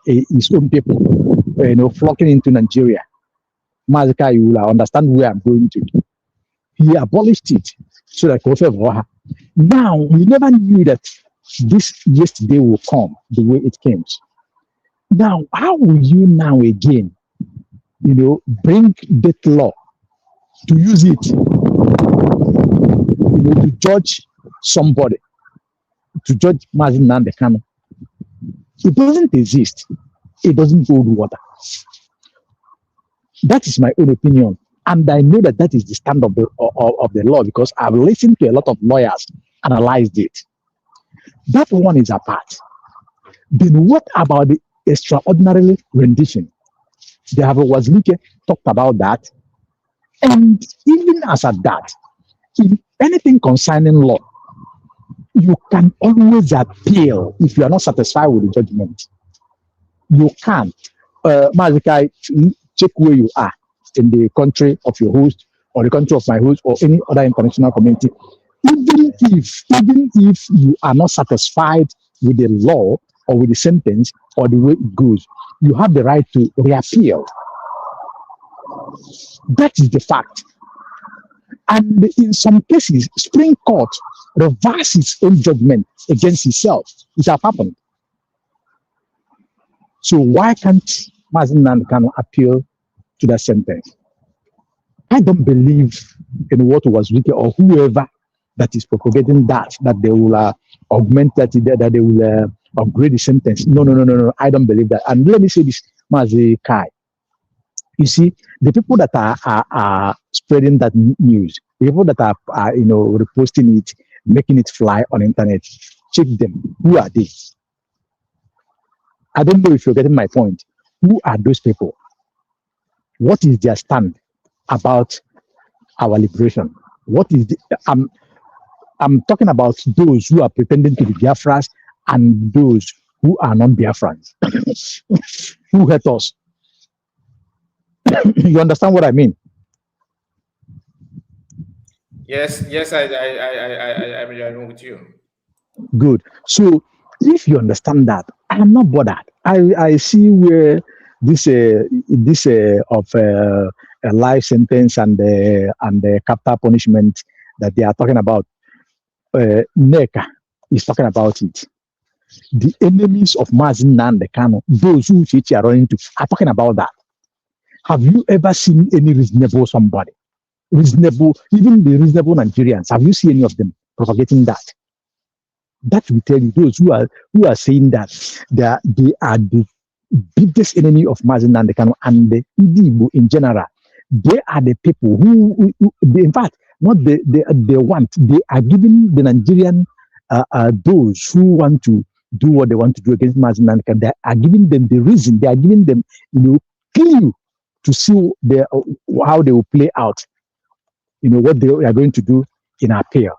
his own people, flocking into Nigeria. Mazika, you will understand where I'm going to. He abolished it so that now we never knew that this yesterday will come the way it came. Now, how will you now again, bring that law to use it, to judge somebody, to judge Mazi Nnamdi Kanu? It doesn't exist. It doesn't hold water. That is my own opinion. And I know that is the stand of the law, because I've listened to a lot of lawyers analyzed it. That one is apart. Then what about the extraordinary rendition? The Wazlike talked about that. And even as at that, in anything concerning law, you can always appeal if you are not satisfied with the judgment. You can. Mazikai, check where you are in the country of your host or the country of my host or any other international community. Even if you are not satisfied with the law or with the sentence or the way it goes, you have the right to reappeal. That is the fact. And in some cases, Supreme Court reverses its own judgment against itself. It has happened. So why can't Mazi Nnamdi Kanu appeal to that sentence? I don't believe in what was written or whoever that is propagating that they will augment that they will upgrade the sentence. No. I don't believe that. And let me say this, Mazi Kai. You see, the people that are spreading that news, the people that are reposting it, making it fly on the internet, check them. Who are they? I don't know if you're getting my point. Who are those people? What is their stand about our liberation? What is the I'm talking about those who are pretending to be Biafrans and those who are non-Biafrans, who hate us. You understand what I mean? Yes, I'm with you. Good. So if you understand that, I'm not bothered. I see where this of a life sentence and the capital punishment that they are talking about. NECA is talking about it. The enemies of Mazi Nnamdi Kanu, those who are running to, are talking about that. Have you ever seen any reasonable somebody? Reasonable, even the reasonable Nigerians, have you seen any of them propagating that? That will tell you those who are saying that they are the biggest enemy of Mazi Nnamdi Kanu and the Igbo in general. They are the people who they, in fact, not they want. They are giving the Nigerian those who want to do what they want to do against Mazi Nnamdi Kanu. They are giving them the reason. They are giving them, clue to see how they will play out. What they are going to do in appeal,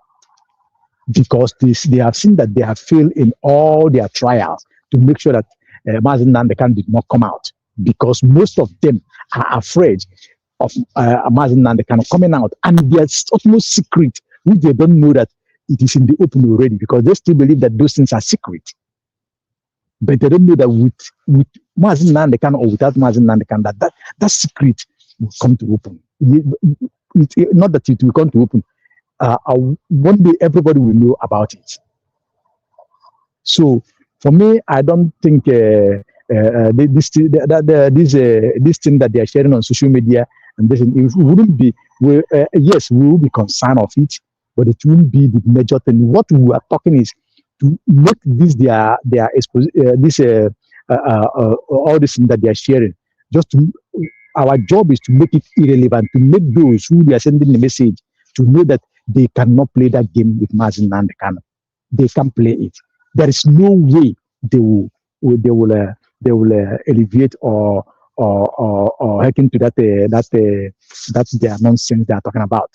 because they have seen that they have failed in all their trials to make sure that Mazi Nnamdi Kanu did not come out, because most of them are afraid of Mazi Nnamdi Kanu coming out, and there's utmost secret which they don't know that it is in the open already, because they still believe that those things are secret. But they don't know that with Mazi Nnamdi Kanu or without Mazi Nnamdi Kanu, that secret will come to open. Not that it will come to open. One day everybody will know about it. So for me, I don't think this thing that they are sharing on social media and this, it wouldn't be. Yes, we will be concerned of it, but it won't be the major thing. What we are talking is to make this all this thing that they are sharing. Our job is to make it irrelevant, to make those who they are sending the message to know that they cannot play that game with Mazi Nnamdi Kanu. They can't play it. There is no way they will alleviate or heck into that their nonsense they are talking about.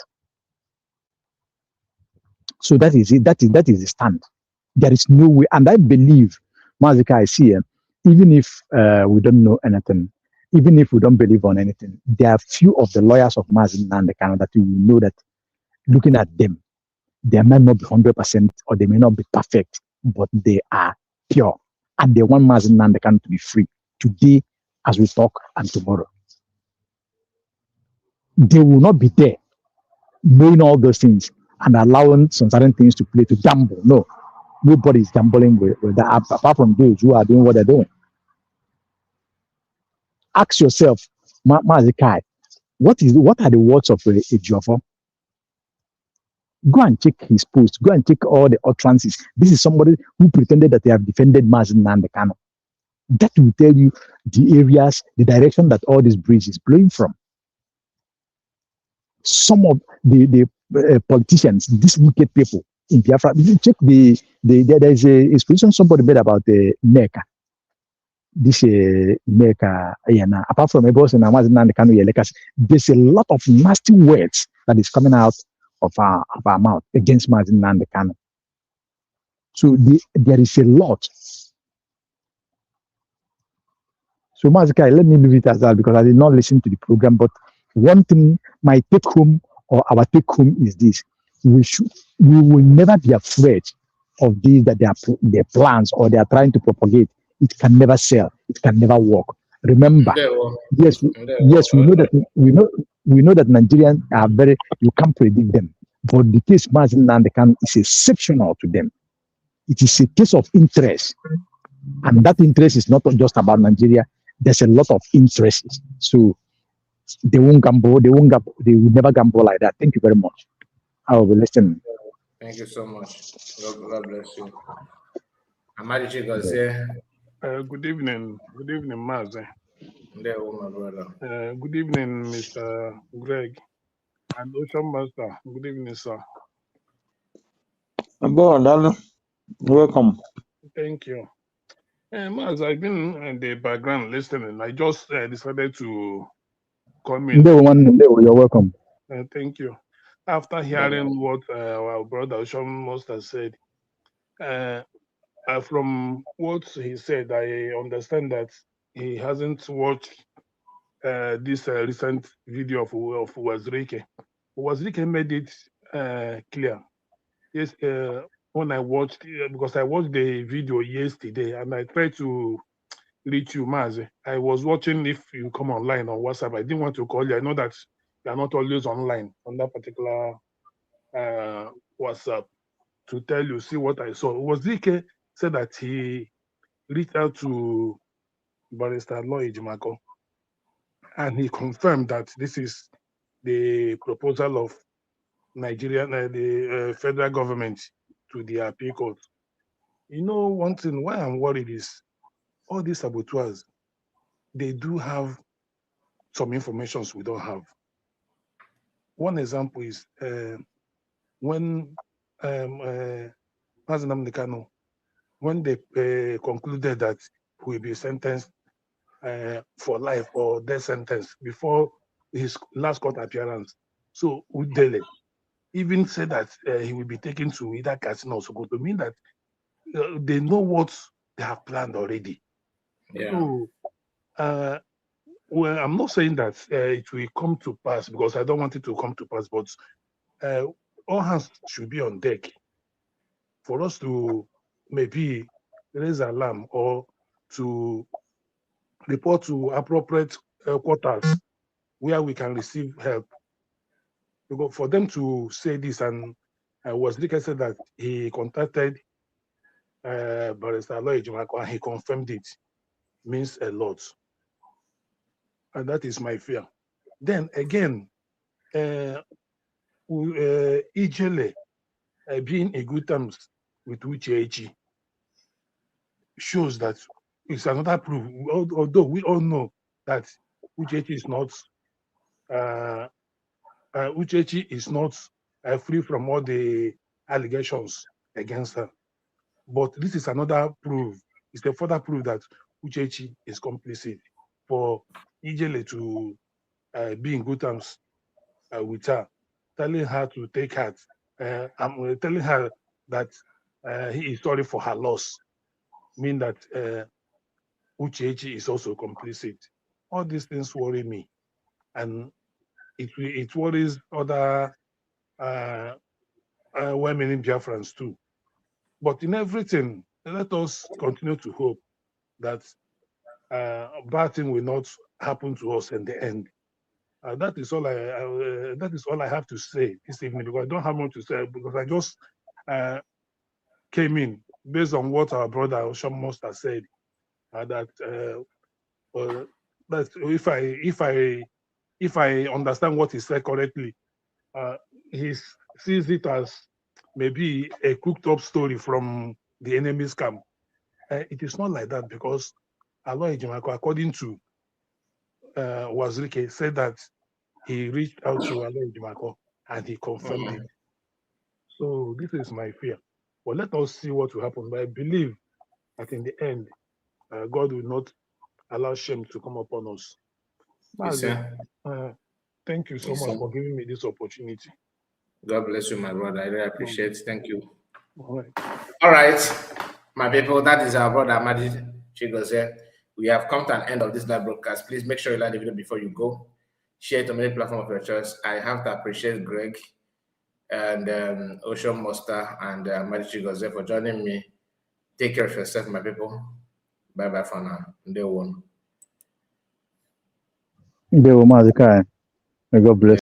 So that is it. That is the stand. There is no way, and I believe, Mazika, I see, even if we don't know anything, even if we don't believe on anything, there are few of the lawyers of Mazi Nnamdi Kanu that you will know that looking at them, they may not be 100% or they may not be perfect, but they are pure. And they want Mazi Nnamdi Kanu to be free today as we talk and tomorrow. They will not be there knowing all those things and allowing some certain things to play, to gamble. No, nobody is gambling with that, apart from those who are doing what they're doing. Ask yourself, Mazikai, what are the words of Ejiofor? Go and check his post. Go and check all the utterances. This is somebody who pretended that they have defended Mazi Nnamdi Kanu. That will tell you the areas, the direction that all this breeze is blowing from. Some of the politicians, these wicked people in Biafra, check there is a exposition somebody made about the Mecca. This Mecca, apart from Ebos and Mazi Nnamdi Kanu, there's a lot of nasty words that is coming out of our mouth against Mazi Nnamdi Kanu. So there is a lot. So Mazika, let me leave it as that because I did not listen to the program. But one thing, my take home or our take home is this: we will never be afraid of these that their plans or they are trying to propagate. It can never sell. It can never work. Remember, yes, we know that Nigerians are you can't predict them. But the case Mazi Nnamdi Kanu is exceptional to them. It is a case of interest. And that interest is not just about Nigeria. There's a lot of interests. So they won't gamble. They will never gamble like that. Thank you very much. I will be listening. Thank you so much. God bless you. Amadichi Gose. Good evening. Good evening, Mazi. There, my brother. Good evening, Mr. Greg. And Ocean Master. Good evening, sir. Welcome. Thank you. Maz, I've been in the background listening. I just decided to comment. You're welcome. Thank you. After hearing what our brother Ocean Master said, from what he said, I understand that he hasn't watched this recent video of Wazirike. Wazirike made it clear. Yes, when I watched, because I watched the video yesterday and I tried to reach you, Mazi. I was watching if you come online on WhatsApp. I didn't want to call you. I know that you are not always online on that particular WhatsApp to tell you, see what I saw. Wazirike said that he reached out to Barrister Lloyd Ejimako, and he confirmed that this is the proposal of Nigeria, the federal government to the appeal court. You know, one thing why I'm worried is all these saboteurs, they do have some informations we don't have. One example is when Mazi Kanu, when they concluded that he will be sentenced for life or death sentence before his last court appearance. So Udele even said that he will be taken to either casino or Sokoto, mean that they know what they have planned already. Yeah. So, well, I'm not saying that it will come to pass because I don't want it to come to pass, but all hands should be on deck for us to maybe raise alarm or to report to appropriate quarters where we can receive help. Because for them to say this, and Wazirike said that he contacted Barrister Lloyd Ejimako and he confirmed it, means a lot. And that is my fear. Then again, Ijele being in good terms with Uchechi shows that it's another proof. Although we all know that Uchechi is not free from all the allegations against her. But this is another proof. It's a further proof that Uchechi is complicit for Ijele to be in good terms with her, telling her to take heart. I'm telling her that he is sorry for her loss, mean that Uchechi is also complicit. All these things worry me, and it worries other women in Biafrans too. But in everything, let us continue to hope that bad thing will not happen to us in the end. That is all I have to say this evening, because I don't have much to say, because I just came in based on what our brother Osham Monster said, that if I understand what he said correctly, he sees it as maybe a cooked up story from the enemy's camp. It is not like that, because Aloy Ejimako, according to Wazirike, said that he reached out to Aloy Ejimako and he confirmed it. So this is my fear. But let us see what will happen. But I believe that in the end, God will not allow shame to come upon us. Mazi, thank you so much for giving me this opportunity. God bless you, my brother. I really appreciate it. Thank you. All right, my people, that is our brother Mazi Chigozie. We have come to an end of this live broadcast. Please make sure you like the video before you go. Share it on any platform of your choice. I have to appreciate Greg and Ocean Monster and Mazi Chigozie for joining me. Take care of yourself, my people. Bye-bye for now. Day one. May God bless.